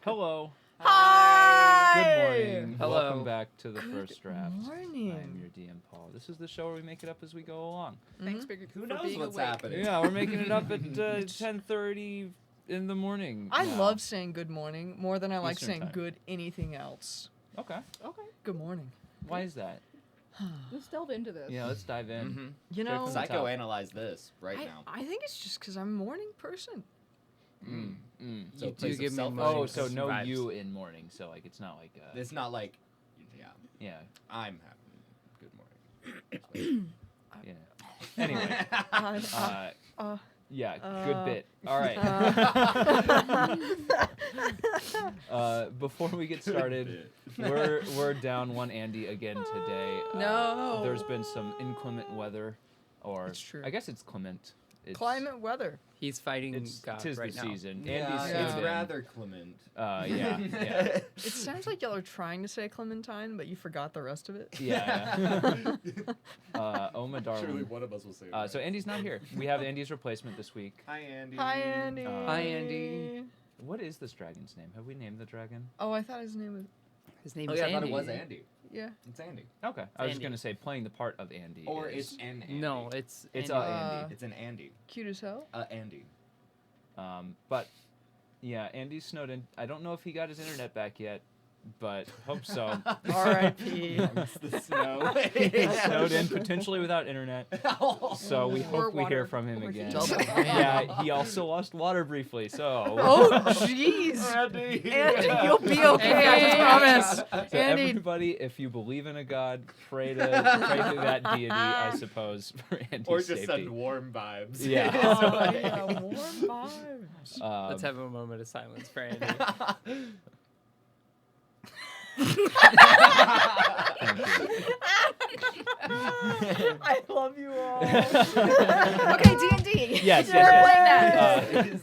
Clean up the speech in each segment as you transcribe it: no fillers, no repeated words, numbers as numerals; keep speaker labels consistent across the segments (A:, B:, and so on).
A: Hello.
B: Hi!
A: Good morning.
C: Hello.
A: Welcome back to the first draft.
B: morning.
A: I am your DM, Paul. This is the show where we make it up as we go along.
D: Thanks, Bigger.
C: Who
D: for
C: knows
D: being
C: what's
D: awake.
C: happening?
A: Yeah, we're making it up at 10:30 in the morning.
B: I
A: now.
B: love saying good morning more than I like
A: Eastern
B: saying
A: time.
B: good anything else.
A: Okay.
D: Okay,
B: Good morning.
A: Why is that?
D: let's delve into this.
A: Yeah, let's dive in.
C: Mm-hmm.
B: You
A: Straight
B: know,
A: from the top.
C: Psychoanalyze this right now.
B: I think it's just because I'm a morning person.
A: Mm.
C: So
E: You
C: place
E: do
C: of
E: give me
C: self-
E: morning
A: Oh, so no
E: vibes.
A: you in morning. So like it's not like
C: It's not like, yeah,
A: yeah,
C: I'm having good morning.
A: yeah. Anyway, yeah, good
B: uh,
A: bit. All right. Before we get started, we're down one Andy again today.
D: No.
A: There's been some inclement weather, or
B: It's true.
A: I guess it's clement. It's,
B: Climate weather.
E: He's fighting God
A: tis
E: right
A: the
E: now.
A: season.
C: Yeah,
A: Andy's
B: Yeah.
C: it's
A: snowed in.
C: rather clement.
A: Yeah.
B: It sounds like y'all are trying to say Clementine, but you forgot the rest of it.
A: Yeah. Oh my darling.
C: Surely one of us will say it.
A: So Andy's not here. We have Andy's replacement this week.
C: Hi, Andy.
B: Hi, Andy.
E: Hi, Andy.
A: What is this dragon's name? Have we named the dragon?
B: Oh, I thought his name was.
E: His name
C: Oh
E: is
C: yeah, I
E: Andy.
C: thought it was Andy.
B: Yeah.
C: It's Andy.
A: Okay. I was just
E: Andy.
A: gonna say playing the part of Andy.
C: Or
A: is,
C: it's an Andy.
E: No, it's
A: It's
E: Andy.
A: Andy.
C: It's an Andy.
B: Cute as hell.
C: Andy.
A: But yeah, Andy's snowed in. I don't know if he got his internet back yet, but hope so.
B: R.I.P.
C: Amongst the snow.
A: He's snowed in potentially without internet, so we hope we hear
D: water.
A: from him
D: Or
A: again.
D: heat.
B: Double
A: Yeah, he also lost water briefly, so.
B: Oh, jeez.
C: Andy.
B: Andy, you'll be okay, I just promise.
A: So
B: Andy.
A: everybody, if you believe in a god, pray to that deity, I suppose, for Andy's
C: Or just
A: safety.
C: send warm vibes.
A: Yeah.
B: Oh, yeah, warm vibes.
E: Let's have a moment of silence for Andy.
A: Thank you.
B: I love you all.
D: Okay, D&D.
A: Yes,
D: We're playing
A: yes.
D: that.
C: It is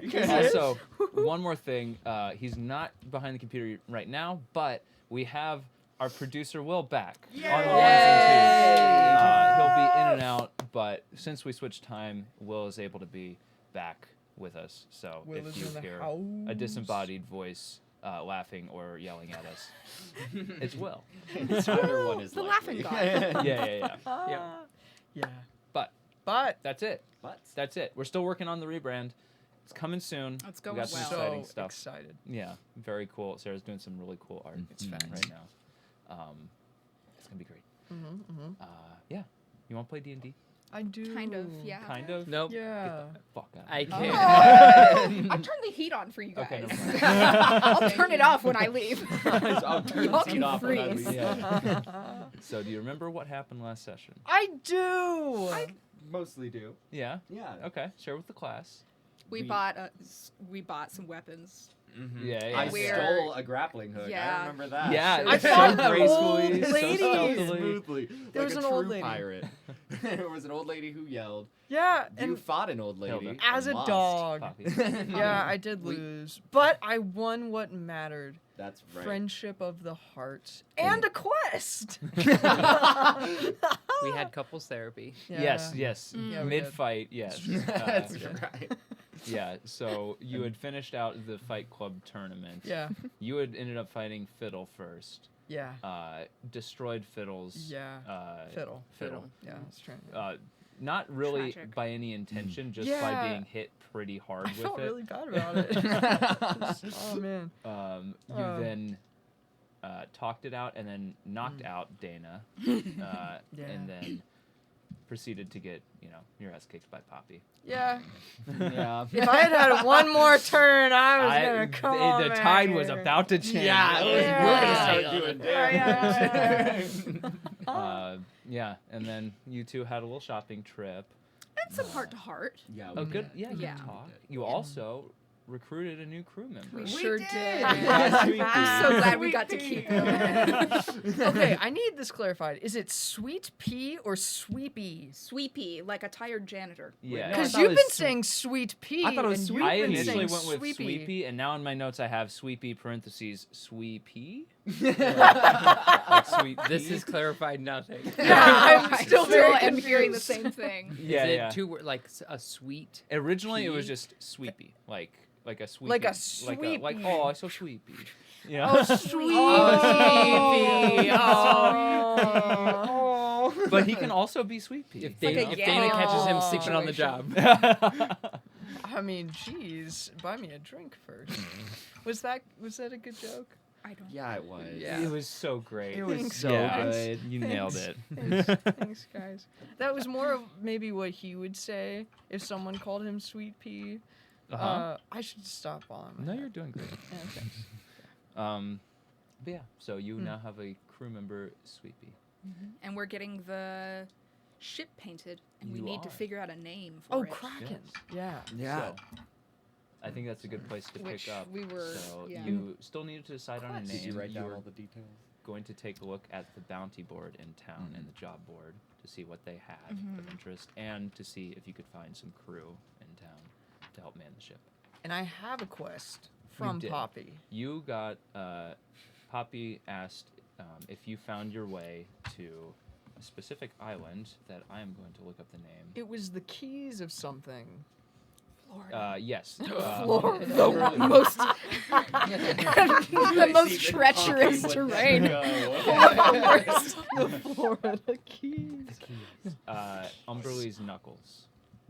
C: D&D.
A: Also, one more thing. He's not behind the computer right now, but we have our producer Will back on the ones and twos. He'll be in and out, but since we switched time, Will is able to be back with us. So
B: Will
A: if
B: is
A: you
B: in the
A: hear
B: house.
A: a disembodied voice laughing or yelling at us, it's Will.
C: Either one is
D: The
C: likely.
D: laughing guy.
A: Yeah.
B: Yeah.
A: But
B: But
A: that's it.
C: But
A: That's it. We're still working on the rebrand. It's coming soon.
D: It's
A: We
D: going
A: got some
D: well.
A: exciting
B: so
A: stuff.
B: excited.
A: Yeah, very cool. Sarah's doing some really cool art.
B: It's fancy.
A: right now. It's gonna be great. Yeah. You want to play D&D?
B: I do.
D: Kind of, yeah.
A: Kind of.
E: Nope.
B: Yeah.
A: Fuck out.
E: I can't.
D: I'll turn the heat on for you guys.
A: Okay, never mind.
D: I'll turn it off when I leave.
C: I'll turn
D: Y'all
C: the heat
D: can
C: off when I
D: freeze.
C: leave.
A: Yeah. So, do you remember what happened last session?
B: I do.
C: Mostly do.
A: Yeah.
C: Yeah.
A: Okay. Share with the class.
D: We bought some weapons.
C: Mm-hmm.
A: Yeah, yeah.
C: I
D: We're-
C: stole a grappling hook.
D: Yeah.
C: I remember that.
A: Yeah.
B: I
A: so
B: fought an
A: gracefully,
B: old
A: so
B: lady.
A: stealthily.
C: Smoothly.
B: There
C: like
B: was
C: a
B: an old
C: true
B: lady.
C: pirate. There was an old lady who yelled.
B: Yeah,
C: You
B: and
C: fought an old lady.
A: Hilda.
B: as a
C: and lost.
B: dog.
A: Poppy.
B: Yeah, I did
C: We-
B: lose, but I won what mattered:
C: That's right.
B: friendship of the heart and a quest.
E: We had couples therapy.
B: Yeah.
A: Yes.
B: Yeah, we
A: Mid
B: did.
A: fight. Yes.
C: That's
B: Yeah.
C: right.
A: Yeah. So you had finished out the Fight Club tournament.
B: Yeah,
A: You had ended up fighting Fiddle first.
B: yeah,
A: Destroyed Fiddle's.
B: yeah. Fiddle.
A: Fiddle.
B: Yeah, that's true.
A: Not really
D: Tragic.
A: by any intention, just
B: Yeah.
A: by being hit pretty hard
B: I
A: with
B: felt
A: it.
B: really bad about it. Oh man.
A: You then talked it out and then knocked out Dana,
B: Yeah.
A: and then proceeded to get your ass kicked by Poppy.
B: Yeah.
A: Yeah.
B: If I had one more turn, I was gonna come on.
A: The tide was about to change.
C: Yeah,
B: Yeah.
C: we're gonna start doing
B: Yeah.
A: Yeah, and then you two had a little shopping trip.
D: And some heart to heart.
C: Yeah.
A: Oh,
C: we
A: good.
C: did.
A: Yeah, good
D: Yeah.
A: talk. You also recruited a new crew member.
D: We sure did.
A: Yeah, sweet
D: I'm so
A: pea.
D: glad we got to keep them.
B: Okay, I need this clarified. Is it Sweet Pea or Sweepy?
D: Sweepy, like a tired janitor.
A: Yeah.
C: No, I
B: Because
C: thought it
B: you've
C: was
B: been saying Sweet Pea.
C: I thought it was
B: and
C: Sweet
B: you've
A: I
B: been
A: initially
B: saying
A: went with
B: Sweepy.
A: Sweepy, and now in my notes I have Sweepy parentheses Sweepy. Like sweet pea.
E: This has clarified nothing.
B: I'm
D: I
B: still very
D: am hearing the
B: confused.
D: same thing.
A: Yeah,
E: Is it
A: yeah.
E: like a sweet?
A: Originally, it was
E: pea?
A: just sweepy, like a sweepy,
B: Like a
A: like
B: sweepy.
A: oh, so sweepy. You know?
B: Oh, sweet.
E: Oh,
B: Oh.
A: But he can also be sweet pea.
E: If
D: like
E: Dana,
D: a
E: if Dana catches him
B: Yang
E: sleeping on the
D: situation.
E: job.
B: I mean, geez, buy me a drink first. Was that a good joke?
D: I don't.
C: Yeah, it was.
E: Yeah.
A: It was so great.
C: It was
B: Thanks,
C: so
A: Yeah.
C: good.
A: You nailed it.
B: Thanks, guys. That was more of maybe what he would say if someone called him Sweet Pea.
A: Uh-huh.
B: I should stop on.
A: No, you're doing great.
B: Yeah, thanks.
A: But yeah, so you now have a crew member, Sweet Pea.
D: And we're getting the ship painted, and we
A: You
D: need to
A: are.
D: figure out a name for
B: Oh,
D: it.
B: Kraken. Yeah.
C: Yeah.
A: So, I think that's a good place to
D: Which
A: pick up.
D: we were-
A: So
D: yeah.
A: you still needed to decide on a name.
C: Did you write down
A: You're
C: all the details?
A: going to take a look at the bounty board in town and the job board to see what they had of interest and to see if you could find some crew in town to help man the ship.
B: And I have a quest from
A: did.
B: Poppy.
A: You got Poppy asked if you found your way to a specific island that I am going to look up the name.
B: It was the keys of something.
A: Yes.
D: Florida. The most, the most treacherous terrain.
B: The Florida keys.
A: Umberlee's Knuckles.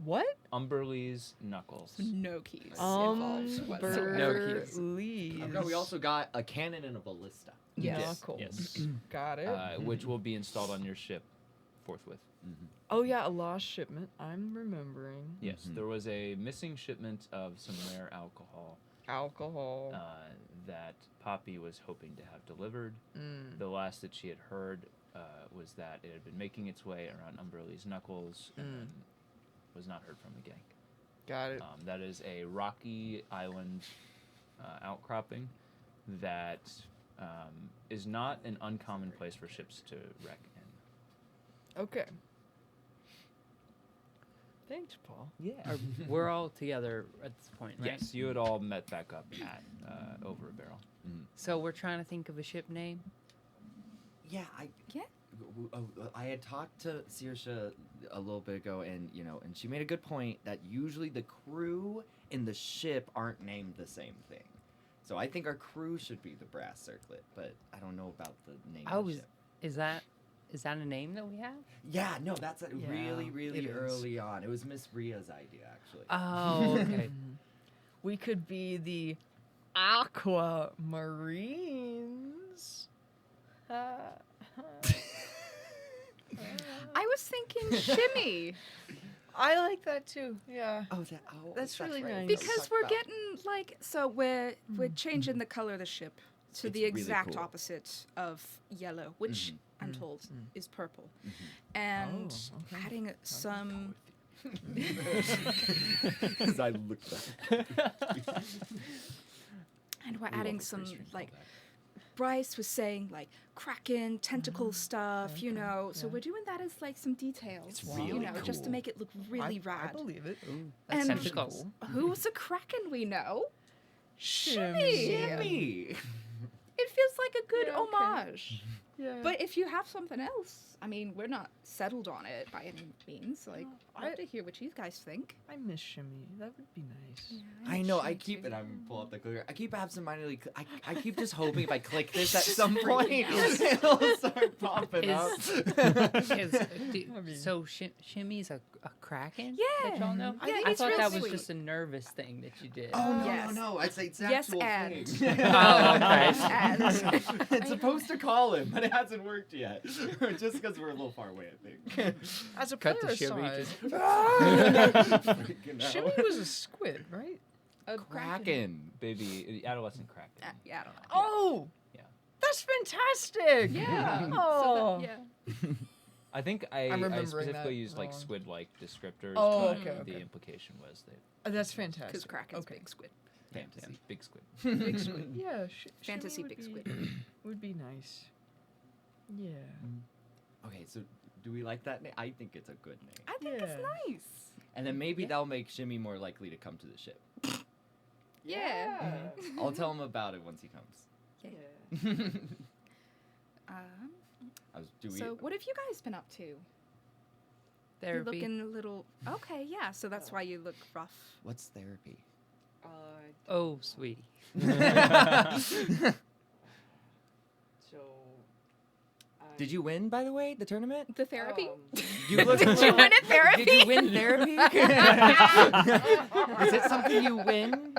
B: What?
A: Umberlee's Knuckles.
D: No keys involved whatsoever.
E: No keys.
B: Umberlees.
C: No, we also got a cannon and a ballista.
D: Yes.
B: Knuckles.
A: Yes.
B: Got it.
A: Which will be installed on your ship forthwith.
B: Oh yeah, a lost shipment. I'm remembering.
A: Yes, there was a missing shipment of some rare alcohol
B: Alcohol.
A: that Poppy was hoping to have delivered. The last that she had heard was that it had been making its way around Umberlee's Knuckles and then was not heard from again.
B: Got it.
A: That is a rocky island outcropping that is not an uncommon place for ships to wreck in.
B: Okay. Thanks, Paul.
A: Yeah.
E: We're all together at this point, right?
A: Yes, you had all met back up at Over a Barrel.
E: So we're trying to think of a ship name.
C: Yeah,
D: Yeah.
C: I had talked to Saoirse a little bit ago, and and she made a good point that usually the crew in the ship aren't named the same thing. So I think our crew should be the Brass Circlet, but I don't know about the name.
E: Oh,
C: of the
E: is
C: ship.
E: is that a name that we have?
C: Yeah, no, that's really,
B: it
C: really
B: is.
C: early on. It was Miss Ria's idea, actually.
E: Oh, okay.
B: We could be the Aquamarines.
D: I was thinking shimmy
B: I like that too. Yeah.
C: That's
B: really nice.
D: because we're getting we're changing the color of the ship to
C: It's
D: the
C: really
D: exact
C: cool.
D: opposite of yellow, which I'm told is purple, and
B: Oh, okay.
D: adding some.
C: Because I looked up.
D: And we're
A: Ooh,
D: adding
A: I'll be
D: some
A: pretty strange
D: like
A: about
D: Bryce was saying like Kraken tentacle stuff, you
B: okay,
D: know. So
B: yeah.
D: we're doing that as like some details,
C: It's
D: you
C: really
D: know, just to
C: cool.
D: make it look really
B: I
D: rad.
B: believe it.
E: Ooh, that's
D: And-
E: tentacles.
D: Who's a Kraken we know?
B: Shimmy.
C: Jimmy!
D: It feels like a good
B: Yeah, okay.
D: homage.
B: Yeah.
D: But if you have something else, I mean, we're not settled on it by any means. Like, I'd love to hear what you guys think.
B: I miss Shimmy. That would be nice.
C: I know, I keep, and I'm gonna pull up the clicker. I keep absentmindedly, I keep just hoping if I click this at some point, it'll start popping up.
E: So Shimmy's a kraken?
D: Yeah.
E: That y'all know?
D: Yeah,
E: I
D: it's
E: thought
D: real
E: that was
D: sweet.
E: just a nervous thing that you did.
C: Oh, no,
D: Yes.
C: no, it's an
D: Yes,
C: actual
D: and.
C: thing.
E: Oh, okay.
D: And
C: It's supposed to call him, but it hasn't worked yet. Just because we're a little far away, I think.
B: As a
E: Cut
B: player
E: to Shimmy
B: aside,
C: Freaking out.
B: Shimmy was a squid, right?
D: a
C: Kraken.
A: Baby, adolescent Kraken.
D: Yeah, I don't know.
B: Oh.
A: Yeah.
B: That's fantastic.
D: Yeah.
B: Oh.
D: So that,
A: I think I
B: remembering
A: specifically
B: that
A: used like
B: wrong.
A: squid-like descriptors,
B: Oh,
A: but
B: okay,
A: the
B: okay.
A: implication was that
B: That's fantastic.
D: because Kraken's
B: okay.
D: big squid.
C: Fantasy.
A: big squid.
B: Big squid. Yeah.
D: Fantasy
B: Shimmy
D: big
B: would
D: squid.
B: be- Would be nice. Yeah.
C: Okay, so do we like that name? I think it's a good name.
D: I think it's
B: Yeah.
D: nice.
C: And then maybe that'll make Shimmy more likely to come to the ship.
D: Yeah.
C: I'll tell him about it once he comes.
D: Yeah. So what have you guys been up to? You're
E: Therapy.
D: looking a little. Okay, yeah. So that's why you look rough.
C: What's therapy?
E: Oh, sweetie.
B: So.
C: Did you win, by the way, the tournament?
D: The therapy.
C: You look.
D: Did you win at therapy?
C: Did you win therapy? Is it something you win?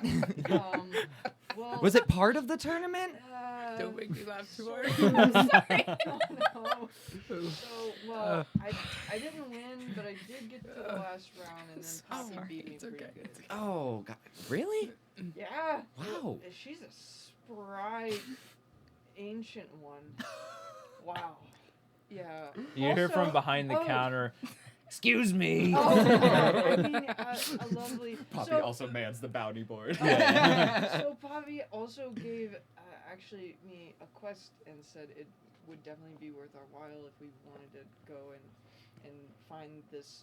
B: Well,
C: Was it part of the tournament?
E: Don't make me laugh too hard.
D: Sorry.
B: No. So, well, I didn't win, but I did get to the last round, and then Poppy
E: Sorry,
B: beat me
E: it's
B: pretty
E: okay.
B: good.
C: Oh, God. Really?
B: Yeah.
C: Wow.
B: She's a spry, ancient one. Wow. Yeah.
A: You hear from
B: Also-
A: behind the
B: oh.
A: counter. Excuse me.
B: Oh, I mean, a lovely.
C: Poppy
B: so,
C: also mans the bounty board.
B: So Poppy also gave actually me a quest and said it would definitely be worth our while if we wanted to go and find this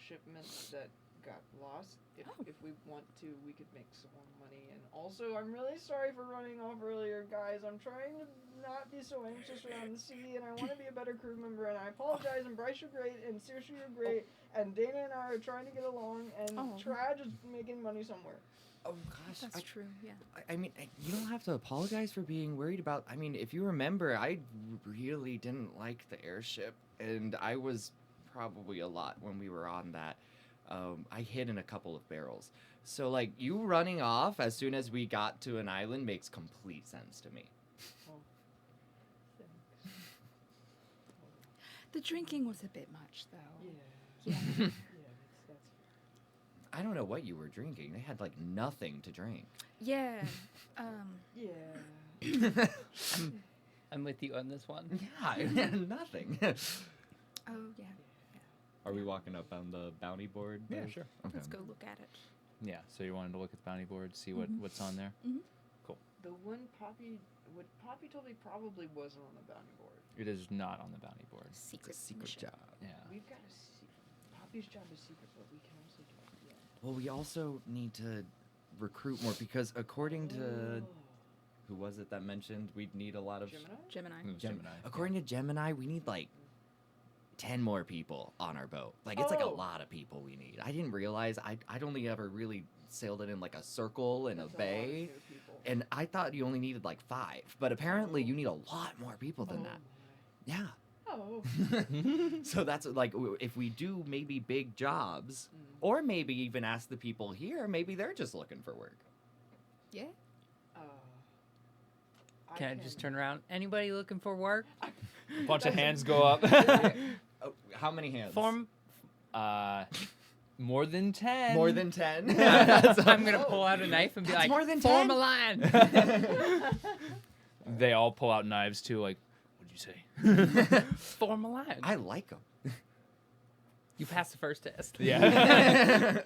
B: shipment that got lost. If we want to, we could make some more money. And also, I'm really sorry for running off earlier, guys. I'm trying to not be so anxious around the sea, and I want to be a better crew member. And I apologize. And Bryce, you're great, and Saoirse, you're great, and Dana and I are trying to get along, and Trad is making money somewhere.
C: Oh, gosh.
D: That's true. Yeah.
C: I mean, you don't have to apologize for being worried about. I mean, if you remember, I really didn't like the airship, and I was probably a lot when we were on that. I hid in a couple of barrels. So, like, you running off as soon as we got to an island makes complete sense to me.
B: Oh, thanks.
D: The drinking was a bit much, though.
B: Yeah.
D: Yeah.
B: That's
C: I don't know what you were drinking. They had, like, nothing to drink.
D: Yeah.
B: yeah.
E: I'm with you on this one.
C: Yeah, nothing.
D: Oh yeah.
F: Are we walking up on the bounty board?
A: Yeah,
F: there?
A: sure.
C: Okay.
D: Let's go look at it.
A: Yeah, so you wanted to look at the bounty board, see what's on there?
B: The one what Poppy told me probably wasn't on the bounty board.
A: It is not on the bounty board.
C: It's
D: Secret
C: a secret
D: mission.
C: job.
A: Yeah.
B: We've got to see. Poppy's job is secret, but we can also do it. Yeah.
C: Well, we also need to recruit more because according to who was it that mentioned we'd need a lot of
B: Gemini?
A: It was
C: Gem-
A: Gemini.
C: According to Gemini, we need like 10 more people on our boat. Like it's like a
B: Oh.
C: lot of people we need. I didn't realize I'd only ever really sailed it in like a circle in a
B: That's
C: bay,
B: lot of new people.
C: and I thought you only needed like 5, but apparently you need a lot more people than that. Yeah.
B: Oh.
C: So that's like if we do maybe big jobs, or maybe even ask the people here, maybe they're just looking for work.
D: Yeah.
E: Can I just turn around? Anybody looking for work?
A: A bunch of hands go up.
C: Oh, how many hands?
E: Form.
A: More than 10.
C: More than 10.
E: I'm gonna pull out a knife and be
C: That's
E: like,
C: more than
E: form
C: 10."
E: a line.
A: They all pull out knives too, like, what'd you say?
E: Form a line.
C: I like them.
E: You passed the first test.
A: Yeah.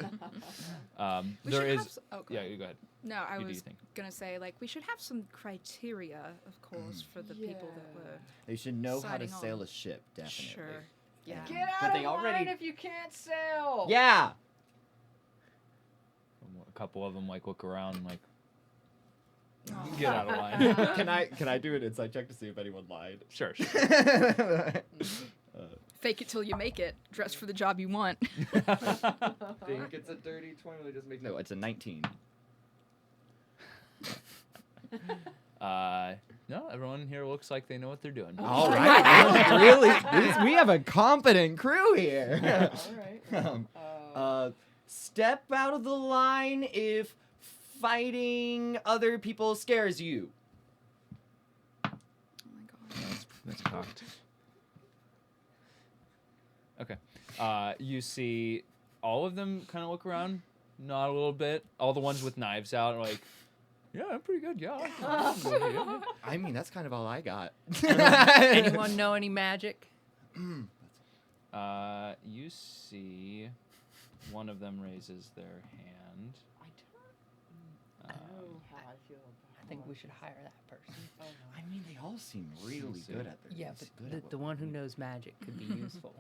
D: We
A: There
D: should
A: is.
D: have go
A: Yeah,
D: ahead.
A: you go ahead.
D: No, I
A: You do
D: was
A: you think?
D: gonna say like we should have some criteria, of course, for the people that were.
C: They should know how to
D: Signing
C: sail
D: on.
C: a ship, definitely.
D: Sure. Yeah.
C: And-
B: Get
C: but
B: out
C: they
B: of line
C: already-
B: if you can't sail.
C: Yeah.
A: A couple of them like look around and like,
D: Aw.
A: get out of line.
F: Can I do an insight check to see if anyone lied?
A: Sure.
D: Fake it till you make it. Dress for the job you want.
C: Think it's a dirty 20. Just make no. It's a 19.
A: No, everyone here looks like they know what they're doing.
C: All right. Really, we have a competent crew here.
B: All right.
C: Step out of the line if fighting other people scares you.
D: Oh my god.
A: That's cocked. Okay. You see all of them kind of look around, nod a little bit. All the ones with knives out are like, yeah, I'm pretty good, yeah.
C: I mean, that's kind of all I got.
E: Anyone know any magic?
A: You see one of them raises their hand.
B: I don't know how I feel about
E: I think we should hire that person.
B: Oh, no.
C: I mean, they all seem really
A: see.
C: good at their.
E: Yeah,
C: good
E: but
C: at what
E: the one who
C: we do.
E: knows magic could be useful.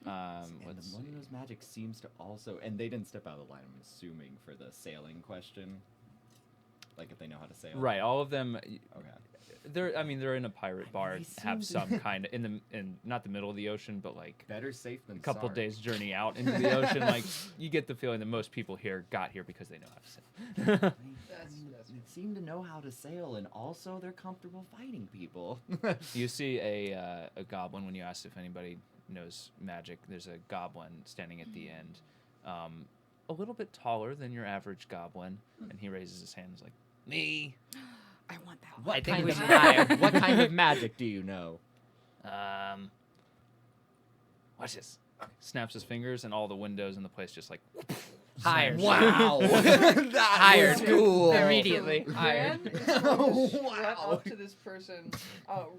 C: And
A: Let's
C: the one
A: see.
C: who knows magic seems to also, and they didn't step out of the line. I'm assuming for the sailing question.
F: Like if they know how to sail.
A: Right, all of them.
F: Okay.
A: They're in a pirate bar,
C: they
A: have
C: seem
A: some kind of in not the middle of the ocean, but like
F: Better safe than
A: a couple
F: sorry.
A: days journey out into the ocean. Like you get the feeling that most people here got here because they know how to sail.
C: They seem to know how to sail, and also they're comfortable fighting people.
A: You see a goblin when you ask if anybody knows magic. There's a goblin standing at the end, a little bit taller than your average goblin, and he raises his hand and is like, "Me."
D: I want that one.
C: What
E: I think
C: kind
E: we
C: of
E: should hire.
C: what kind of magic do you know?
A: Watch this. Snaps his fingers, and all the windows in the place just like
E: Hired.
C: Wow, that
E: Hired.
C: was cool.
E: Immediately.
B: So
E: Hired.
B: Gran is going to strut
C: Wow.
B: up to this person,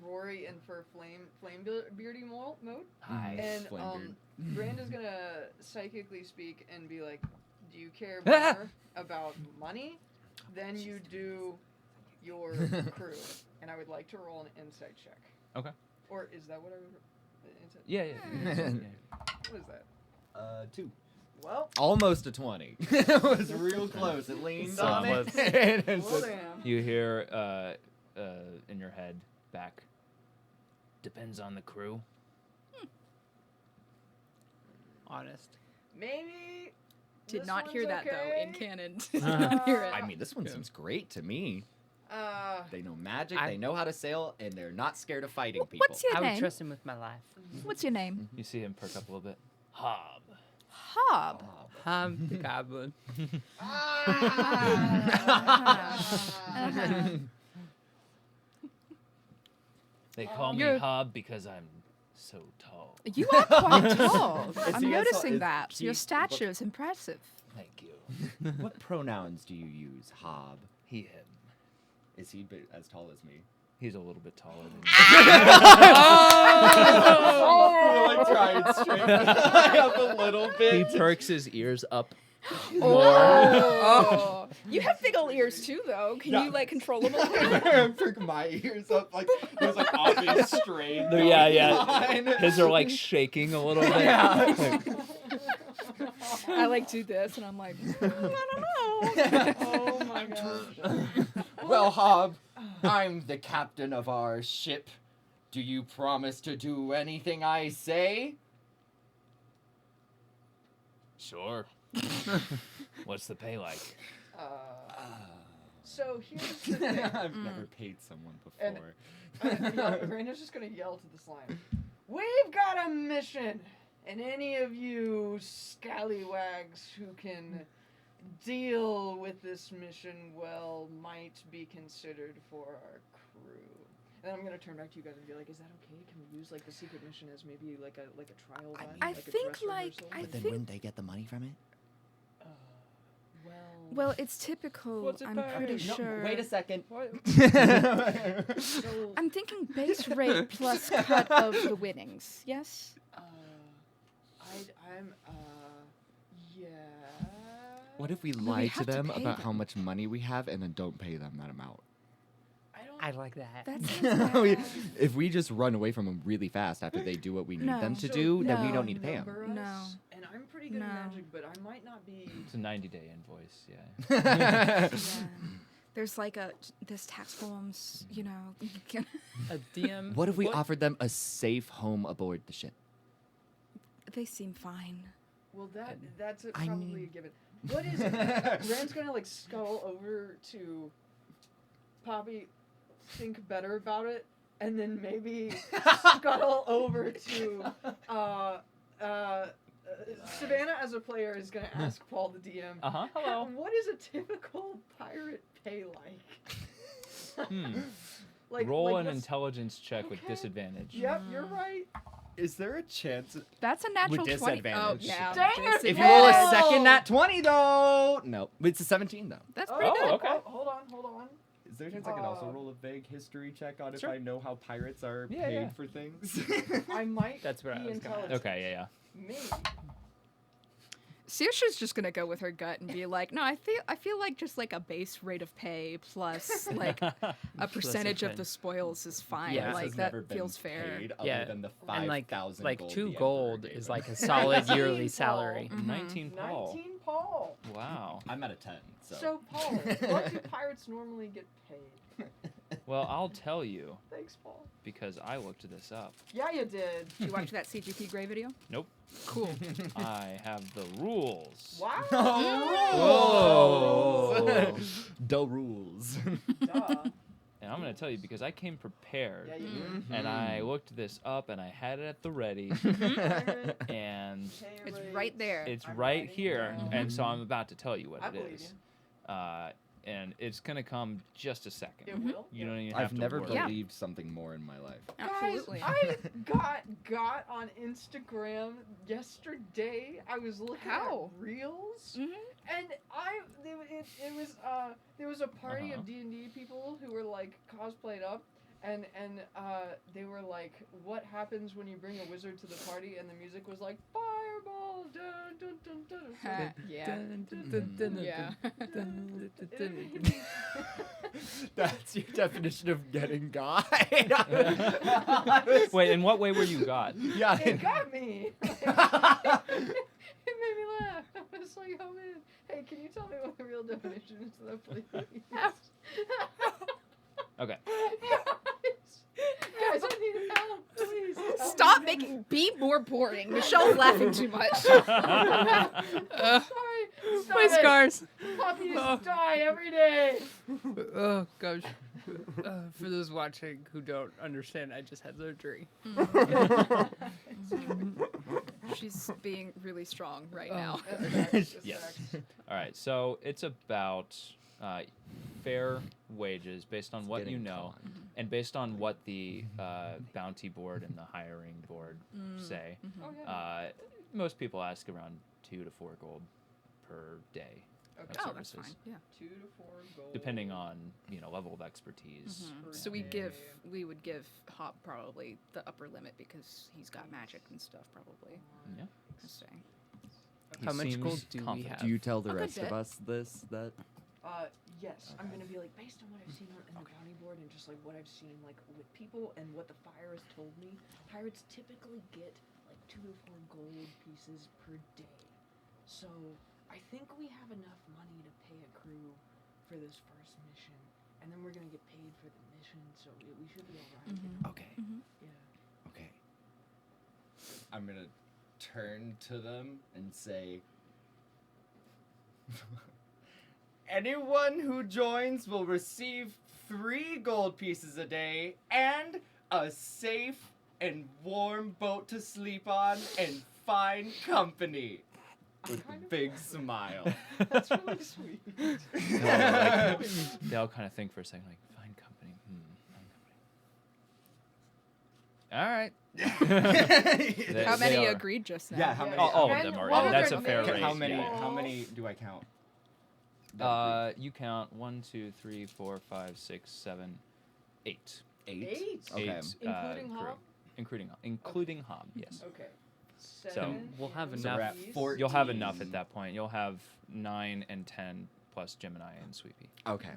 B: Rory, and for flame beardy mode.
A: Hi.
B: And
C: Flame
B: Grand is gonna psychically speak and be like, "Do you care
A: Ah!
B: more about money than you do your crew?" And I would like to roll an insight check.
A: Okay.
B: Or is that what I would? Insight?
A: Yeah.
B: What is that?
C: 2.
B: Well,
C: Almost a 20. It was real close. It leaned
A: So
C: on
A: close.
C: it. And
B: well
C: so-
B: damn.
A: You hear in your head back. Depends on the crew.
E: Honest.
B: Maybe.
D: Did
B: this
D: not hear
B: one's
D: that though in
B: okay.
D: canon. Did not hear it.
C: I mean, this one seems great to me. They know magic,
E: I-
C: they know how to sail, and they're not scared of fighting people.
D: What's your
E: I would
D: name?
E: trust him with my life.
D: What's your name?
A: You see him perk up a little bit. Hob.
D: Hob.
E: I'm the goblin.
A: They call me
D: You're-
A: Hob because I'm so tall.
D: You are quite tall. I'm
C: he also-
D: noticing
C: is
D: that.
C: he-
D: Your stature is impressive.
A: Thank you.
C: What pronouns do you use, Hob?
A: He, him.
C: Is he as tall as me?
A: He's a little bit taller than me.
C: Like try and straighten up a little
A: He
C: bit.
A: perks his ears up.
D: Oh. You have big old ears too, though. Can you like control them a little bit?
C: Prick my ears up like there's like obvious strain.
A: Yeah.
C: going on.
A: His are like shaking a little bit.
C: Yeah.
D: I like do this, and I'm like, I don't know.
B: Oh my gosh.
C: Well, Hob, I'm the captain of our ship. Do you promise to do anything I say?
A: Sure. What's the pay like?
B: So here's the thing.
F: I've never paid someone
B: And-
F: before.
B: Raina's just gonna yell to the slime. We've got a mission, and any of you scallywags who can deal with this mission well might be considered for our crew. And I'm gonna turn back to you guys and be like, "Is that okay? Can we use like the secret mission as maybe like a trial run?
D: I
B: like a
D: think,
B: dress
D: like,
B: rehearsal?"
D: I
C: But then
D: think-
C: wouldn't they get the money from it?
D: Well, it's typical.
A: What's it
D: I'm
A: back?
D: pretty
C: No,
D: sure.
C: wait a second.
B: So,
D: I'm thinking base rate plus cut of the winnings. Yes.
B: I'm yeah.
C: What if we
D: Well, we
C: lie to
D: have to
C: them
D: pay
C: about how
D: them.
C: much money we have and then don't pay them that amount?
B: I don't.
E: I like that.
D: That's
C: We-
D: bad.
C: if we just run away from them really fast after they do what we need
D: No.
C: them to
B: So
C: do, then we
D: no.
C: don't need to pay them.
B: Number
D: No.
B: us, and I'm pretty good
D: No.
B: at magic, but I might not be.
A: It's a 90-day invoice, yeah.
D: Yeah. There's like there's tax forms, you know.
E: A DM.
C: What if we offered them a safe home aboard the ship?
D: They seem fine.
B: Well, that's
C: I
B: probably
C: mean-
B: a given. What is it? Rand's gonna like scuttle over to Poppy, think better about it, and then maybe scuttle over to Savannah as a player is gonna ask Paul the DM.
A: Uh-huh. Hello.
B: What is a typical pirate pay like?
A: Roll an
B: what's-
A: intelligence check with
B: Okay.
A: disadvantage.
B: Yep, you're right.
F: Is there a chance?
D: That's a natural 20. Oh,
C: disadvantage.
D: yeah.
B: Dang it!
C: If you roll a
B: No!
C: second nat 20, though, no, it's a 17 though.
D: That's
B: Oh,
D: pretty good.
A: okay.
B: Hold on.
F: Is there a chance I can also
B: Uh,
F: roll a vague history check on
A: Sure.
F: if I know how pirates are
A: Yeah,
F: paid
A: yeah.
F: for things?
B: I might.
E: That's what I
B: be
E: was gonna ask.
B: intelligent.
A: Okay, yeah.
B: Me.
D: Saoirse's just gonna go with her gut and be like, no, I feel like just like a base rate of pay plus like a percentage of the spoils is fine.
E: Yeah.
F: This
D: Like
F: has
D: that
F: never been
D: feels fair.
F: paid other
E: Yeah,
F: than the
E: And like
F: 5,000
E: like
F: gold
E: 2
F: the Emperor
E: gold
F: gave
E: is
F: him.
E: like a solid yearly
B: 19
E: salary.
D: Mhm.
A: 19 Paul.
B: 19 Paul.
A: Wow.
C: I'm at a 10.
B: So, Paul, what do pirates normally get paid?
A: Well, I'll tell you
B: Thanks, Paul.
A: because I looked this up.
B: Yeah, you did.
D: Did you watch that CGP Grey video?
A: Nope.
D: Cool.
A: I have the rules.
B: Wow.
C: Whoa! The rules.
B: Duh.
A: And I'm going to tell you because I came prepared.
B: Yeah, you did.
A: And I looked this up and I had it at the ready.
B: Pirate
A: And
B: pay
D: It's
B: rates.
D: right there.
A: it's
B: I'm
A: right
B: writing it
A: here.
B: down.
A: And so I'm about to tell you what
B: I
A: it
B: believe
A: is. And it's going to come just a second.
B: It will.
A: You don't even have
F: I've
A: to
F: never
A: worry.
D: Yeah.
F: believed something more in my life.
D: Absolutely.
B: Guys, I got on Instagram yesterday. I was looking
D: How?
B: at reels,
D: Mhm.
B: and it was there was a party
A: Uh-huh.
B: of D&D people who were like cosplayed up, and they were like, what happens when you bring a wizard to the party? And the music was like fireball, dun dun dun dun. dun.
D: Yeah. Yeah.
F: That's your definition of getting God.
A: Wait, in what way were you God?
F: Yeah.
B: It got me. It made me laugh. I was like, oh man. Hey, can you tell me what the real definition is of that, please?
A: Okay.
B: Guys, I need help, please. Help
D: Stop
B: me.
D: making be more boring. Michelle's laughing too much.
B: I'm sorry. Stop
E: My
B: it.
E: scars.
B: Puppies
E: Oh.
B: die every day.
E: Oh gosh. For those watching who don't understand, I just had surgery.
D: She's being really strong right
E: Oh.
D: now.
A: Yes. All right. So it's about fair wages based on what you know and based on what the bounty board and the hiring board say.
B: Oh, yeah.
A: Most people ask around 2 to 4 gold per day
B: Okay.
A: of
D: Oh, that's
A: services,
D: fine. Yeah.
B: 2 to 4 gold.
A: depending on level of expertise.
B: Per
D: So we
B: day.
D: would give Hop probably the upper limit because he's got magic and stuff probably.
A: Yeah.
D: Let's say.
A: He
E: How much
A: seems
E: gold do we
A: confident.
E: have?
F: Do you tell the
D: A good
F: rest of
D: bit.
F: us this? That
B: Yes, I'm gonna be like, based on what I've seen in the bounty board and just like what I've seen like with people and what the fire has told me, pirates typically get like 2 to 4 gold pieces per day. So I think we have enough money to pay a crew for this first mission, and then we're gonna get paid for the mission, so we should be alright.
C: Okay.
B: Yeah.
C: Okay. I'm gonna turn to them and say, anyone who joins will receive 3 gold pieces a day and a safe and warm boat to sleep on and fine company. With a
B: Kind of
C: big
B: like-
C: smile.
B: That's really sweet.
A: They all kind of think for a second, like, fine company. Fine company. All right. They-
D: How
A: they
D: many
A: are-
D: agreed just now?
C: Yeah, how many?
A: All of
B: And
A: them are
B: what
A: in.
B: are
A: That's
B: their
A: a fair
B: names?
A: rate.
C: How many?
A: yeah.
C: How many do I count?
A: You count 1, 2, 3, 4, 5, 6, 7, 8.
B: 8?
C: Okay.
A: 8,
B: Including
A: crew.
B: Hob?
A: Including Hob, yes.
B: Okay.
A: So,
B: 7
E: we'll have
B: and
C: So we're at
B: these.
C: 14.
A: You'll have enough at that point. You'll have 9 and 10 plus Gemini and Sweepy.
C: Okay.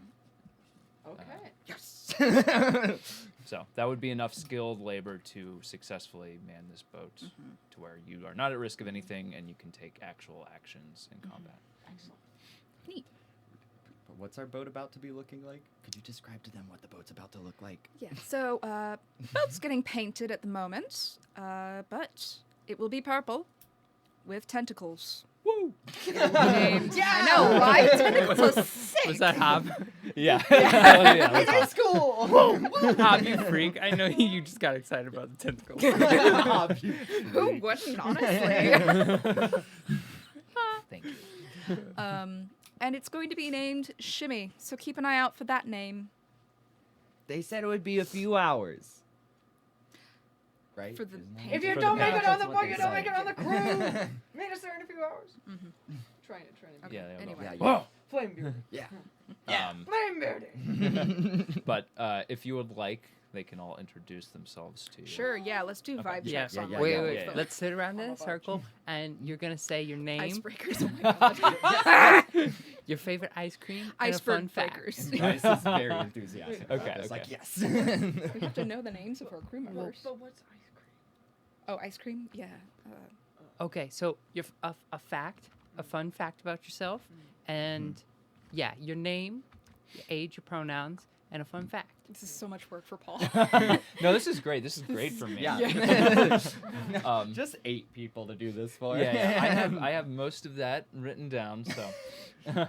B: Okay.
C: Yes.
A: So that would be enough skilled labor to successfully man this boat to where you are not at risk of anything and you can take actual actions in combat.
B: Excellent.
D: Neat.
C: What's our boat about to be looking like? Could you describe to them what the boat's about to look like?
D: Yeah. So boat's getting painted at the moment, but it will be purple with tentacles.
A: Woo!
D: Named, I know, right? Tentacles are sick.
E: Was that Hob?
A: Yeah.
B: It is cool.
E: Hob, you freak. I know you just got excited about the tentacles.
D: Who wouldn't, honestly?
A: Thank you.
D: And it's going to be named Shimmy, so keep an eye out for that name.
C: They said it would be a few hours. Right?
D: For the
C: Isn't that-
D: paint.
B: If you
A: For
B: don't
A: the
B: make it
A: paint.
B: on the
C: That's
B: boat,
C: what
B: you
C: they
B: don't make
C: say.
B: it on the crew. Meet us there in a few hours. Trying to.
D: Okay,
A: Yeah, they
D: anyway.
C: Yeah,
A: Whoa!
B: Flame beauty.
C: Yeah.
B: Flame beauty.
A: But if you would like, they can all introduce themselves to you.
D: Sure, yeah, let's do vibe
E: Yeah.
D: checks on
C: Yeah,
D: like
E: Wait,
C: yeah,
E: wait,
A: yeah, yeah.
E: let's sit around in a circle, and you're gonna say your name,
D: icebreakers. Oh my god.
E: your favorite ice cream, and a
D: Iceberg
E: fun fact.
D: breakers.
C: This is very enthusiastic.
A: Okay,
C: It's like,
A: okay.
C: yes.
D: We have to know the names of our crew
B: Well,
D: members.
B: but what's ice cream?
D: Oh, ice cream? Yeah.
E: Okay, so your a fact, a fun fact about yourself And yeah, your name, your age, your pronouns, and a fun fact.
D: This is so much work for Paul.
A: No, this is great. This is great for me.
C: Yeah.
A: Just
C: Just 8 people to do this for.
A: yeah. I have most of that written down. So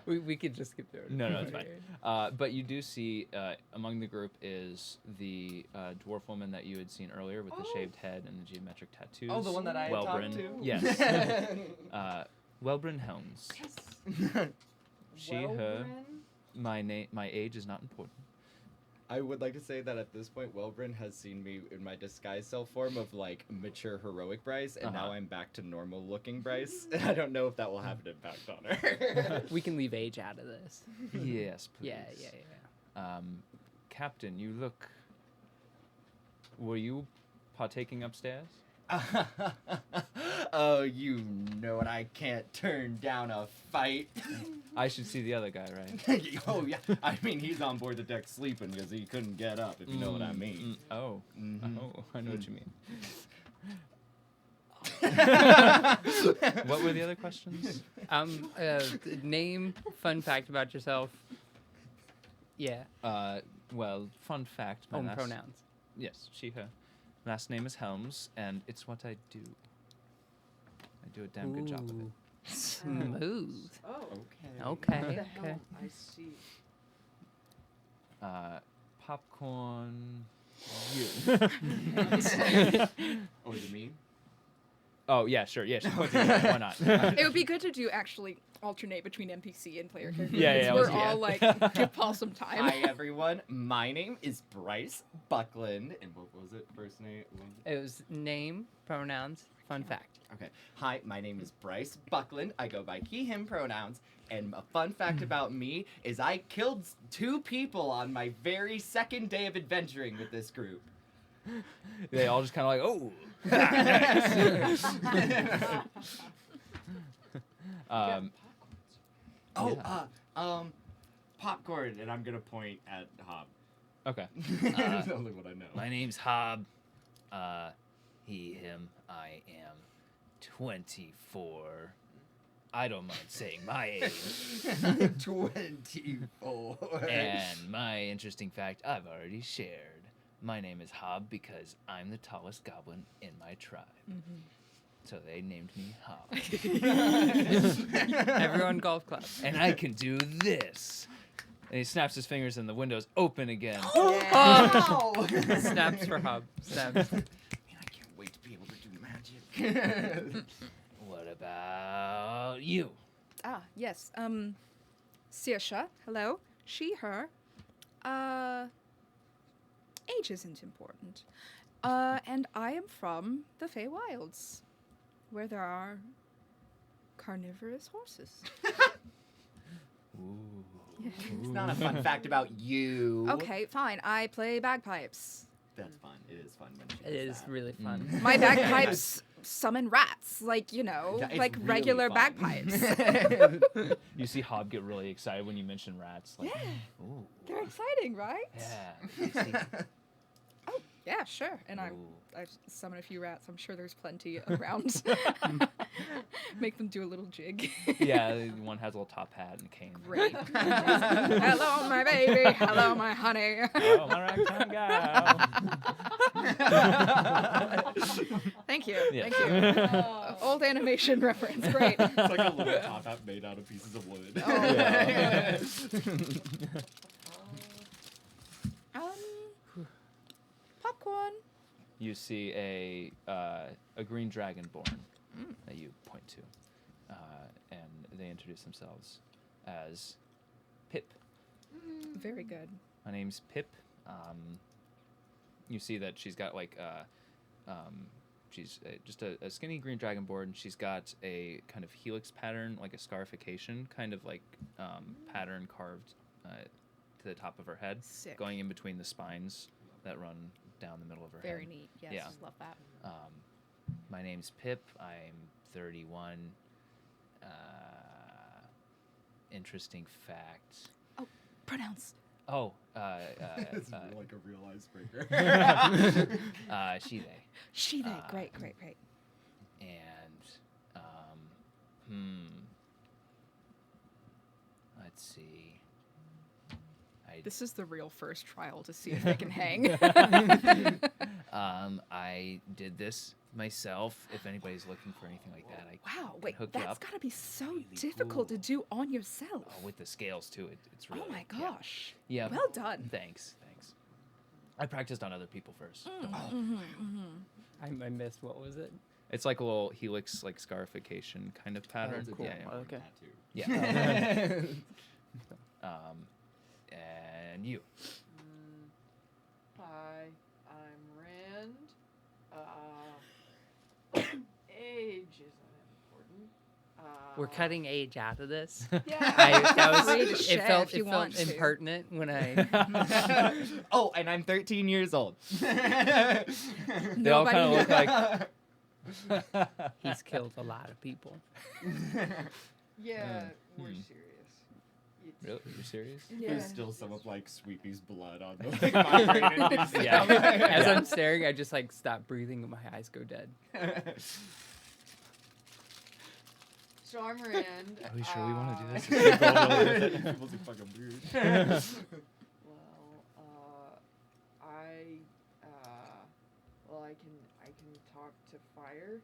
E: We could just skip through it.
A: no, it's fine. But you do see among the group is the dwarf woman that you had seen earlier with the shaved head and the geometric tattoos.
C: Oh, the one that I
A: Wellbrin.
C: talked to?
A: Yes. Wellbrin Helms. She, her.
B: Wellbrin?
A: My age is not important.
C: I would like to say that at this point, Wellbrin has seen me in my disguise self form of like mature heroic Bryce, and now I'm back to normal looking Bryce. And I don't know if that will have an impact on her.
E: We can leave age out of this.
A: Yes, please.
E: Yeah.
A: Captain, you look. Were you partaking upstairs?
C: Oh, you know what? I can't turn down a fight.
A: I should see the other guy, right?
C: Oh, yeah. I mean, he's on board the deck sleeping because he couldn't get up, if you know what I mean.
A: Oh.
C: Mhm.
A: Oh, I know what you mean. What were the other questions?
E: Name, fun fact about yourself. Yeah.
A: Well, fun fact. My last,
E: Pronouns.
A: Yes, she, her. Last name is Helms, and it's what I do. I do a damn good job of it.
E: Smooth.
B: Oh.
E: Okay.
B: What the
E: Okay.
B: hell? I see.
A: Popcorn. You.
C: Oh, you mean?
A: Oh yeah, sure. Yeah, sure. Why not?
D: It would be good to do actually alternate between NPC and player characters.
A: Yeah,
D: because
A: yeah,
D: we're
A: yeah.
D: all like, give Paul some time.
C: Hi, everyone. My name is Bryce Buckland. And what was it? First name?
E: It was name, pronouns, fun fact.
C: Okay. Hi, my name is Bryce Buckland. I go by he, him pronouns. And a fun fact about me is I killed 2 people on my very second day of adventuring with this group.
A: They all just kind of like, oh.
C: Popcorn, and I'm gonna point at Hob.
A: Okay.
C: That's the only one I know.
A: My name's Hob. He, him. I am 24. I don't mind saying my age.
C: 24.
A: And my interesting fact I've already shared. My name is Hob because I'm the tallest goblin in my tribe.
D: Mm-hmm.
A: So they named me Hob.
E: Everyone golf clap.
A: And I can do this. And he snaps his fingers and the windows open again.
C: Oh!
E: Snaps for Hub. Snaps.
C: Man, I can't wait to be able to do magic.
A: What about you?
D: Ah, yes. Saoirse, hello. She, her. Age isn't important. And I am from the Feywilds, where there are carnivorous horses.
A: Ooh.
C: It's not a fun fact about you.
D: Okay, fine. I play bagpipes.
C: That's fun. It is fun when she
E: It
C: does
E: is
C: that.
E: really fun.
D: My bagpipes summon rats, like, you know,
C: That is
D: like
C: really
D: regular
C: fun.
D: bagpipes.
A: You see Hob get really excited when you mention rats. Like,
D: Yeah.
A: ooh.
D: They're exciting, right?
A: Yeah.
D: Oh, yeah, sure. And I
A: Ooh.
D: summon a few rats. I'm sure there's plenty around. Make them do a little jig.
A: Yeah, one has a little top hat and a cane.
D: Great. Hello, my baby. Hello, my honey.
A: Oh, my ragtime gal.
D: Thank you.
A: Yeah.
D: Thank you. Old animation reference. Great.
C: It's like a little top hat made out of pieces of wood.
D: Oh,
A: Yeah.
D: Popcorn.
A: You see a green dragonborn that you point to, and they introduce themselves as Pip.
D: Very good.
A: My name's Pip. You see that she's got like she's just a skinny green dragonborn. And she's got a kind of helix pattern, like a scarification kind of like pattern carved to the top of her head,
D: Sick.
A: going in between the spines that run down the middle of her
D: Very
A: head.
D: neat. Yes,
A: Yeah.
D: love that.
A: My name's Pip. I'm 31. Interesting fact.
D: Pronouns.
A: Oh,
C: It's like a real icebreaker.
A: she, they.
D: She, they. Great, great, great.
A: And, let's see.
D: This is the real first trial to see if they can hang.
A: I did this myself. If anybody's looking for anything like that,
D: Wow, wait,
A: hook you
D: that's
A: up.
D: gotta be so
A: Really
D: difficult
A: cool.
D: to do on yourself.
A: Oh, with the scales too, it's really.
D: Oh my
A: yeah.
D: gosh.
A: Yeah.
D: Well done.
A: Thanks. I practiced on other people first.
E: I missed. What was it?
A: It's like a little helix, like scarification kind of pattern.
C: It's a
E: cool.
C: diamond
E: Okay.
C: tattoo.
A: Yeah. And you.
B: Hi, I'm Rand. Age isn't important.
E: We're cutting age out of this.
B: Yeah.
E: That was.
D: Free to
E: It
D: share
E: felt.
D: if you
E: It
D: want
E: felt
D: to.
E: impertinent when I.
C: Oh, and I'm 13 years old.
A: They all kind of look like.
E: He's killed a lot of people.
B: Yeah, we're
A: hmm.
B: serious. It's-
A: Really? You're serious?
B: Yeah.
C: There's still some of like Sweepy's blood on the like migrated
A: Yeah.
E: As
A: Yeah.
E: I'm staring, I just like stop breathing and my eyes go dead.
B: So I'm Rand.
A: Are we sure we want to do this?
B: uh,
A: Is it going really with it?
C: People's fucking weird.
B: I can talk to fire,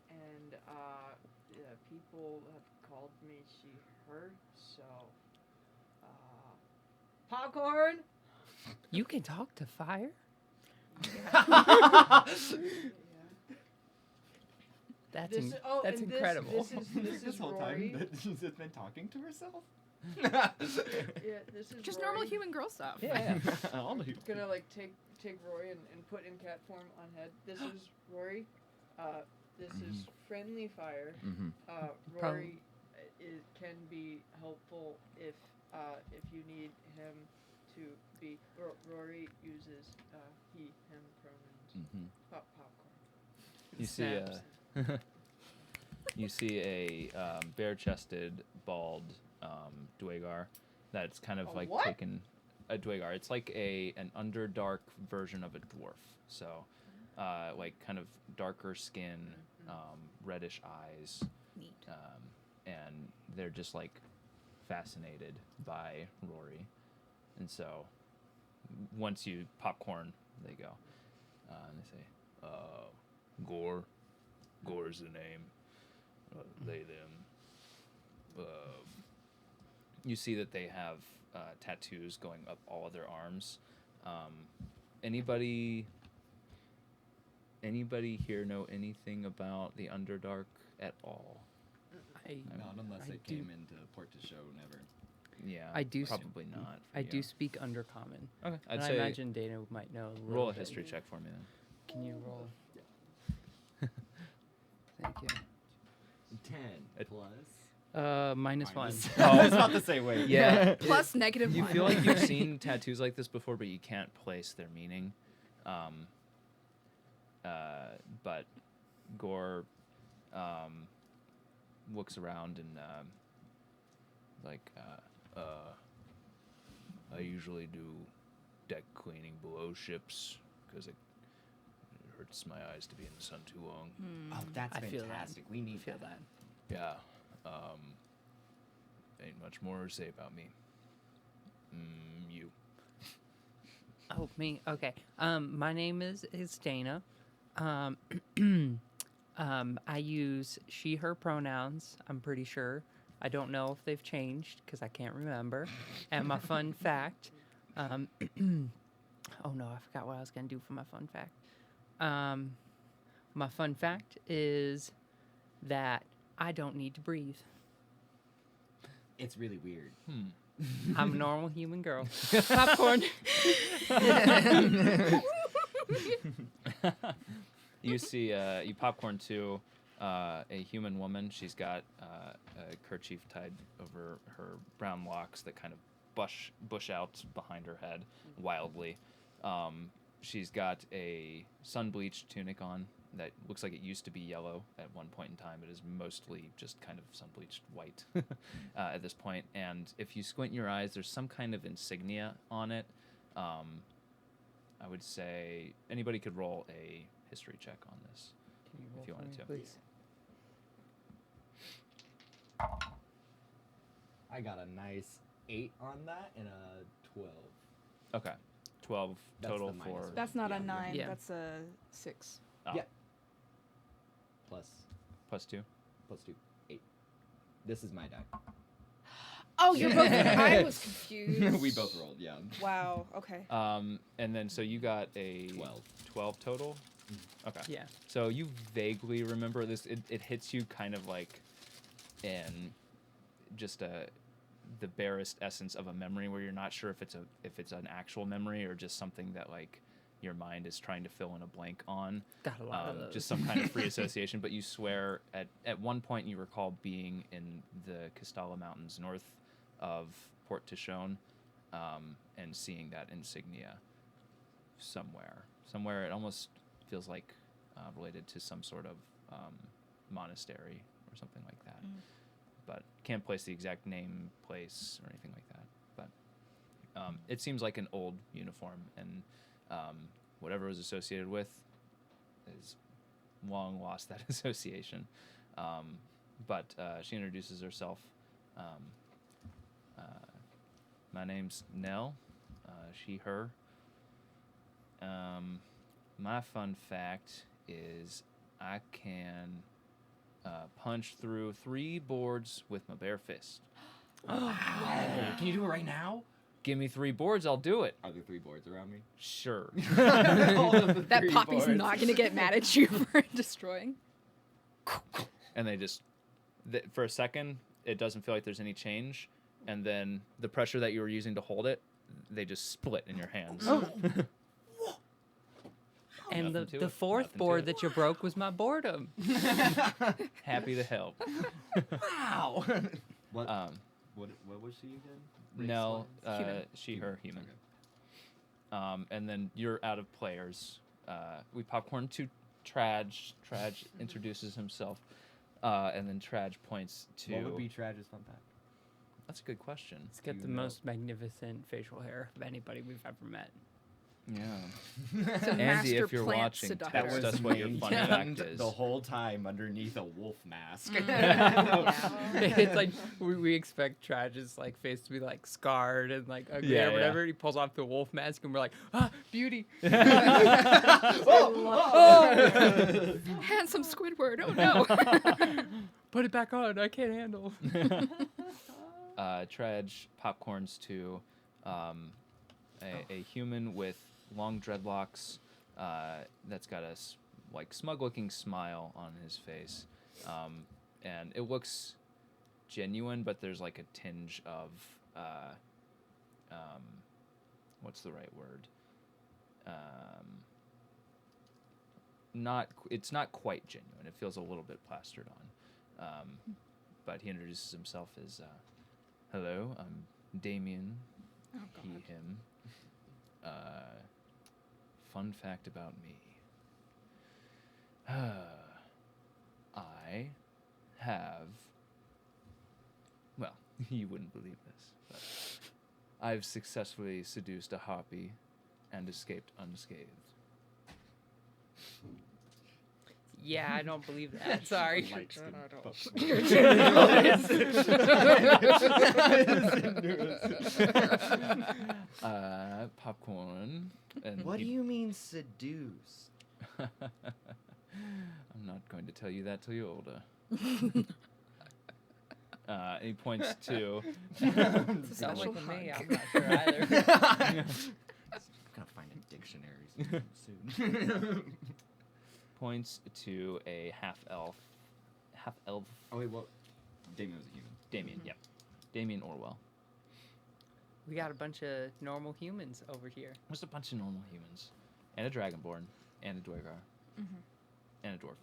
B: and yeah, people have called me she, her. So popcorn.
E: You can talk to fire?
B: Yeah.
E: That's
B: This,
E: that's
B: and
E: incredible.
B: This is
C: whole
B: Rory.
C: time that she's just been talking to herself.
B: Yeah, this is
D: Just
B: Rory.
D: normal human girl stuff.
A: Yeah.
C: All the
B: Gonna like take Rory and put in cat form on head. This is Rory. This is friendly fire.
C: Mm-hmm.
B: Rory can be helpful if you need him to be. Rory uses he him pronouns.
C: Mm-hmm.
B: Popcorn.
A: You see, you see a bare-chested, bald Dwagar that's kind of
B: A
A: like
B: what?
A: taken a Dwagar. It's like an underdark version of a dwarf. So, like kind of darker skin, reddish eyes,
D: Neat.
A: and they're just like fascinated by Rory. And so, once you popcorn, they go, and they say, Gore. Gore's the name. They, them. You see that they have tattoos going up all of their arms. Anybody here know anything about the Underdark at all?
C: Not unless
E: I
C: it
E: do-
C: came into Port to Show, never.
A: Yeah,
E: I do
A: probably not. for
E: I
A: you.
E: do speak Undercommon.
A: Okay, I'd
E: And I
A: say
E: imagine Dana might know.
A: roll a
E: little bit.
A: history check for me then.
E: Can you roll? Thank you.
C: 10
A: It-
C: plus.
E: Minus one.
C: Oh, it's not the same way.
A: Yeah.
D: Plus negative
A: You
D: one.
A: feel like you've seen tattoos like this before, but you can't place their meaning. But Gore looks around and I usually do deck cleaning below ships because it hurts my eyes to be in the sun too long.
C: Oh, that's
E: I feel that.
C: fantastic. We need
E: Feel that.
A: Yeah. Ain't much more to say about me. You.
E: Oh, me. Okay. My name is Dana. I use she, her pronouns. I'm pretty sure. I don't know if they've changed because I can't remember. And my fun fact. Oh no, I forgot what I was gonna do for my fun fact. My fun fact is that I don't need to breathe.
C: It's really weird.
E: I'm a normal human girl. Popcorn.
A: You see, you popcorn to a human woman. She's got a kerchief tied over her brown locks that kind of bush out behind her head wildly. She's got a sun-bleached tunic on that looks like it used to be yellow at one point in time. It is mostly just kind of sun-bleached white at this point. And if you squint your eyes, there's some kind of insignia on it. I would say anybody could roll a history check on this.
E: Can you roll
A: If you
E: for
A: wanted
E: me,
A: to.
E: please?
C: I got a nice
F: 8 on that and a 12.
A: Okay. 12
F: That's
A: total
F: the minus
A: for.
F: one.
D: That's not
F: Yeah,
D: a 9.
E: yeah.
D: That's a 6.
A: Oh,
F: Yeah. Plus
A: +2.
F: 2. 8. This is my die.
D: Oh, you're both. I was confused.
C: We both rolled, yeah.
D: Wow. Okay.
A: And then so you got a
F: 12.
A: 12 total. Okay.
E: Yeah.
A: So you vaguely remember this. It hits you kind of like in just the barest essence of a memory, where you're not sure if it's an actual memory or just something that like your mind is trying to fill in a blank on.
E: Got a lot of those.
A: Just some kind of free association. But you swear at one point you recall being in the Castalla Mountains north of Port Tishon, and seeing that insignia somewhere. It almost feels like related to some sort of monastery or something like that. But can't place the exact name, place, or anything like that. But it seems like an old uniform, and whatever it was associated with is long lost that association. But she introduces herself. My name's Nell. She, her. My fun fact is I can punch through 3 boards with my bare fist.
F: Can you do it right now?
A: Give me 3 boards, I'll do it.
F: Are there 3 boards around me?
A: Sure.
F: All of the
D: That
F: 3
D: Poppy's
F: boards.
D: not gonna get mad at you for destroying.
A: And they just, for a second, it doesn't feel like there's any change. And then the pressure that you were using to hold it, they just split in your hands.
E: And
A: Nothing to
E: the
A: it.
E: fourth
A: Nothing to
E: board
A: it.
E: that you broke was my boredom.
A: Happy to help.
F: Wow. What?
A: Um,
F: What was she again?
A: Nell,
D: Human.
A: she, her, human.
F: Okay.
A: And then you're out of players. We popcorn to Traj. Traj introduces himself, and then Traj points to.
F: What would be Trag's fun fact?
A: That's a good question.
E: He's got
F: You
E: the
F: know.
E: most magnificent facial hair of anybody we've ever met.
A: Yeah.
D: So
A: Andy,
D: master
A: if you're
D: plant
A: watching,
D: seductor.
A: text us what your fun fact
F: maintained
A: is.
F: the whole time underneath a wolf mask.
E: It's like we expect Trag's like face to be like scarred and like ugly
A: Yeah,
E: or
A: yeah.
E: whatever. He pulls off the wolf mask and we're like, beauty.
D: Handsome Squidward. Oh no.
E: Put it back on. I can't handle.
A: Traj popcorns to a human with long dreadlocks that's got a like smug-looking smile on his face, and it looks genuine, but there's like a tinge of what's the right word? It's not quite genuine. It feels a little bit plastered on. But he introduces himself as, hello, I'm Damien,
D: Oh,
A: he,
D: God.
A: him. Fun fact about me. I have, well, you wouldn't believe this, but I've successfully seduced a harpy and escaped unscathed.
E: Yeah, I don't believe that. Sorry.
A: Popcorn. And
C: What do
A: he-
C: you mean seduce?
A: I'm not going to tell you that till you're older. He points to.
D: It's a
E: Sounds
D: special
E: like me.
D: hug.
E: I'm not sure either.
C: Gonna find a dictionary soon.
A: Points to a half elf.
F: Oh wait, what? Damien was a human.
A: Damien, yep. Damien Orwell.
E: We got a bunch of normal humans over here.
A: Just a bunch of normal humans. And a dragonborn. And a dwargar. And a dwarf.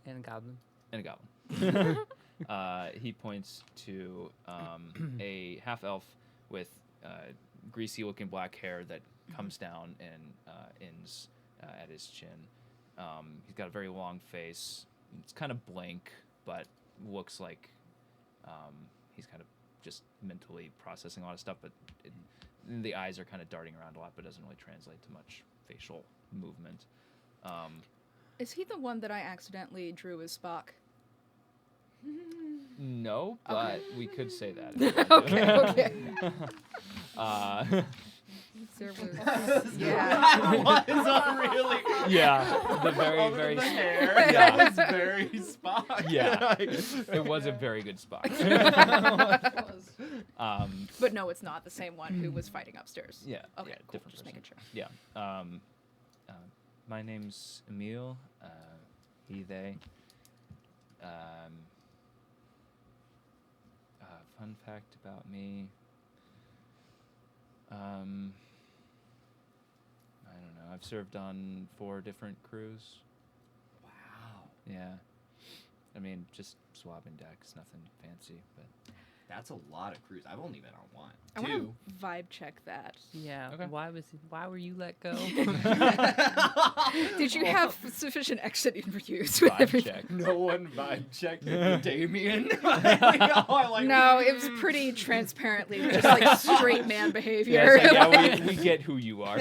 E: And a goblin.
A: And a goblin. He points to a half elf with greasy looking black hair that comes down and ends at his chin. He's got a very long face. It's kind of blank, but looks like he's kind of just mentally processing a lot of stuff, but the eyes are kind of darting around a lot, but doesn't really translate to much facial movement.
D: Is he the one that I accidentally drew as Spock?
A: No, but we could say that.
D: Okay. There was, yeah.
C: What is a really?
A: Yeah, the very,
C: Other
A: very.
C: than the hair,
A: Yeah.
C: that was very spot.
A: Yeah, it was a very good spot.
D: But no, it's not the same one who was fighting upstairs.
A: Yeah.
D: Okay,
A: yeah,
D: cool.
A: different
D: Just
A: person.
D: making sure.
A: Yeah. My name's Emil. He, they. Fun fact about me. I don't know. I've served on 4 different crews.
C: Wow.
A: Yeah. I mean, just swabbing decks, nothing fancy, but.
C: That's a lot of crews. I've only been on one.
D: I want to vibe check that.
E: Yeah.
A: Okay.
E: Why were you let go?
D: Did you have sufficient exit interviews with
A: Vibe
D: everything?
A: check.
C: No one vibe checked with Damien. We all are like,
D: No, it was pretty transparently just like straight man behavior.
A: Yeah, it's like, we get who you are.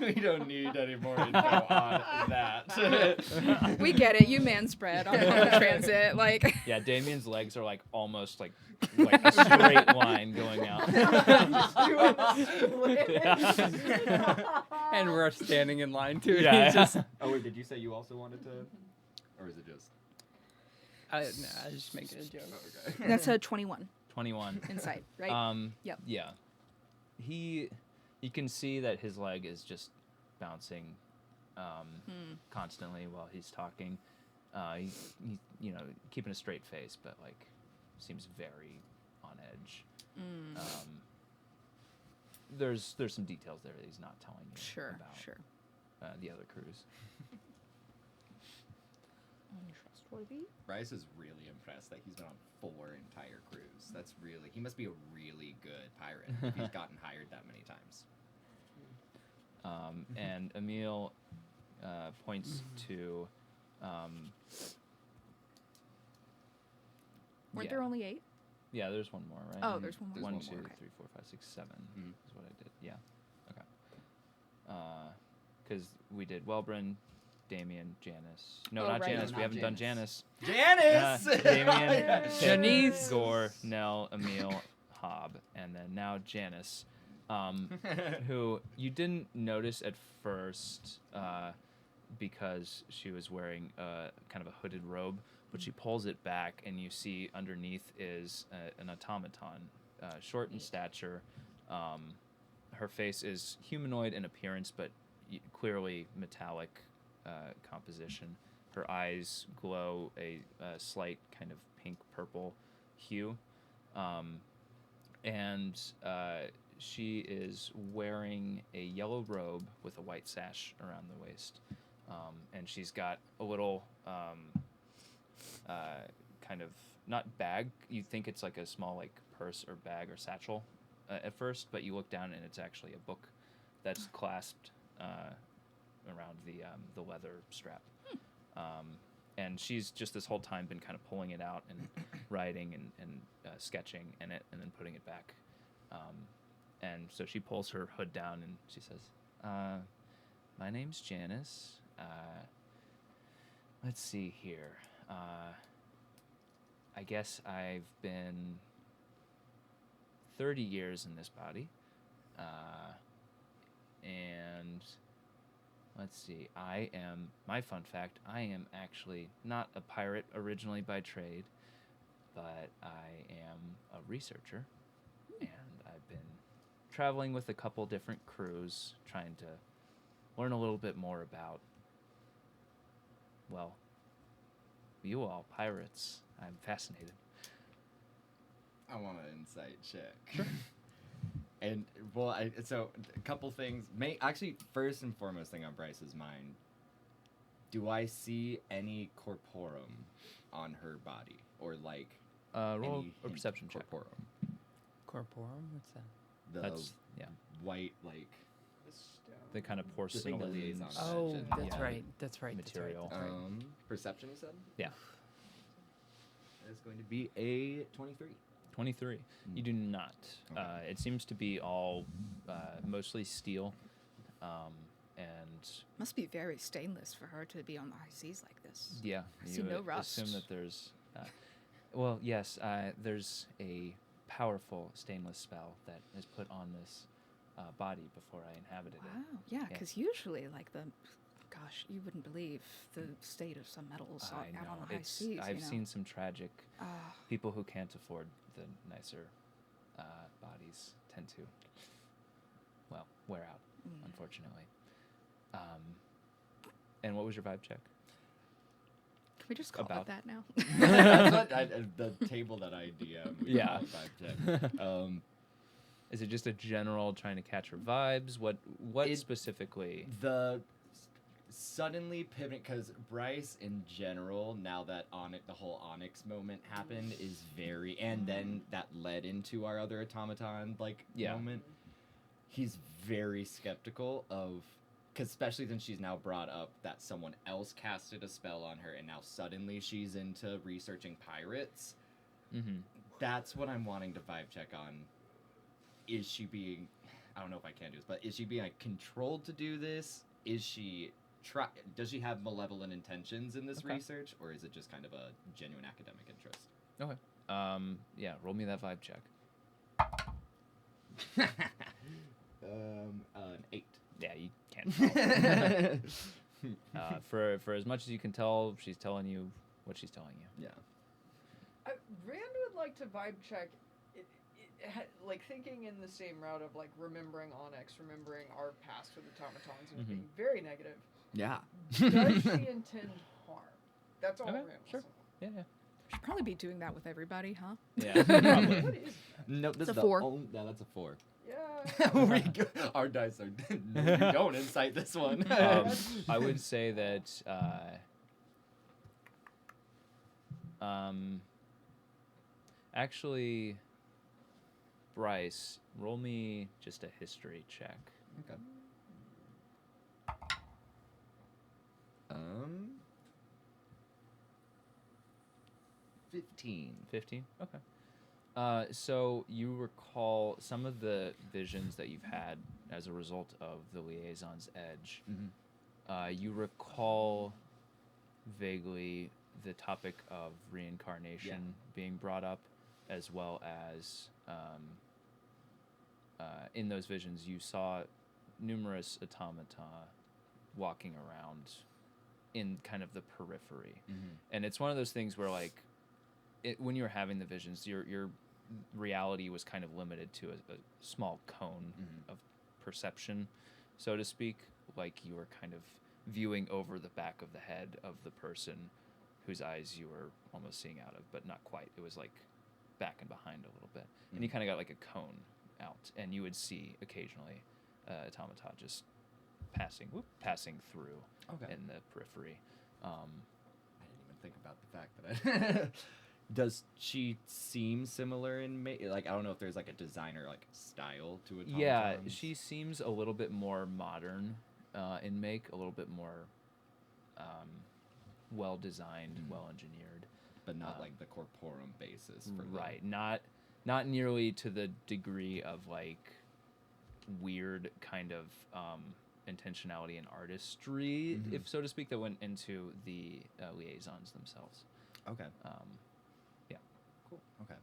C: we don't need any more info on that.
D: We get it. You man spread on public transit. Like,
A: Yeah, Damien's legs are like almost like a straight line going out.
E: And we're standing in line too.
A: Yeah.
E: He's just,
C: Oh wait, did you say you also wanted to, or is it just?
E: I was just making a joke.
C: Okay.
D: that's a 21
A: 21.
D: insight, right? Yep.
A: Yeah. You can see that his leg is just bouncing constantly while he's talking. He's keeping a straight face, but like seems very on edge. There's some details there that he's not telling you
D: Sure,
A: about
D: sure.
A: the other crews.
D: Untrustworthy?
C: Bryce is really impressed that he's been on 4 entire crews. That's really, he must be a really good pirate if he's gotten hired that many times.
A: And Emil points to.
D: Weren't
A: Yeah.
D: there only 8?
A: Yeah, there's one more, right?
D: Oh, there's one more.
A: 1,
C: There's
A: 2,
C: one more.
A: 3, 4, 5, 6, 7
C: Mhm.
A: is what I did. Yeah. Okay. Because we did Wellbrun, Damien, Janice. No,
D: Oh,
A: not
D: right.
A: Janice.
C: No,
A: we
C: not
A: haven't done Janice.
C: Janice!
A: Damien, Pip,
E: Janice.
A: Gore, Nell, Emil, Hob, and then now Janice, who you didn't notice at first because she was wearing kind of a hooded robe, but she pulls it back and you see underneath is an automaton, short in stature. Her face is humanoid in appearance, but clearly metallic composition. Her eyes glow a slight kind of pink-purple hue. And she is wearing a yellow robe with a white sash around the waist. And she's got a little kind of, not bag, you think it's like a small like purse or bag or satchel at first, but you look down and it's actually a book that's clasped around the leather strap. And she's just this whole time been kind of pulling it out and writing and sketching in it and then putting it back. And so she pulls her hood down and she says, my name's Janice. Let's see here. I guess I've been 30 years in this body. And let's see, my fun fact, I am actually not a pirate originally by trade, but I am a researcher. And I've been traveling with a couple different crews, trying to learn a little bit more about, well, you all, pirates. I'm fascinated.
C: I want an insight check. Sure. And well, so a couple things. Actually, first and foremost thing on Bryce's mind. Do I see any corporum on her body, or like
A: Roll
C: any
A: a perception check.
C: corporum?
E: Corporum? What's that?
C: The
A: That's
C: white like
A: the kind of
C: the thing that
A: porcelain.
C: lays on
E: Oh,
C: edge and-
E: that's
A: yeah.
E: right. That's right.
A: Material.
E: That's right. That's right.
C: Perception, you said?
A: Yeah.
C: It's going to be a 23.
A: 23. You do not.
C: Okay.
A: It seems to be all mostly steel, and
D: Must be very stainless for her to be on the high seas like this.
A: yeah,
D: I see
A: you
D: no
A: would
D: rust.
A: assume that there's, well, yes, there's a powerful stainless spell that is put on this body before I inhabited
D: Wow.
A: it.
D: Yeah,
A: Yeah.
D: because usually, like gosh, you wouldn't believe the state of some metals
A: I
D: out
A: know.
D: on the high seas.
A: I've seen some tragic
D: Ah,
A: people who can't afford the nicer bodies tend to, well, wear out, unfortunately. And what was your vibe check?
D: can we just call
A: About-
D: it that now?
C: That's what the table that I DM. We
A: Yeah.
C: call vibe check.
A: Is it just a general trying to catch her vibes? What
C: It-
A: specifically?
C: The suddenly pivot, because Bryce in general, now that the whole Onyx moment happened, is very, and then that led into our other automaton
A: Yeah.
C: moment. He's very skeptical of, because especially since she's now brought up that someone else casted a spell on her, and now suddenly she's into researching pirates.
A: Mm-hmm.
C: That's what I'm wanting to vibe check on. Is she being, I don't know if I can do this, but is she being controlled to do this? Is she does she have malevolent intentions in this
A: Okay.
C: research, or is it just kind of a genuine academic interest?
A: Okay. Yeah. Roll me that vibe check.
C: An 8.
A: Yeah, you can't tell. For as much as you can tell, she's telling you what she's telling you.
C: Yeah.
B: Rand would like to vibe check, like thinking in the same route of like remembering Onyx, remembering our past with automatons, and
A: Mhm.
B: being very negative.
C: Yeah.
B: Does she intend harm? That's all
A: Okay,
B: Rand wants
A: sure.
B: to know.
A: Yeah.
D: Should probably be doing that with everybody, huh?
A: Yeah. Probably.
B: What is
C: No, this
D: It's
C: is
D: a
C: the
D: 4.
C: yeah, that's a 4.
B: Yeah.
C: Our dice are. No, you don't incite this one.
A: I would say that. Actually, Bryce, roll me just a history check.
C: Okay. 15.
A: 15? Okay. So you recall some of the visions that you've had as a result of the Liaison's Edge.
C: Mm-hmm.
A: You recall vaguely the topic of reincarnation being brought up, as well as in those visions you saw numerous automata walking around in kind of the periphery.
C: Mm-hmm.
A: And it's one of those things where, like, when you're having the visions, your reality was kind of limited to a small cone
C: Mhm.
A: of perception, so to speak. Like you were kind of viewing over the back of the head of the person whose eyes you were almost seeing out of, but not quite. It was like back and behind a little bit. And you
C: Mhm.
A: kind of got like a cone out, and you would see occasionally automata just passing through
C: Okay.
A: in the periphery.
C: I didn't even think about the fact that I. Does she seem similar in like I don't know if there's like a designer like style to it.
A: Yeah, she seems a little bit more modern in make, a little bit more well designed, well engineered.
C: but not like the corporum basis. For
A: Right, not nearly to the degree of like weird kind of intentionality and artistry,
C: Mhm.
A: if so to speak, that went into the liaisons themselves.
C: Okay. Cool. Okay.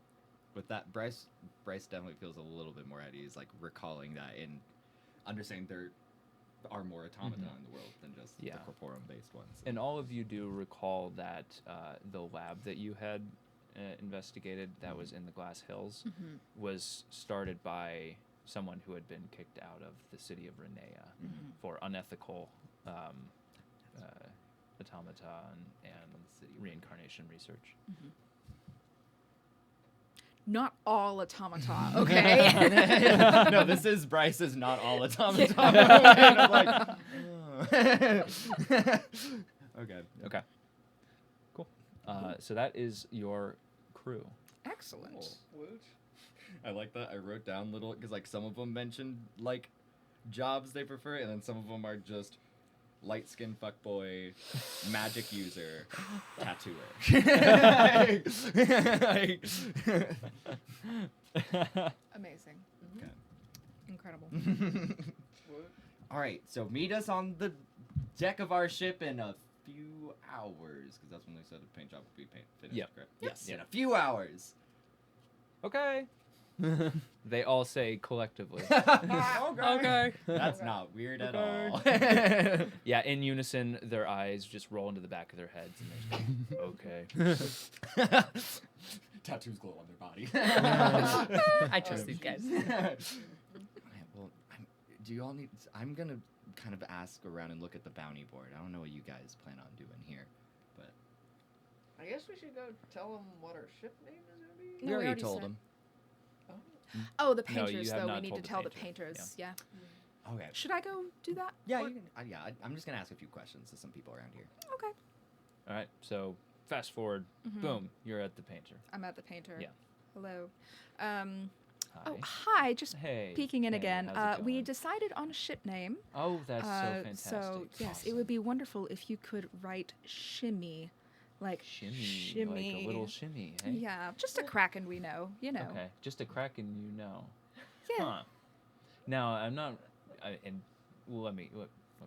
C: With that, Bryce definitely feels a little bit more at ease, like recalling that and understanding there are more automata
A: Mhm.
C: in the world than just
A: Yeah.
C: the corporum-based ones.
A: And all of you do recall that the lab that you had investigated, that was in the Glass Hills,
D: Mm-hmm.
A: was started by someone who had been kicked out of the city of Renea
D: Mm-hmm.
A: for unethical automata and reincarnation research.
D: Mm-hmm. Not all automata, okay?
C: No, this is Bryce's not all automata. And I'm like, okay.
A: Okay. Cool. So that is your crew.
D: Excellent.
B: Woot.
C: I like that. I wrote down little because like some of them mentioned like jobs they prefer, and then some of them are just light skinned fuckboy, magic user, tattooer.
D: Amazing.
C: Okay.
D: Incredible.
B: Woot.
C: All right, so meet us on the deck of our ship in a few hours, because that's when they said the paint job would be finished.
A: Yep.
C: Correct?
A: Yep.
C: Yes,
A: Yep.
C: in a few hours.
A: Okay. They all say collectively.
E: Okay.
C: That's not weird at
E: Okay.
C: all.
A: Yeah, in unison, their eyes just roll into the back of their heads, and they're just like, okay.
C: Tattoos glow on their body.
E: I trust these guys.
C: Okay, well, do you all need? I'm gonna kind of ask around and look at the bounty board. I don't know what you guys plan on doing here, but
B: I guess we should go tell them what our ship name is gonna be.
D: No,
C: we
D: we
C: already
D: already
C: told
D: said.
C: them.
D: Oh, the
A: No, you
D: painters,
A: have
D: though.
A: not
D: We need to
A: told the
D: tell the
A: painters,
D: painters. Yeah.
C: Okay.
D: Should I go do that?
C: Yeah,
D: Or-
C: you can. Yeah, I'm just gonna ask a few questions to some people around here.
D: Okay.
A: All right, so fast forward,
D: Mhm.
A: boom, you're at the painter.
D: I'm at the painter.
A: Yeah.
D: Hello.
A: Hi.
D: Oh, hi. Just
A: Hey.
D: peeking in
A: hey,
D: again.
A: how's it
D: We
A: going?
D: decided on a ship name.
A: Oh, that's so fantastic.
D: So yes, it
A: Awesome.
D: would be wonderful if you could write shimmy, like
A: shimmy, like a little shimmy. Hey?
D: Yeah, just a Kraken we know. You know.
A: Okay, just a crack and you know.
D: Yeah.
A: Huh. Now I'm not, and let me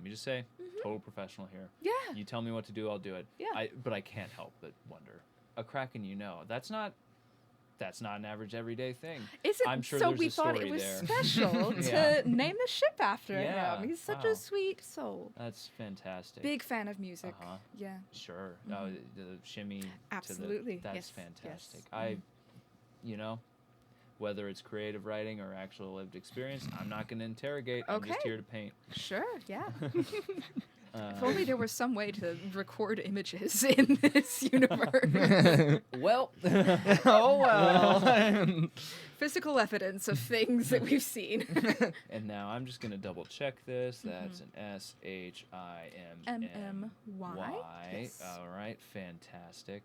A: just say, total professional here.
D: Yeah.
A: You tell me what to do, I'll do it.
D: Yeah.
A: But I can't help but wonder. A Kraken, you know, that's not an average everyday thing.
D: Isn't
A: I'm sure
D: so?
A: there's
D: We
A: a
D: thought it
A: story
D: was
A: there.
D: special
A: Yeah.
D: to name the ship after
A: Yeah,
D: him. He's such
A: wow.
D: a sweet soul.
A: That's fantastic.
D: Big fan of music.
A: Uh-huh.
D: Yeah.
A: Sure.
D: Mhm.
A: The shimmy.
D: Absolutely.
A: To the, that's
D: Yes,
A: fantastic.
D: yes.
A: You know, whether it's creative writing or actual lived experience, I'm not going to interrogate. I'm just
D: Okay.
A: here to paint.
D: Sure. Yeah.
A: Uh,
D: If only there was some way to record images in this universe.
A: well.
C: Oh well.
D: Physical evidence of things that we've seen.
A: And now I'm just going to double check this. That's
D: Mm-hmm.
A: an SHIMMY.
D: MMY. Yes.
A: All right. Fantastic.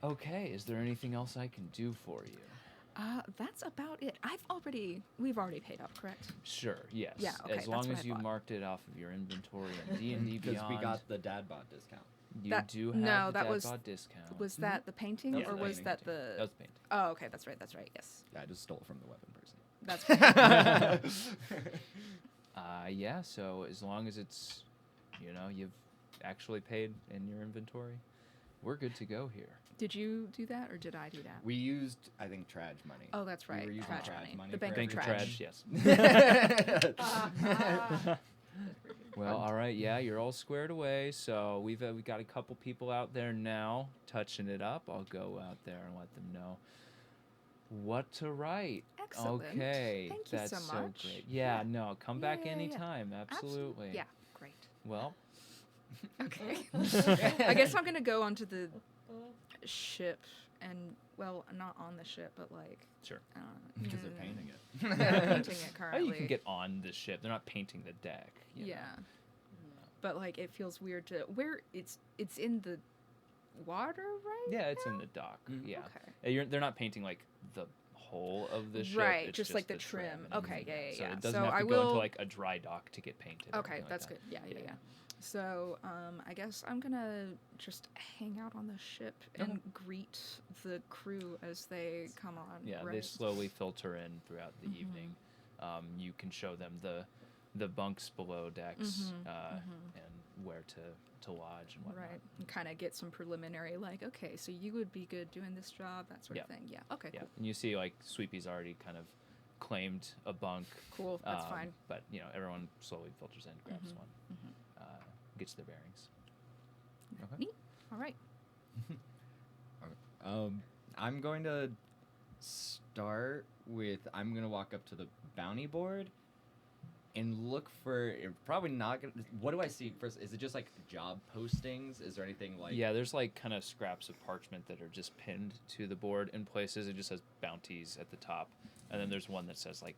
A: Okay. Is there anything else I can do for you?
D: That's about it. We've already paid up, correct?
A: Sure. Yes.
D: Yeah, okay,
A: As long
D: that's what
A: as
D: I
A: you
D: thought.
A: marked it off of your inventory and D&D
C: Because
A: Beyond.
C: we got the dad bod discount.
A: You
D: That-
A: do have
D: no,
A: the
D: that was-
A: Dadbod discount.
D: Was that the painting,
C: That was
D: or
C: the
D: was
C: painting.
D: that
A: That
D: the?
A: was painting.
D: Oh, okay, that's right. That's right. Yes,
C: Yeah, I just stole it from the weapon person.
D: that's right.
A: Yeah. So as long as it's, you've actually paid in your inventory, we're good to go here.
D: Did you do that, or did I do that?
C: We used, I think, trage money.
D: Oh, that's
C: We
D: right.
C: were using
D: Trash
C: trash money
D: The
C: for
D: bank
A: Bank
D: of
A: of
D: trash.
A: Trash, yes. Well, all right, yeah, you're all squared away. So we've got a couple people out there now touching it up. I'll go out there and let them know what to write.
D: Excellent.
A: Okay,
D: Thank you
A: that's
D: so much.
A: great. Yeah, no, come back
D: Yeah.
A: anytime. Absolutely.
D: Yeah, great.
A: Well,
D: Okay. I guess I'm gonna go onto the ship and, well, not on the ship, but like.
A: Sure.
C: Because they're painting it.
D: They're painting it
A: oh,
D: currently.
A: you can get on the ship. They're not painting the deck. you know.
D: Yeah. But like, it feels weird to where it's in the water, right?
A: Yeah, it's in the dock.
C: Mhm.
A: Yeah.
D: Okay.
A: They're not painting like the whole of the ship.
D: Right,
A: it's
D: just like the trim.
A: and
D: Okay,
A: everything.
D: yeah, yeah,
A: So
D: yeah.
A: it doesn't
D: So
A: have to
D: I
A: go into
D: will-
A: like a dry dock to get painted. or
D: Okay,
A: anything like
D: that's
A: that.
D: good. Yeah. So, I guess I'm gonna just hang out on the ship and greet the crew as they come on.
A: Yeah,
D: right?
A: they slowly filter in throughout the
D: Mhm.
A: evening. You can show them the bunks below decks and where to lodge and whatnot.
D: Right, and kind of get some preliminary, like, okay, so you would be good doing this job, that sort
A: Yeah.
D: of thing. Yeah. Okay.
A: Yeah, and you see like Sweepy's already kind of claimed a bunk.
D: Cool. That's fine.
A: But everyone slowly filters in, grabs
D: Mhm,
A: one, gets their bearings. Okay.
D: Neat. All right.
C: I'm going to start with, I'm going to walk up to the bounty board and look for, probably not going to, what do I see first? Is it just like job postings? Is there anything like...
A: Yeah, there's like kind of scraps of parchment that are just pinned to the board in places. It just says bounties at the top, and then there's one that says like,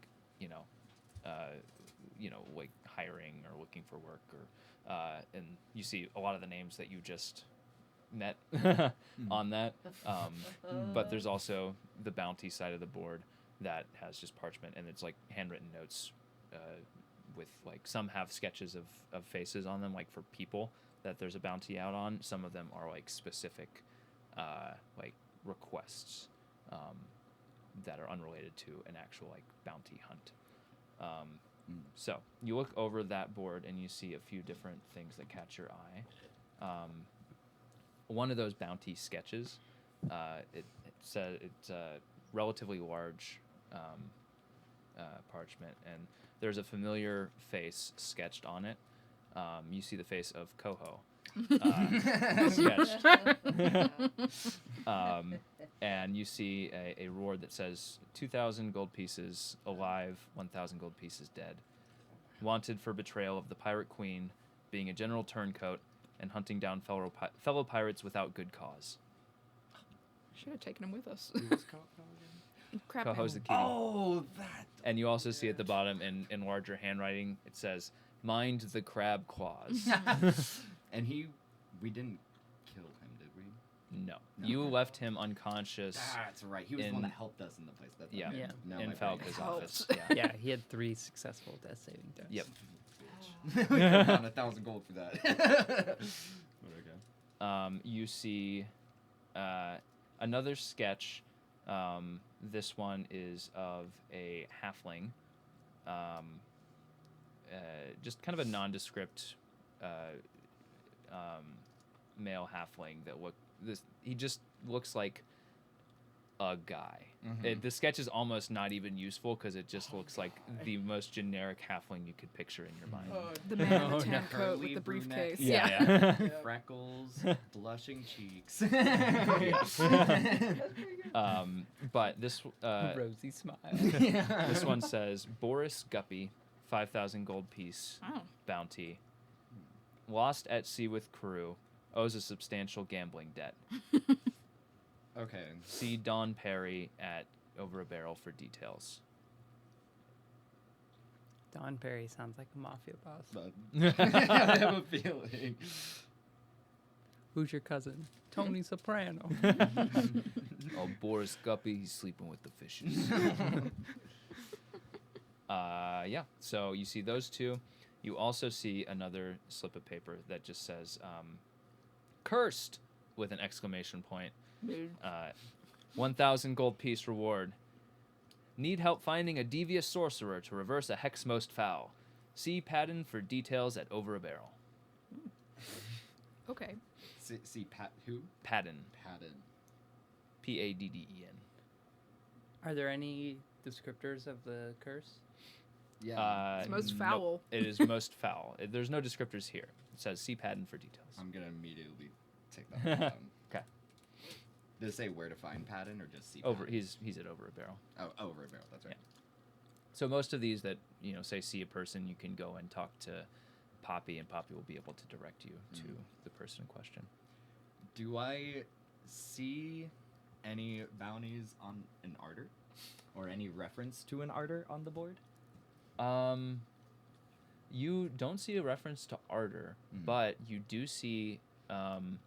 A: like hiring or looking for work, or and you see a lot of the names that you just met on that. But there's also the bounty side of the board that has just parchment, and it's like handwritten notes. With like some have sketches of faces on them, like for people that there's a bounty out on. Some of them are like specific like requests that are unrelated to an actual like bounty hunt. So you look over that board and you see a few different things that catch your eye. One of those bounty sketches, it says it's a relatively large parchment, and there's a familiar face sketched on it. You see the face of Coho sketched. And you see a reward that says 2,000 gold pieces alive, 1,000 gold pieces dead. Wanted for betrayal of the pirate queen, being a general turncoat, and hunting down fellow pirates without good cause.
D: Should have taken him with us.
B: Crap.
A: Coho's the kitty.
C: Oh, that.
A: And you also see at the bottom in larger handwriting, it says, "Mind the crab claws."
C: And we didn't kill him, did we?
A: No.
C: No.
A: You left him unconscious.
C: That's right. He was the one
A: In-
C: that helped us in the place. That's
A: Yeah.
C: right.
E: Yeah.
C: Now
A: In
C: my brain
A: Falca's
C: is
A: office.
D: helped.
A: Yeah.
E: Yeah, he had 3 successful death saving throws.
A: Yep.
C: we could have found 1,000 gold for that. But okay.
A: You see another sketch. This one is of a halfling. Just kind of a nondescript male halfling that he just looks like a guy. The sketch is almost not even useful because it just looks like the most generic halfling you could picture in your mind.
D: The man in
A: Oh,
D: the
A: no.
D: tan coat
C: Curly
D: with the
C: brunette.
D: briefcase.
A: Yeah.
C: Freckles, blushing cheeks.
A: But this
E: Rosy smile.
A: this one says Boris Guppy, 5,000 gold piece
D: Oh.
A: bounty. Lost at sea with crew, owes a substantial gambling debt.
C: Okay.
A: See Don Perry at Over a Barrel for details.
E: Don Perry sounds like a mafia boss.
C: But I have a feeling.
E: Who's your cousin? Tony Soprano.
A: Oh, Boris Guppy, he's sleeping with the fishes. Yeah, so you see those two. You also see another slip of paper that just says, cursed, with an exclamation point. 1,000 gold piece reward. Need help finding a devious sorcerer to reverse a hex most foul. See Padden for details at Over a Barrel.
D: Okay.
C: See Pat who?
A: Padden.
C: Patton.
A: Padden.
E: Are there any descriptors of the curse?
C: Yeah.
D: It's most
A: nope.
D: foul.
A: It is most foul. There's no descriptors here. It says see Padden for details.
C: I'm gonna immediately take that one down.
A: Okay.
C: Does it say where to find Patton or just see
A: Over.
C: Patton?
A: He's at Over a Barrel.
C: Oh, Over a Barrel. That's right.
A: So most of these that say see a person, you can go and talk to Poppy, and Poppy will be able to direct you to the person in question.
C: Do I see any bounties on an Ardor? Or any reference to an Ardor on the board?
A: You don't see a reference to Ardor, but you do see.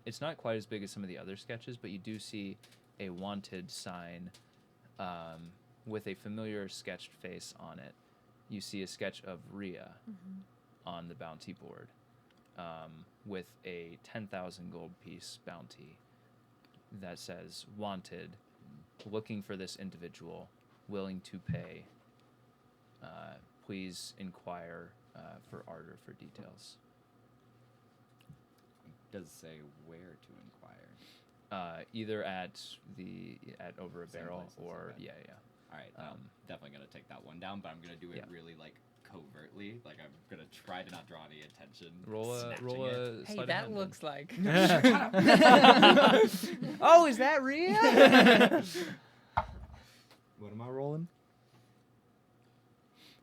A: It's not quite as big as some of the other sketches, but you do see a wanted sign with a familiar sketched face on it. You see a sketch of Rhea on the bounty board with a 10,000 gold piece bounty that says wanted, looking for this individual, willing to pay. Please inquire for Ardor for details.
C: Does it say where to inquire?
A: Either at Over a
C: Same
A: Barrel
C: places,
A: or
C: okay.
A: yeah.
C: All right, I'm definitely gonna take that one down, but I'm gonna do it
A: Yeah.
C: really covertly. Like I'm gonna try to not draw any attention.
A: Roll a
C: snatching it.
E: Hey,
A: sleight of
E: that
A: hand
E: looks like.
A: then.
E: Oh, is that Rhea?
C: What am I rolling?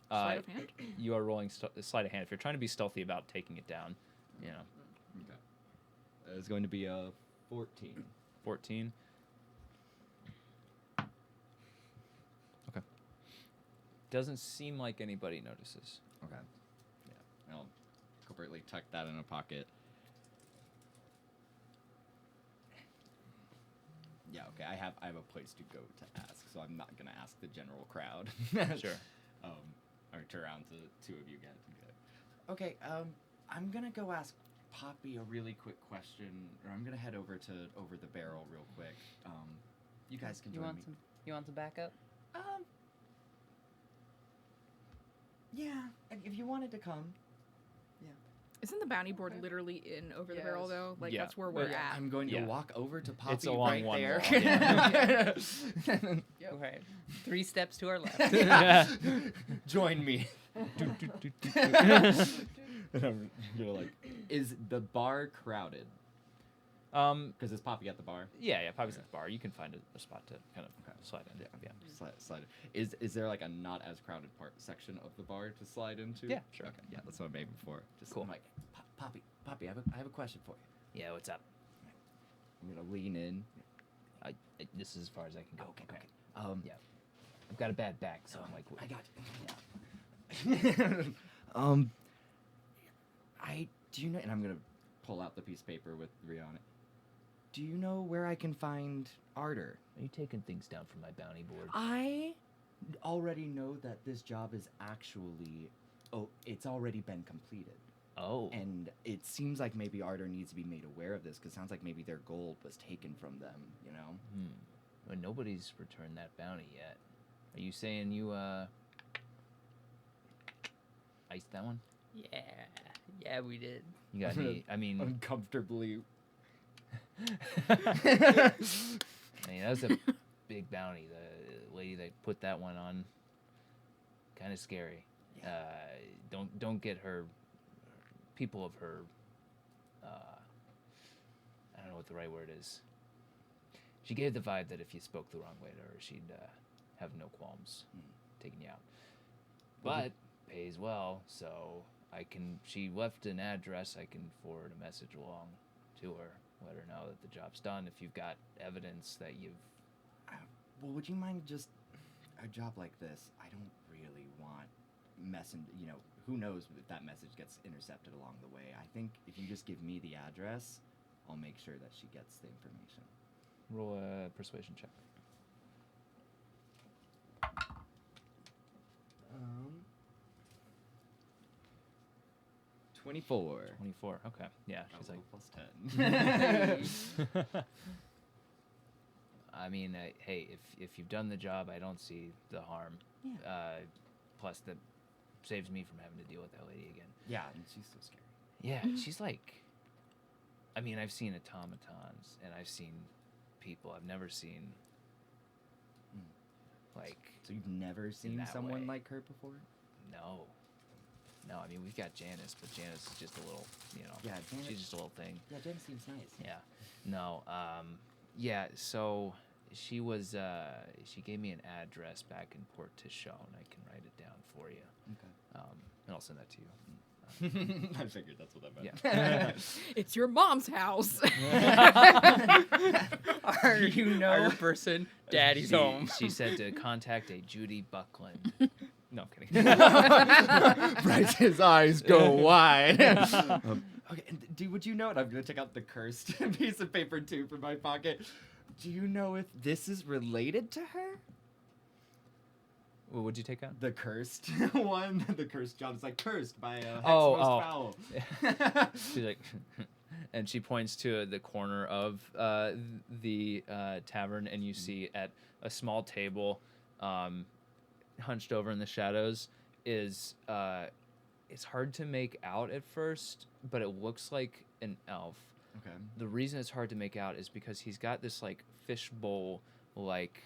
D: Sleight of hand?
A: You are rolling sleight of hand. If you're trying to be stealthy about taking it down,
C: Okay. It's going to be a 14.
A: 14. Okay. Doesn't seem like anybody notices.
C: Okay. Yeah. I'll covertly tuck that in a pocket. Yeah. Okay. I have a place to go to ask, so I'm not gonna ask the general crowd.
A: Sure.
C: Or turn around to two of you guys and go, okay, I'm gonna go ask Poppy a really quick question, or I'm gonna head over the barrel real quick. You guys can
E: You
C: join
E: want
C: me.
E: some? You want some backup?
C: Yeah, if you wanted to come.
D: Isn't the bounty board literally in over the barrel
B: Yes.
D: though? Like
A: Yeah.
D: that's where we're
C: Yeah,
D: at.
C: I'm going to
A: Yeah.
C: walk over to Poppy
A: It's along
C: right
A: one
C: there.
A: wall, yeah.
B: Yep.
E: Okay. 3 steps to our left.
A: Yeah.
C: Join me. And I'm gonna like, is the bar crowded? Because it's Poppy at the bar.
A: Yeah, Poppy's at the bar. You can find a spot to kind of slide in. Yeah.
C: Slide. Is there like a not as crowded section of the bar to slide into?
A: Yeah, sure.
C: Okay, yeah, that's what I'm aiming for. Just
A: Cool.
C: I'm like, Poppy, I have a question for you.
A: Yeah, what's up?
C: I'm gonna lean in.
A: This is as far as I can go.
C: Okay.
A: Yeah. I've got a bad back, so I'm like,
C: I got you. Do you know? And I'm gonna pull out the piece of paper with Rhea on it. Do you know where I can find Ardor?
A: Are you taking things down from my bounty board?
C: I already know that this job is actually, it's already been completed.
A: Oh.
C: And it seems like maybe Ardor needs to be made aware of this, because it sounds like maybe their gold was taken from them, you know?
A: Well, nobody's returned that bounty yet. Are you saying you, iced that one?
E: Yeah, we did.
A: You got any, I mean...
C: Uncomfortably.
A: I mean, that was a big bounty. The lady that put that one on, kind of scary.
C: Yeah.
A: Don't get her, people of her, I don't know what the right word is. She gave the vibe that if you spoke the wrong way to her, she'd have no qualms taking you out. But pays well, so she left an address. I can forward a message along to her. Let her know that the job's done. If you've got evidence that you've...
C: Well, would you mind just a job like this? I don't really want who knows if that message gets intercepted along the way. I think if you just give me the address, I'll make sure that she gets the information.
A: Roll a persuasion check.
C: 24.
A: 24. Okay. Yeah. She's like,
C: plus 10.
A: I mean, hey, if you've done the job, I don't see the harm.
C: Yeah.
A: Plus, that saves me from having to deal with that lady again.
C: Yeah, and she's so scary.
A: Yeah, she's like... I mean, I've seen automatons, and I've seen people. I've never seen... like...
C: So you've never seen
A: that
C: someone
A: way.
C: like her before?
A: No. No, I mean, we've got Janice, but Janice is just a little,
C: Yeah, Janice.
A: she's just a little thing.
C: Yeah, Janice seems nice.
A: Yeah. No, yeah, so she was, she gave me an address back in Port Tishon. I can write it down for you.
C: Okay.
A: And I'll send that to you.
C: I figured that's what I meant.
A: Yeah.
D: It's your mom's house.
E: Our person, daddy's home.
A: She said to contact a Judy Buckland. No, I'm kidding.
C: Bryce's eyes go wide. Okay, and would you know it? I'm going to take out the cursed piece of paper, too, from my pocket. Do you know if this is related to her?
A: What would you take out?
C: The cursed one. The cursed job is like cursed by a hex
A: Oh,
C: most
A: oh.
C: foul.
A: She's like, and she points to the corner of the tavern, and you see at a small table, hunched over in the shadows, is it's hard to make out at first, but it looks like an elf.
C: Okay.
A: The reason it's hard to make out is because he's got this like fishbowl like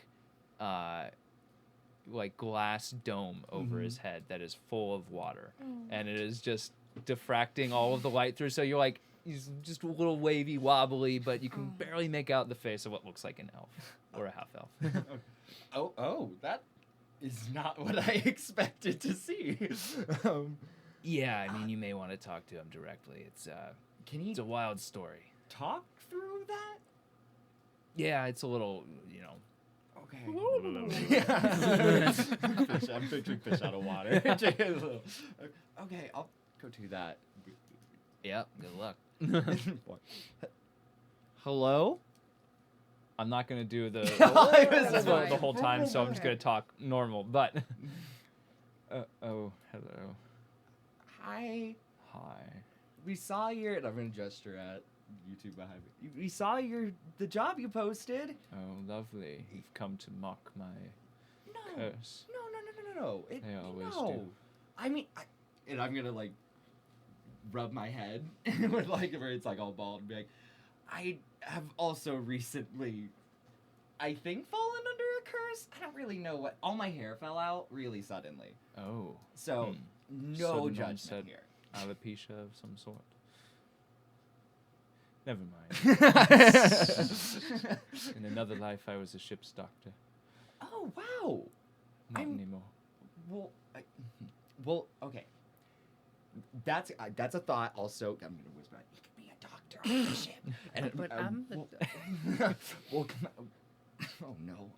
A: glass dome over his head that is full of water, and it is just diffracting all of the light through. So you're like, he's just a little wavy, wobbly, but you can barely make out the face of what looks like an elf or a half elf.
C: Oh, that is not what I expected to see.
A: Yeah, I mean, you may want to talk to him directly. It's
C: Can he
A: it's a wild story.
C: talk through that?
A: Yeah, it's a little,
C: Okay. Fish, I'm picturing fish out of water. Okay, I'll go to that.
A: Yeah, good luck.
C: Hello?
A: I'm not gonna do the
C: That's
A: the whole time, so I'm just gonna talk normal. But hello.
C: Hi.
A: Hi.
C: We saw your, and I'm gonna gesture at YouTube behind me. We saw the job you posted.
A: Oh, lovely. You've come to mock my
C: No.
A: curse.
C: No.
A: They always
C: no.
A: do.
C: and I'm gonna like rub my head with like where it's like all bald and be like, I have also recently, I think, fallen under a curse. I don't really know what. All my hair fell out really suddenly.
A: Oh.
C: So no
A: Sudden
C: judgment
A: onset.
C: here.
A: Alopecia of some sort. Never mind. In another life, I was a ship's doctor.
C: Oh wow.
A: Not
C: I'm-
A: anymore.
C: Well, okay. That's a thought. Also, I'm gonna whisper. You could be a doctor on the ship. And
E: But I'm the
C: we'll come. Oh no!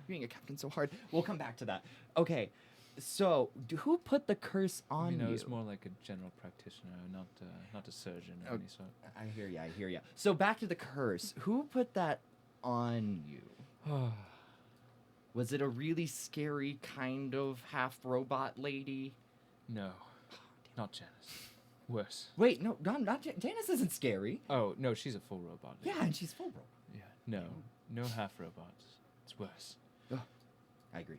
C: Being a captain's so hard. We'll come back to that. Okay. So, who put the curse on
A: You know,
C: you?
A: it's more like a general practitioner, not a surgeon of any sort.
C: I hear ya. So back to the curse. Who put that on you? Was it a really scary kind of half robot lady?
A: No, not Janice. Worse.
C: Wait, no, not Janice isn't scary.
A: Oh no, she's a full robot.
C: Yeah, and she's full robot.
A: Yeah. No half robots. It's worse.
C: I agree.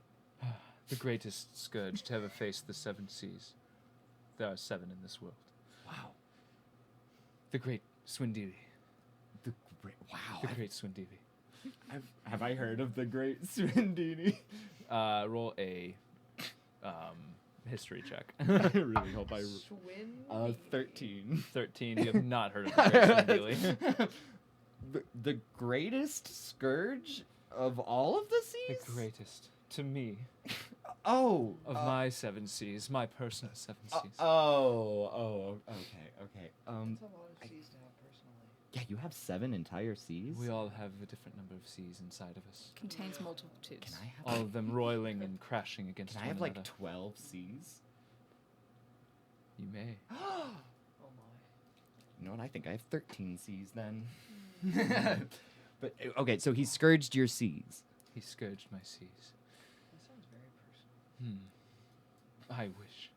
A: The greatest scourge to ever face the 7 seas. There are 7 in this world.
C: Wow.
A: The great Swindili.
C: Wow.
A: The great Swindili.
C: Have I heard of the great Swindini?
A: Roll a history check.
C: I really hope I.
B: Swin.
C: 13.
A: 13. You have not heard of the great Swindili.
C: The greatest scourge of all of the seas?
A: The greatest. To me.
C: Oh.
A: Of my 7 seas. My personal 7 seas.
C: Okay.
B: That's a lot of C's to have personally.
C: Yeah, you have 7 entire seas?
A: We all have a different number of seas inside of us.
D: Contains multitudes.
C: Can I have
A: All of them roiling and crashing against
C: Can I
A: one
C: have like
A: another.
C: 12 seas?
A: You may.
B: Oh my.
C: You know what? I think I have 13 seas then. But okay, so he scourged your seas.
A: He scourged my seas.
B: That sounds very personal.
A: I wish.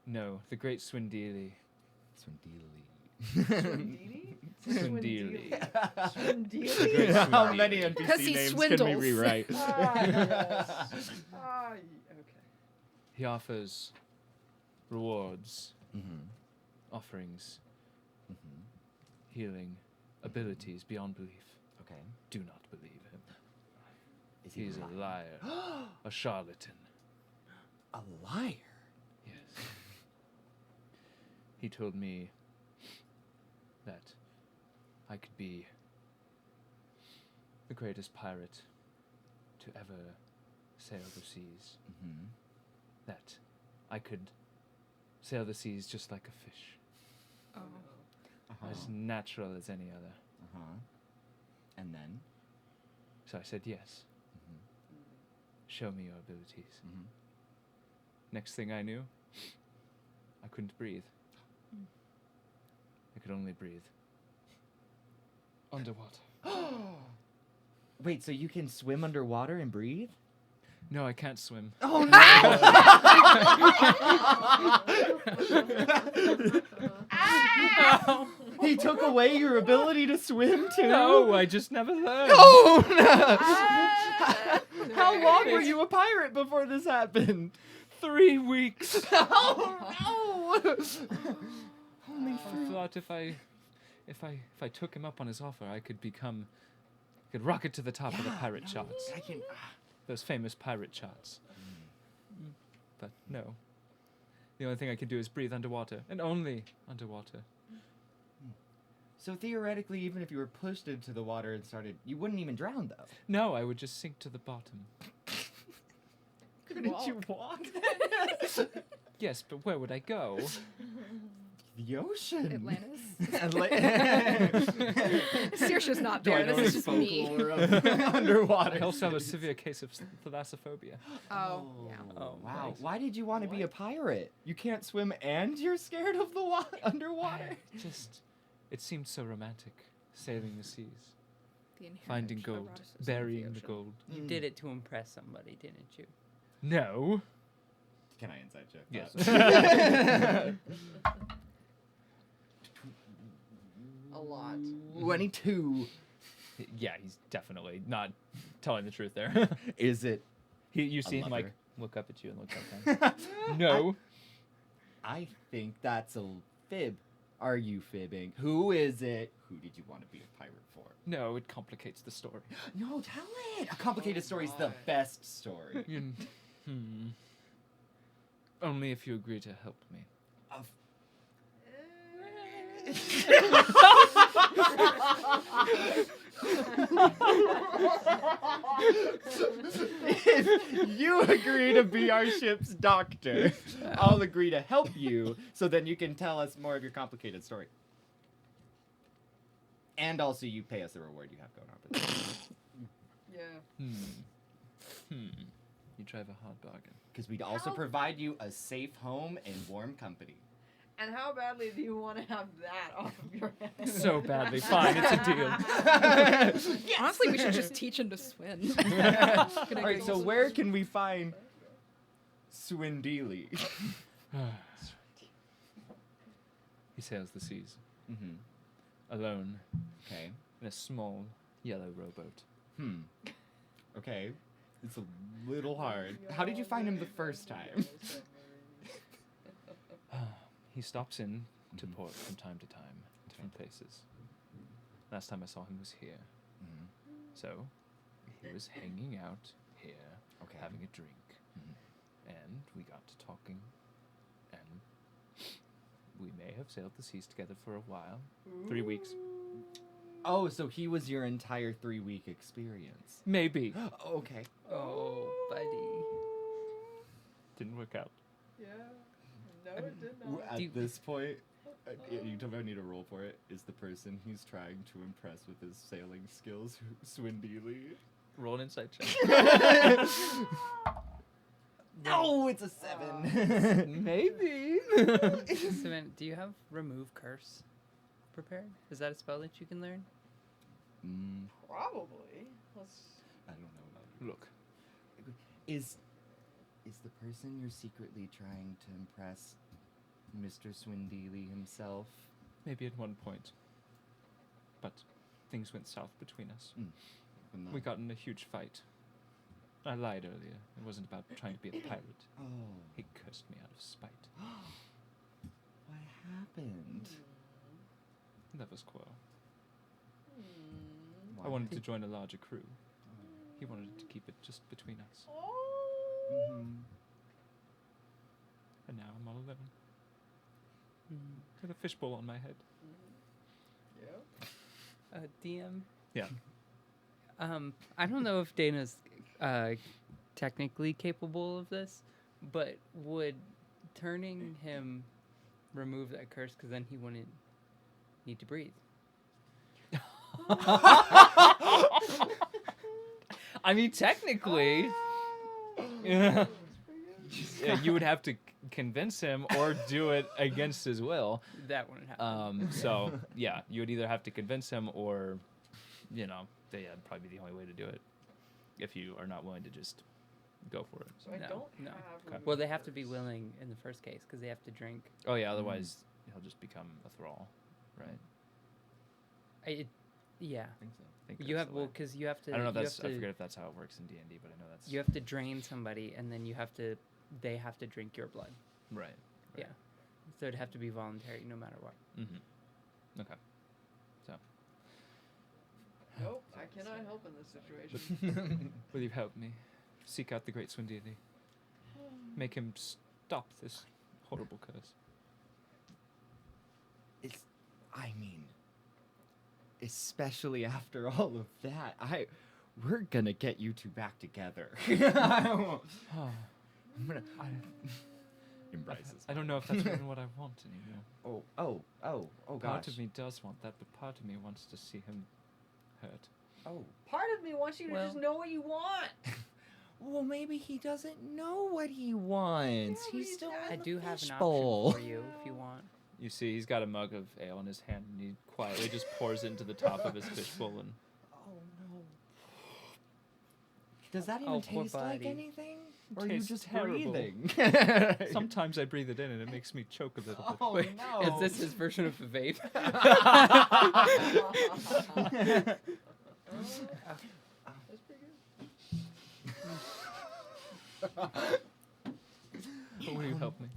A: No, the great Swindili.
C: Swindili.
B: Swindili?
A: Swindili.
B: Swindili?
A: Great
C: How
A: Swindili.
C: many
D: 'Cause
C: NPC
D: he
C: names
D: swindles.
C: can we rewrite?
B: Yes. Okay.
A: He offers rewards,
C: Mm-hmm.
A: offerings, healing, abilities beyond belief.
C: Okay.
A: Do not believe him.
C: Is he
A: He's a
C: liar?
A: liar, a charlatan.
C: A liar?
A: Yes. He told me that I could be the greatest pirate to ever sail the seas.
C: Mm-hmm.
A: That I could sail the seas just like a fish,
D: Oh.
A: as natural as any other.
C: Uh-huh. And then?
A: So I said yes.
C: Mm-hmm.
A: Show me your abilities.
C: Mm-hmm.
A: Next thing I knew, I couldn't breathe. I could only breathe underwater.
C: Wait, so you can swim underwater and breathe?
A: No, I can't swim.
C: Oh no! He took away your ability to swim too?
A: No, I just never learned.
C: Oh no! How long were you a pirate before this happened?
A: 3 weeks.
C: Oh no! Holy
A: I thought if I took him up on his offer, I could rocket to the top of the pirate charts.
C: I can.
A: Those famous pirate charts. But no. The only thing I can do is breathe underwater, and only underwater.
C: So theoretically, even if you were pushed into the water and started, you wouldn't even drown, though.
A: No, I would just sink to the bottom.
C: Couldn't you walk?
A: Yes, but where would I go?
C: The ocean.
D: Atlantis. Saoirse's not there. This is just me.
C: Underwater.
A: I also have a severe case of thalassophobia.
D: Oh, yeah.
A: Oh,
C: wow.
A: nice.
C: Why did you want to be a pirate? You can't swim and you're scared of the underwater?
A: It seemed so romantic, sailing the seas,
D: The inherent
A: finding gold,
D: eroticism of
A: burying the
D: ocean.
A: gold.
E: You did it to impress somebody, didn't you?
A: No.
C: Can I inside check?
A: Yes.
C: that?
B: A lot.
C: 22.
A: Yeah, he's definitely not telling the truth there.
C: Is it?
A: You
C: A
A: see him like
C: lover.
A: look up at you and look up at him. No.
C: I think that's a fib. Are you fibbing? Who is it? Who did you want to be a pirate for?
A: No, it complicates the story.
C: No, tell it. A complicated story is the
B: my.
C: best story.
A: Only if you agree to help me.
C: If you agree to be our ship's doctor, I'll agree to help you, so then you can tell us more of your complicated story. And also, you pay us the reward you have going on.
B: Yeah.
A: You drive a hard bargain.
C: Because we'd also
B: How-
C: provide you a safe home and warm company.
B: And how badly do you want to have that off of your head?
A: So badly. Fine, it's a deal.
D: Honestly, we should just teach him to swim.
C: All right, so where can we find Swindili?
A: He sails the seas,
C: Mm-hmm.
A: alone,
C: Okay.
A: in a small yellow rowboat.
C: Okay. It's a little hard. How did you find him the first time?
A: He stops in to
C: Mhm.
A: port from time to time, different places. Last time I saw him was here.
C: Mhm.
A: So, he was hanging out here,
C: Okay.
A: having a drink.
C: Mhm.
A: And we got to talking, and we may have sailed the seas together for a while. 3 weeks.
C: Oh, so he was your entire 3-week experience.
A: Maybe.
C: Okay.
E: Oh, buddy.
A: Didn't work out.
B: Yeah. No, it did not.
C: At
E: Do you-
C: this point, you don't need a roll for it, is the person he's trying to impress with his sailing skills, Swindili.
A: Roll an insight check.
C: No, it's a 7.
A: Maybe.
E: Savannah, do you have remove curse prepared? Is that a spell that you can learn?
B: Probably. Let's.
C: I don't know about you.
A: Look,
C: Is the person you're secretly trying to impress Mr. Swindili himself?
A: maybe at one point. But things went south between us. We got in a huge fight. I lied earlier. It wasn't about trying to be a pirate.
C: Oh.
A: He cursed me out of spite.
C: What happened?
A: That was quarrel.
B: Hmm.
A: I wanted to join a larger crew. He wanted to keep it just between us.
B: Oh.
C: Mhm.
A: And now I'm all alone. With a fishbowl on my head.
B: Yeah.
E: DM?
A: Yeah.
E: I don't know if Dana's technically capable of this, but would turning him remove that curse because then he wouldn't need to breathe?
A: I mean, technically, yeah, you would have to convince him or do it against his will.
E: That wouldn't happen.
A: So yeah, you would either have to convince him or, that'd probably be the only way to do it. If you are not willing to just go for it.
B: So I
E: No,
B: don't
E: no.
B: have.
A: Okay.
E: Well, they have to be willing in the first case because they have to drink.
A: Oh yeah, otherwise he'll just become a thrall, right?
E: Yeah.
A: I think so. I think
E: You
A: that's
E: have
A: the way.
E: because you have to.
A: I don't know if
E: you
A: that's.
E: have
A: I
E: to-
A: forget if that's how it works in D&D, but I know that's.
E: You have to drain somebody, and then you have to. They have to drink your blood.
A: Right.
E: Yeah. So it'd have to be voluntary, no matter what.
A: Mm-hmm. Okay. So.
B: Nope, I cannot help in this situation.
A: Will you help me? Seek out the great Swindili. Make him stop this horrible curse.
C: Especially after all of that, we're gonna get you two back together.
A: Oh,
C: I'm gonna embraces.
A: I don't know if that's even what I want anymore.
C: Oh gosh.
A: Part of me does want that, but part of me wants to see him hurt.
C: Oh.
B: Part of me wants you to just
E: Well-
B: know what you want.
C: Well, maybe he doesn't know what he wants.
B: Yeah, but
C: He's
B: he's
C: still
B: got
E: I
C: in the
E: do have an
C: fishbowl.
E: option for you if you want.
A: You see, he's got a mug of ale in his hand, and he quietly just pours it into the top of his fishbowl, and
C: Oh no. Does that even
E: Oh, poor
C: taste like
E: buddy.
C: anything? Or are you
A: tastes
C: just
A: terrible.
C: breathing?
A: sometimes I breathe it in, and it makes me choke a little bit.
C: Oh
E: Wait,
C: no.
E: Is this his version of a vape?
B: That's pretty good.
A: Will you help me?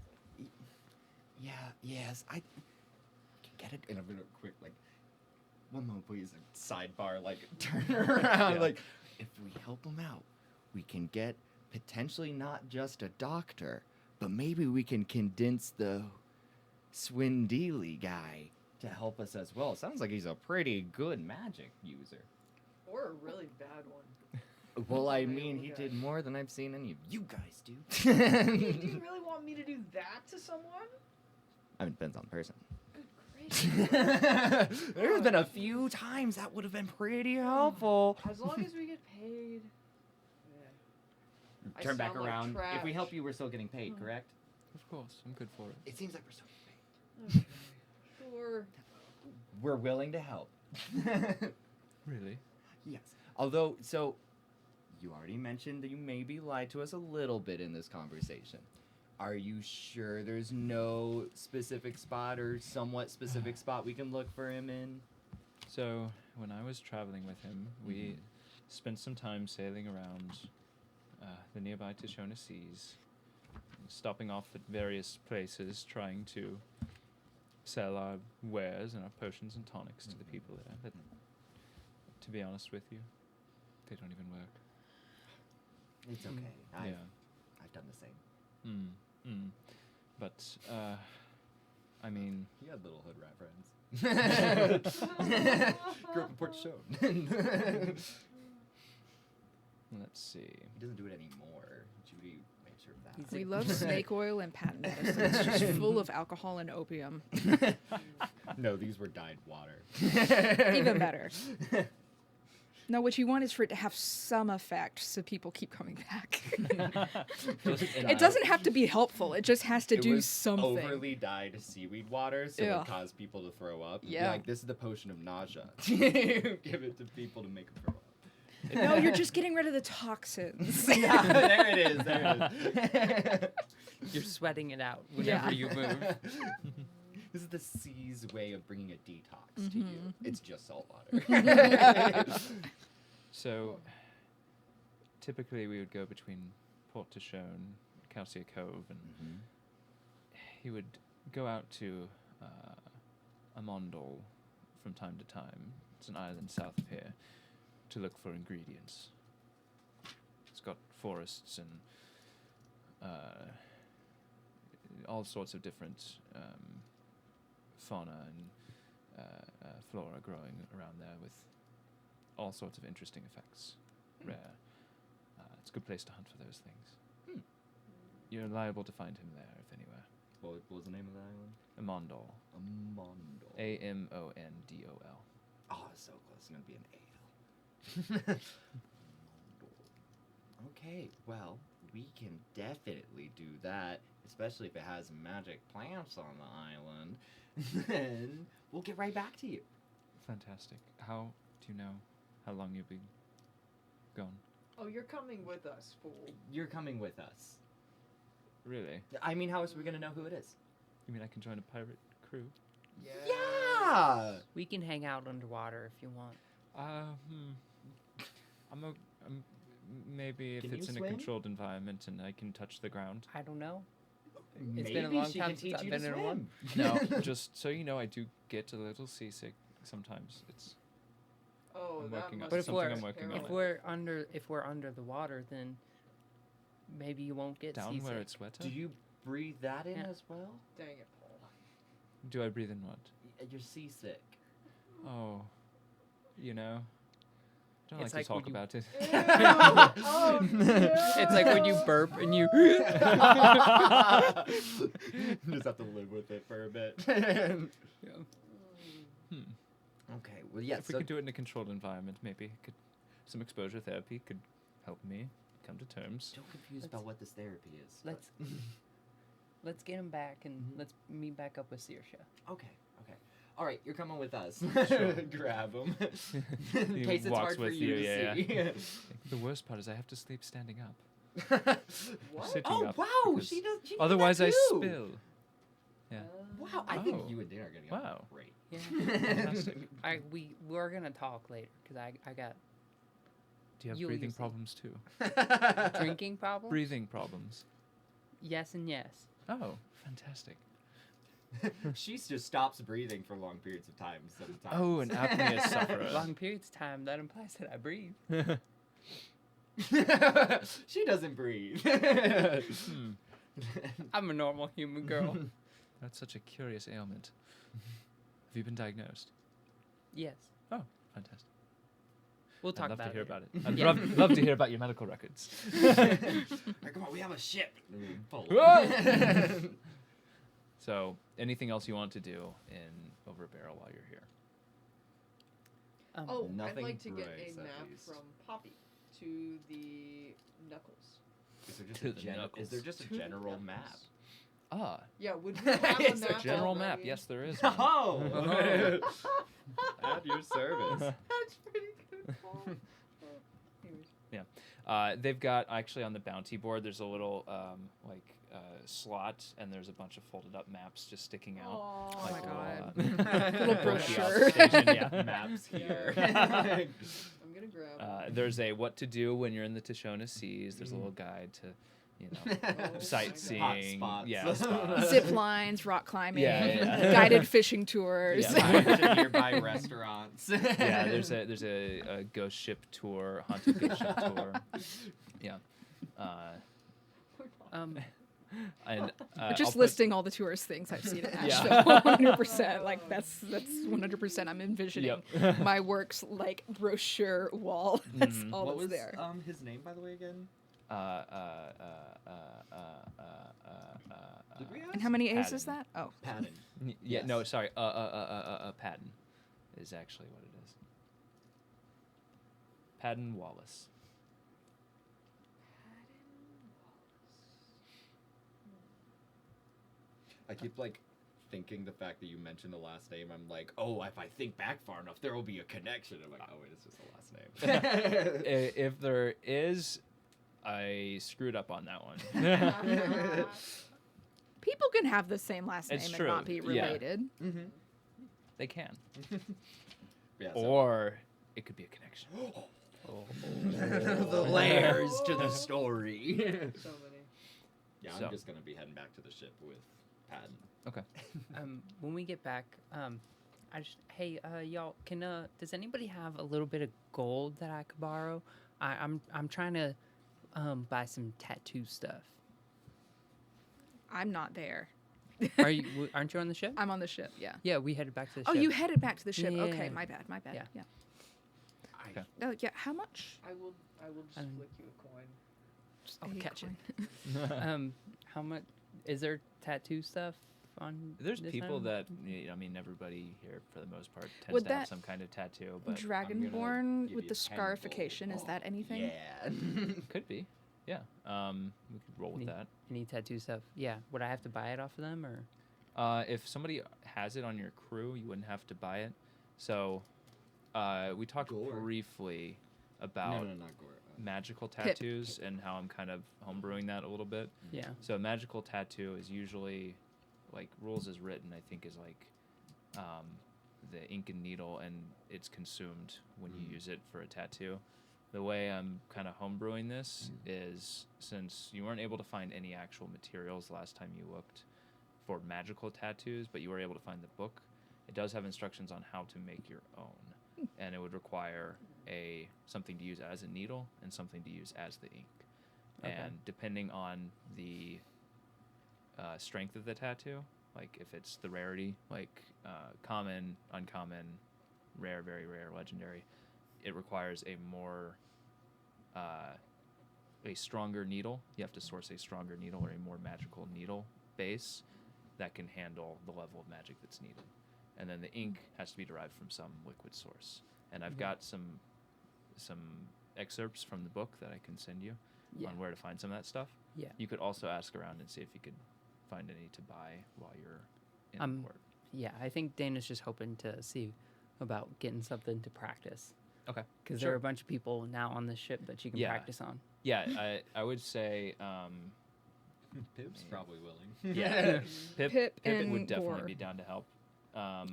C: Yeah, yes, I can get it in a bit of quick, like, one moment, please. Sidebar, like, turn around.
A: Yeah.
C: Like, if we help him out, we can get potentially not just a doctor, but maybe we can condense the Swindili guy to help us as well. Sounds like he's a pretty good magic user.
B: Or a really bad one.
C: Well, I
B: Something to
C: mean, he
B: look
C: did
B: at.
C: more than I've seen any of you guys do.
B: Do you really want me to do that to someone?
C: I mean, depends on the person.
B: Good gracious.
C: There's been a few times that would have been pretty helpful.
B: As long as we get paid. Yeah. I
C: Turn back
B: sound like
C: around. If we
B: trash.
C: help you, we're still getting paid, correct?
A: Of course, I'm good for it.
C: It seems like we're still getting paid.
B: Okay. Sure.
C: We're willing to help.
A: Really?
C: Yes. Although, so, you already mentioned that you maybe lied to us a little bit in this conversation. Are you sure there's no specific spot or somewhat specific spot we can look for him in?
A: So, when I was traveling with him, we spent some time sailing around the nearby Tishona Seas, stopping off at various places, trying to sell our wares and our potions and tonics to the people there. But, to be honest with you, they don't even work.
C: It's okay.
A: Yeah.
C: I've done the same.
A: But, I mean,
C: You had little hood rat friends. Grew up in Port Shown.
A: let's see.
C: He doesn't do it anymore. Judy made sure of that.
D: We love snake oil and patent medicine. It's just full of alcohol and opium.
C: No, these were dyed water.
D: Even better. No, what you want is for it to have some effect so people keep coming back. It doesn't have to be helpful. It just has to
C: It
D: do
C: was
D: something.
C: overly dyed seaweed water, so it
D: Yeah.
C: would cause people to throw up. It'd be
D: Yeah.
C: like, this is the potion of nausea. Give it to people to make them throw up.
D: No, you're just getting rid of the toxins.
C: Yeah, there it is. There it is.
E: You're sweating it out whenever you move.
C: This is the sea's way of bringing a detox to you. It's just salt water.
A: So, typically we would go between Port Tishone, Calcia Cove, and he would go out to Amondol from time to time. It's an island south of here, to look for ingredients. It's got forests and all sorts of different fauna and flora growing around there with all sorts of interesting effects. Rare. It's a good place to hunt for those things. You're liable to find him there, if anywhere.
C: What was the name of the island?
A: Amondol.
C: Amondol.
A: Amondol.
C: Oh, so close. It's going to be an ale. Okay, well, we can definitely do that, especially if it has magic plants on the island. Then we'll get right back to you.
A: Fantastic. How do you know how long you'll be gone?
B: Oh, you're coming with us, fool.
C: You're coming with us.
A: Really?
C: I mean, how else are we going to know who it is?
A: You mean I can join a pirate crew?
C: Yeah!
E: We can hang out underwater if you want.
A: Maybe if
C: Can
A: it's
C: you
A: in
C: swim?
A: a controlled environment and I can touch the ground.
E: I don't know.
C: Maybe
E: been a long
C: she
E: time
C: can
E: since
C: teach
E: I've
C: you
E: been
C: to
E: in one.
C: swim.
A: No, just so you know, I do get a little seasick sometimes. It's
B: Oh,
A: I'm
B: that
A: working
B: must
A: up
E: But if
A: something
E: we're
A: I'm working on.
E: if we're under the water, then maybe you won't get
A: down
E: seasick.
A: where it's wetter.
C: Do you breathe that in
E: Yeah.
C: as well?
B: Dang it, Paul.
A: Do I breathe in what?
C: You're seasick.
A: Oh, you know, don't
E: It's
A: like to
E: like
A: talk
E: when you-
A: about it.
B: Oh, no.
E: It's like when you burp and you.
C: Just have to live with it for a bit. Okay, well, yes.
A: If we could do it in a controlled environment, maybe some exposure therapy could help me come to terms.
C: Don't confuse about what this therapy is.
E: Let's get him back and let's meet back up with Saoirse.
C: Okay. All right, you're coming with us.
A: Sure.
C: Grab him.
A: He
C: In case it's
A: walks
C: hard for
A: with
C: you
A: you,
C: to see.
A: The worst part is I have to sleep standing up.
B: What?
A: Sitting
C: Oh
A: up
C: wow,
A: because
C: she does. She did
A: Otherwise,
C: that
A: I
C: too.
A: spill. Yeah.
C: Wow, I think
A: Oh.
C: you and Dan are getting along
A: Wow.
C: great.
E: Yeah.
A: Fantastic.
E: We're gonna talk later because I got
A: Do you have
E: You'll
A: breathing
E: use it.
A: problems too?
E: drinking problems.
A: Breathing problems.
E: Yes and yes.
A: Oh, fantastic.
C: She just stops breathing for long periods of time sometimes.
A: Oh, an apnea sufferer.
E: Long periods of time, that implies that I breathe.
C: She doesn't breathe.
A: Hmm.
E: I'm a normal human girl.
A: That's such a curious ailment. Have you been diagnosed?
E: Yes.
A: Oh, fantastic.
E: We'll talk
A: I'd love
E: about
A: to hear
E: it.
A: about it. I'd
E: Yeah.
A: love to hear about your medical records.
C: Alright, come on, we have a ship. Pull it.
A: So, anything else you want to do in Over a Barrel while you're here?
B: Oh,
C: Nothing
B: I'd like to get
C: breaks,
B: a
C: at
B: map
C: least.
B: from Poppy to the Knuckles.
C: Is there just
A: To
C: a
A: the knuckles.
C: Is there just a
B: To the
C: general map?
B: knuckles.
A: Ah,
B: Yeah, would we have a
C: It's a
B: map
A: general map.
B: already?
A: Yes, there is. One.
C: Oh! At your service.
B: That's pretty good. Paul. Anyways.
A: They've got actually on the bounty board. There's a little slot, and there's a bunch of folded up maps just sticking out.
B: Aw.
D: Oh my God.
A: Little
D: Little brochure.
A: Station, yeah.
C: Maps here.
B: I'm gonna grab.
A: There's a what to do when you're in the Tashona Seas. There's a little guide to,
B: God.
A: sightseeing.
C: Hot spots.
A: Yeah, spots.
D: Zip lines, rock climbing,
A: Yeah.
D: guided fishing tours.
A: Yeah.
C: Signs at nearby restaurants.
A: Yeah, there's a ghost ship tour, haunted ghost ship tour. Yeah. And
D: We're just
A: I'll put-
D: listing all the tourist things I've seen in
A: Yeah.
D: Asheville. 100%. Like that's 100%. I'm envisioning
A: Yep.
D: my works like brochure wall. That's
A: Mhm.
D: all
C: What
D: that's
C: was
D: there.
C: his name, by the way, again? Did we
D: And
C: ask?
D: how many A's is
A: Patton.
D: that? Oh,
C: Patton.
A: Yeah, no,
C: Yes.
A: sorry. Patton is actually what it is. Patton Wallace.
C: I keep thinking the fact that you mentioned the last name. I'm like, oh, if I think back far enough, there will be a connection. I'm like, oh wait, it's just the last name.
A: If there is, I screwed up on that one.
D: people can have the same last name
A: It's
D: and
A: true,
D: not be
A: yeah.
D: related.
C: Mm-hmm.
A: They can.
C: Yeah.
A: Or it could be a connection.
C: The layers to the story.
B: So many.
C: Yeah,
A: So.
C: I'm just gonna be heading back to the ship with Patton.
A: Okay.
E: When we get back, y'all, does anybody have a little bit of gold that I could borrow? I'm trying to buy some tattoo stuff.
D: I'm not there.
E: Aren't you on the ship?
D: I'm on the ship. Yeah.
E: Yeah, we headed back to the
D: Oh,
E: ship.
D: you headed back to the ship.
E: Yeah.
D: Okay, my bad.
E: Yeah.
D: Yeah.
A: Okay.
D: Oh, yeah. How much?
B: I will just
E: Um,
B: flick you a coin.
D: I'll
E: A
D: catch
E: coin. How much is there tattoo stuff on?
A: There's
E: this
A: people
E: island?
A: that everybody here for the most part tends
D: Would
A: to have
D: that
A: some kind of tattoo, but
D: Dragonborn
C: give
D: with
C: you
D: the
C: 10 gold.
D: scarification, is that anything?
C: Yeah.
A: could be. Yeah. We could roll with
E: Neat.
A: that.
E: Any tattoo stuff? Yeah. Would I have to buy it off of them or?
A: If somebody has it on your crew, you wouldn't have to buy it. So, we talked
C: Gore.
A: briefly about
C: no, not Gore.
A: magical tattoos and how I'm kind of homebrewing that a little bit.
E: Yeah.
A: So a magical tattoo is usually, like rules as written, I think is like the ink and needle, and it's consumed when you use it for a tattoo. The way I'm kind of homebrewing this is, since you weren't able to find any actual materials last time you looked for magical tattoos, but you were able to find the book, it does have instructions on how to make your own, and it would require something to use as a needle and something to use as the ink.
E: Okay.
A: And depending on the strength of the tattoo, like if it's the rarity, like common, uncommon, rare, very rare, legendary, it requires a stronger needle. You have to source a stronger needle or a more magical needle base that can handle the level of magic that's needed. And then the ink has to be derived from some liquid source. And I've got some excerpts from the book that I can send you
E: Yeah.
A: on where to find some of that stuff.
E: Yeah.
A: You could also ask around and see if you could find any to buy while you're in port.
E: Yeah, I think Dana's just hoping to see about getting something to practice.
A: Okay.
E: Because there are
A: Sure.
E: a bunch of people now on the ship that she can
A: Yeah.
E: practice on.
A: Yeah, I would say
C: Pip's probably willing.
A: yeah. Pip
D: Pip
A: would
D: and
A: definitely
D: Gore.
A: be down to help.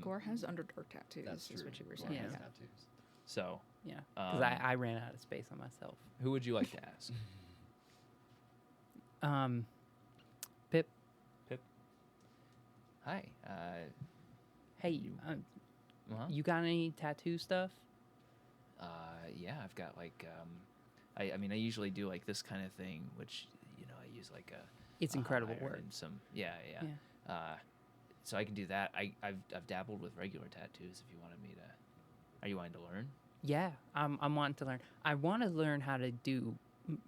D: Gore has underdark tattoos.
C: That's
D: is
C: true.
D: what you were
C: Gore
D: saying.
E: Yeah.
C: has
D: Yeah.
C: tattoos.
A: So,
E: Yeah. Because
A: Um,
E: I ran out of space on myself.
A: who would you like to ask?
E: Pip.
A: Pip. Hi.
E: Hey,
A: Well,
E: you got any tattoo stuff?
A: yeah, I've got like, I mean, I usually do like this kind of thing, which I use like
E: It's
A: a
E: incredible
A: iron
E: work.
A: and some, yeah. So I can do that. I've dabbled with regular tattoos. If you wanted me to, are you wanting to learn?
E: Yeah, I'm wanting to learn. I want to learn how to do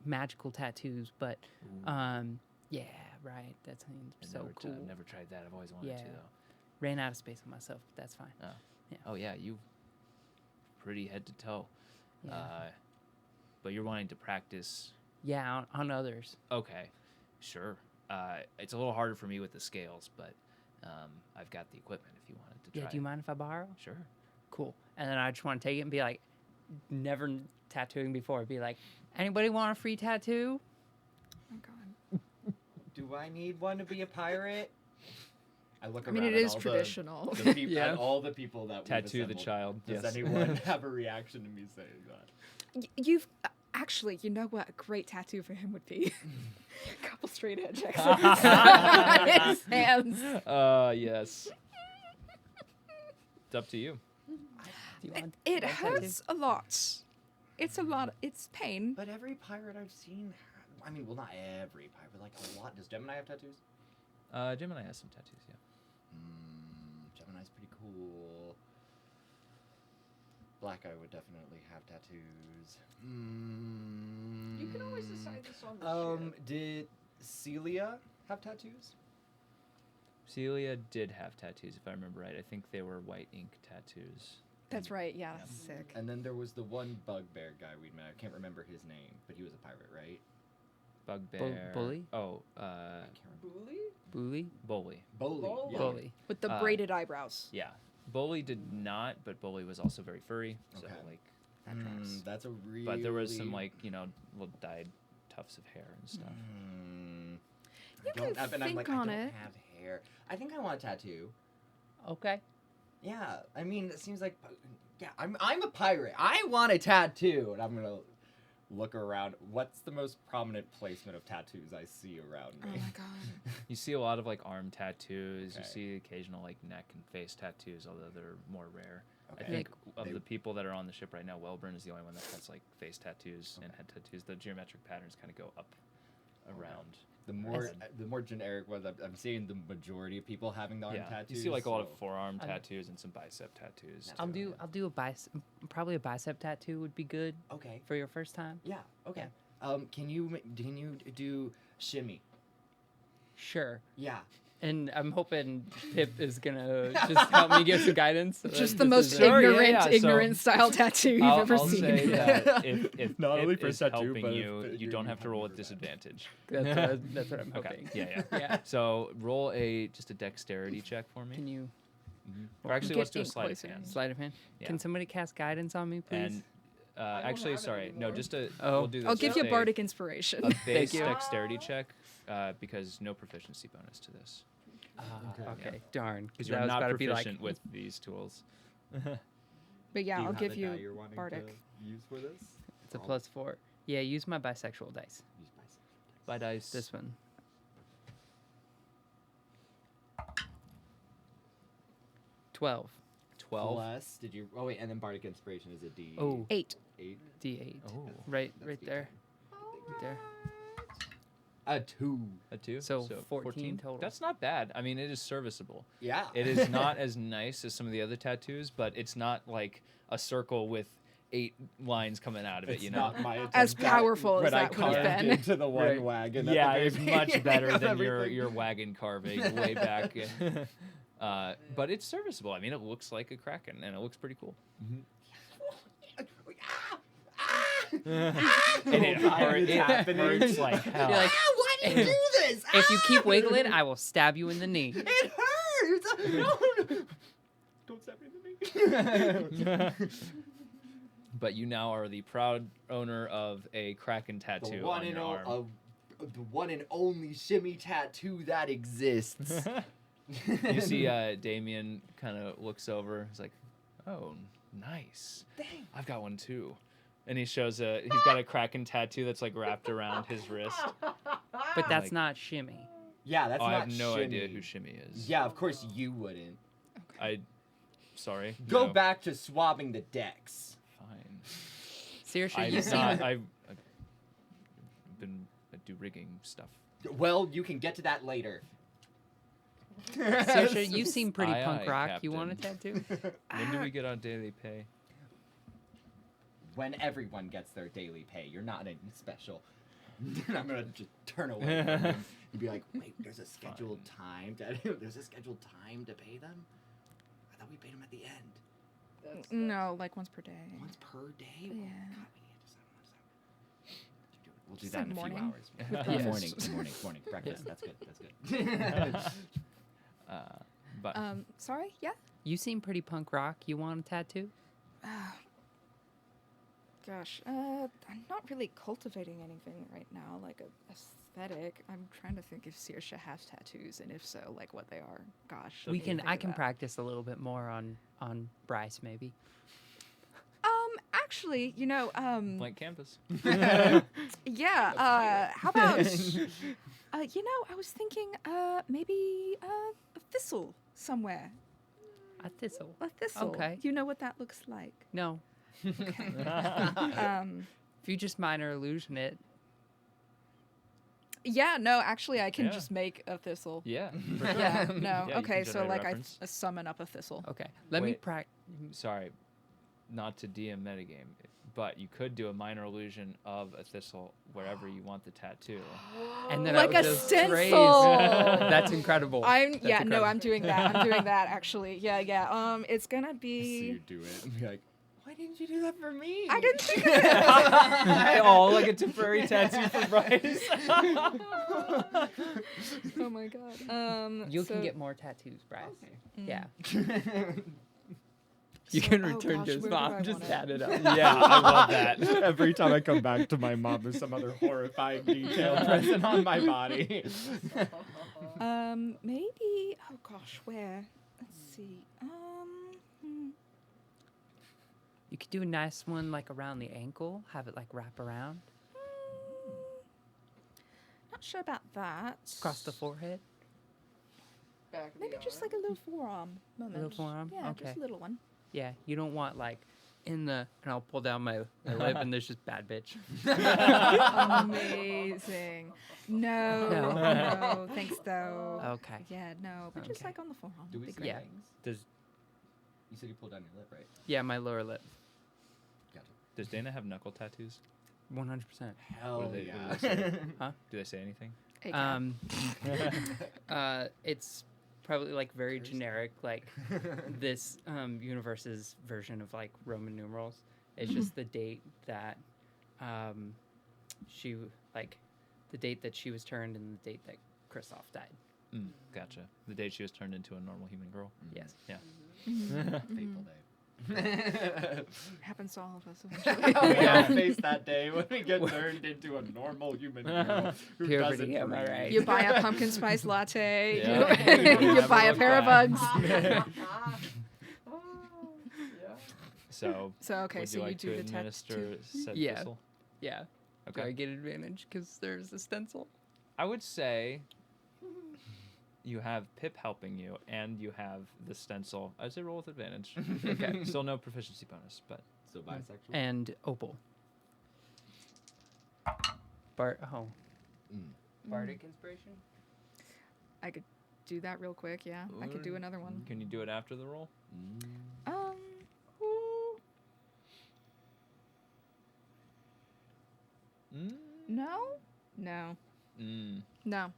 E: magical tattoos, but yeah, right. That seems so cool.
A: I've never tried that. I've always wanted to though.
E: Ran out of space on myself, but that's fine.
A: Oh.
E: Yeah.
A: Oh yeah, you pretty head to toe.
E: Yeah.
A: But you're wanting to practice.
E: Yeah, on others.
A: Okay, sure. It's a little harder for me with the scales, but I've got the equipment if you wanted to try.
E: Yeah, do you mind if I borrow?
A: Sure.
E: Cool. And then I just want to take it and be like, never tattooing before. Be like, anybody want a free tattoo?
D: Oh God.
C: Do I need one to be a pirate? I look
D: I
C: around
D: mean, it
C: at
D: is
C: all
D: traditional.
C: The peop-
E: Yeah.
C: at all the people that we've
A: Tattoo the
C: assembled.
A: child.
C: Does
A: Yes.
C: anyone have a reaction to me saying that?
D: You've actually, you know what a great tattoo for him would be? A couple straight edge on his hands.
A: Yes. It's up to you.
E: Do you want
D: It
E: a tattoo?
D: hurts a lot. It's a lot. It's pain.
C: But every pirate I've seen, I mean, well, not every pirate, but like a lot. Does Gemini have tattoos?
A: Gemini has some tattoos, yeah.
C: Gemini's pretty cool. Black Eye would definitely have tattoos.
B: You can always decide this on the ship.
C: Did Celia have tattoos?
A: Celia did have tattoos, if I remember right. I think they were white ink tattoos.
D: That's right. Yeah.
C: Yeah.
D: Sick.
C: And then there was the one bugbear guy we met. I can't remember his name, but he was a pirate, right?
A: Bugbear.
E: Bully?
A: Oh,
C: I can't remember.
B: Bully?
E: Bully?
A: Bully.
C: Bully. Yeah.
E: Bully.
D: With the
A: Uh,
D: braided eyebrows.
A: Yeah. Bully did not, but Bully was also very furry. So,
C: Okay.
A: like, that tracks.
C: That's a really.
A: But there was some, like, little dyed tufts of hair and stuff.
D: You can
C: and I'm
D: think
C: like,
D: on
C: I don't
D: it.
C: have hair. I think I want a tattoo.
E: Okay.
C: Yeah, I mean, it seems like, yeah, I'm a pirate. I want a tattoo, and I'm gonna look around. What's the most prominent placement of tattoos I see around
D: Oh
C: me?
D: my God.
A: You see a lot of, like, arm tattoos. You
C: Okay.
A: see occasional, like, neck and face tattoos, although they're more rare.
C: Okay.
A: I think of
C: They-
A: the people that are on the ship right now, Wellburn is the only one that has, like, face tattoos and head tattoos. The geometric patterns kind of go up around.
C: The more generic ones, I'm seeing the majority of people having the arm
A: Yeah,
C: tattoos.
A: you see, like, a lot of
C: so-
A: forearm
E: I'm-
A: tattoos and some bicep tattoos.
E: I'll
A: too.
E: do a bicep. Probably a bicep tattoo would be good
C: Okay.
E: for your first time.
C: Yeah. Okay. Can you do shimmy?
E: Sure.
C: Yeah.
E: And I'm hoping Pip is gonna just help me give some guidance. so
D: Just
E: that
D: the
E: this
D: most
E: is
A: Sure, yeah,
D: ignorant,
A: yeah, so
D: ignorant style tattoo you've
A: I'll
D: ever seen.
A: say that if
C: Not only
A: Pip
C: for
A: is
C: tattoo,
A: helping
C: but
A: you,
C: if
A: you
C: you
A: don't have to
C: have
A: roll
C: to
A: at
C: do that.
A: disadvantage.
E: That's what I'm
A: Okay.
E: hoping.
A: Yeah.
E: Yeah.
A: So roll just a dexterity check for me.
E: Can you
A: Or actually,
D: Get
A: let's do a
D: ink
A: sleight of
D: poisoning.
A: hand.
E: sleight of hand?
A: Yeah.
E: Can somebody cast guidance on me, please?
A: And actually,
B: have it
A: sorry, no,
B: anymore.
A: just a.
E: Oh.
A: We'll do this.
D: I'll give
A: just
D: you
A: a-
D: bardic inspiration.
A: a base
E: you.
A: dexterity check because no proficiency bonus to this.
E: okay. Darn.
A: Because
E: I
A: you're
E: was
A: not
E: about to be
A: proficient
E: like,
A: with these tools.
D: But yeah, I'll give you
F: you're wanting
D: bardic.
F: to use for this?
E: it's a +4. Yeah, use my bisexual dice.
C: Use bicep.
A: By dice.
E: This one. 12.
A: 12.
C: Plus, did you? Oh wait, and then bardic inspiration is a D.
E: Oh,
D: 8.
C: 8.
E: D8.
A: Oh.
E: Right
C: That's
E: there. Right there.
C: A 2.
A: A 2.
E: So 14 total.
A: That's not bad. I mean, it is serviceable.
C: Yeah.
A: It is not as nice as some of the other tattoos, but it's not like a circle with 8 lines coming out of it,
C: It's
A: you know?
C: not my
D: As
C: attempt
D: powerful as
C: when I
D: that would have
C: carved
D: been.
C: into the one
E: Right.
C: wagon. at
A: Yeah,
C: the
A: it's
C: very
A: much
C: beginning
A: better
C: of
A: than your
C: everything.
A: wagon carving way back. But it's serviceable. I mean, it looks like a kraken, and it looks pretty cool. And it,
C: It's
A: it
C: happening.
A: hurts like hell.
E: You're like,
C: Why do you do this?
E: if you keep wiggling, I will stab you in the knee.
C: It hurts. No. Don't stab me in the knee.
A: But you now are the proud owner of a kraken tattoo
C: the one
A: on
C: and
A: your arm.
C: the one and only shimmy tattoo that exists.
A: You see Damien kind of looks over. He's like, oh, nice.
C: Dang.
A: I've got one too. And he shows he's got a kraken tattoo that's like wrapped around his wrist.
E: But that's
A: Like-
E: not shimmy.
C: Yeah, that's
A: I
C: not
A: have no idea
C: Shimmy.
A: who Shimmy is.
C: Yeah, of course you wouldn't.
A: Sorry.
C: Go
A: no.
C: back to swabbing the decks.
A: Fine.
E: Seriously,
A: I've I do rigging stuff.
C: Well, you can get to that later.
E: Saoirse, you seem pretty
A: Aye,
E: punk
A: aye,
E: rock.
A: Captain.
E: You want a tattoo?
A: When do we get on daily pay?
C: When everyone gets their daily pay, you're not any special. I'm gonna just turn away from him and be like, "Wait, there's a scheduled time. There's a scheduled time to pay them. I thought we paid them at the end.
D: No, like once per day.
C: Once per day.
D: Yeah.
C: Oh, God, we need to decide. We'll do
D: Just
C: that
D: like
C: in a
D: morning.
C: few hours.
E: Yes.
C: Morning. Breakfast. That's good.
A: But
D: Sorry, yeah?
E: You seem pretty punk rock. You want a tattoo?
D: Gosh, I'm not really cultivating anything right now, like a aesthetic. I'm trying to think if Saoirse has tattoos, and if so, like what they are. Gosh. let me think
E: I
D: of
E: can
D: that.
E: practice a little bit more on Bryce, maybe.
D: Actually,
A: blank canvas.
D: yeah, how about, I was thinking, maybe, a thistle somewhere.
E: A thistle.
D: A thistle.
E: Okay.
D: You know what that looks like.
E: No.
D: Okay.
E: If you just minor illusion it.
D: Yeah, no, actually, I can
A: Yeah.
D: just make a thistle.
A: Yeah.
D: Yeah, no,
A: Yeah, you
D: okay,
A: can
D: so
A: generate a
D: like
A: reference.
D: I summon up a thistle.
E: Okay. Let me
A: Wait.
E: practice.
A: Sorry, not to DM metagame, but you could do a minor illusion of a thistle wherever you want the tattoo.
E: And then
D: Like
E: I
D: a
E: would just
D: stencil.
E: raise- That's incredible.
D: I'm
E: incredible.
D: I'm doing that. I'm doing that actually. Yeah. It's gonna
C: So
D: be.
C: you do it and be like, "Why didn't you do that for me?"
D: I didn't think of it.
A: Oh, like a temporary tattoo for Bryce.
D: Oh my god.
E: You
D: so-
E: can get more tattoos, Bryce.
D: Mm.
E: Yeah.
D: So-
E: You can
D: oh
E: return
D: gosh,
E: to his
D: where do I
E: mom. Just
D: want it?
E: add it up.
A: Yeah, I love that.
F: Every time I come back to my mom, there's some other horrifying detail present on my body.
D: Maybe. Oh gosh, where? Let's see.
E: You could do a nice one like around the ankle. Have it like wrap around
D: Not sure about that.
E: across the forehead.
B: Back of
D: Maybe
B: the
D: just
B: arm.
D: like a little forearm moment.
E: Little forearm?
D: Yeah,
E: Okay.
D: just a little one.
E: Yeah. You don't want like in the and I'll pull down my lip and there's just bad bitch.
D: Amazing. No,
E: No.
D: no, thanks though.
E: Okay.
D: Yeah, no, but just
E: Okay.
D: like on the forearm.
C: Do we
D: would be
C: say
D: great.
E: Yeah.
C: things?
E: Does
C: You said you pulled down your lip, right?
E: yeah my lower lip.
C: Gotcha.
A: Does Dana have knuckle tattoos?
E: 100%.
C: Hell
A: What do they-
C: yeah.
A: what do they say?
E: Huh?
A: Do they say anything?
D: Hey, Kat.
E: It's probably like very
C: Cursed.
E: generic, like this universe's version of like Roman numerals. It's just the date that she like the date that she was turned and the date that Kristoff died.
A: Gotcha. The day she was turned into a normal human girl.
E: Yes.
A: Yeah.
C: Fateful day.
D: Happens to all of us eventually.
F: We all
E: Yeah.
F: face that day when we get turned into a normal human girl who
E: Puberty,
F: doesn't
E: am I
F: breathe.
E: right?
D: You buy a pumpkin spice latte.
A: Yeah.
D: You buy a pair of Uggs.
A: So,
D: So okay,
A: would
D: so
A: you
D: you
A: like
D: do
A: to
D: the
A: administer
D: tattoo.
A: said
E: Yeah.
A: thistle?
E: Yeah. Do I
A: Okay.
E: get advantage because there's a stencil?
A: I would say you have Pip helping you, and you have the stencil. I'd say roll with advantage.
E: Okay.
A: Still no proficiency bonus, but
C: So bisexual.
E: And Opal. Oh. Bardic inspiration?
D: I could do that real quick. Yeah, I could do another one.
A: can you do it after the roll?
D: No, no,
A: Mm,
D: no.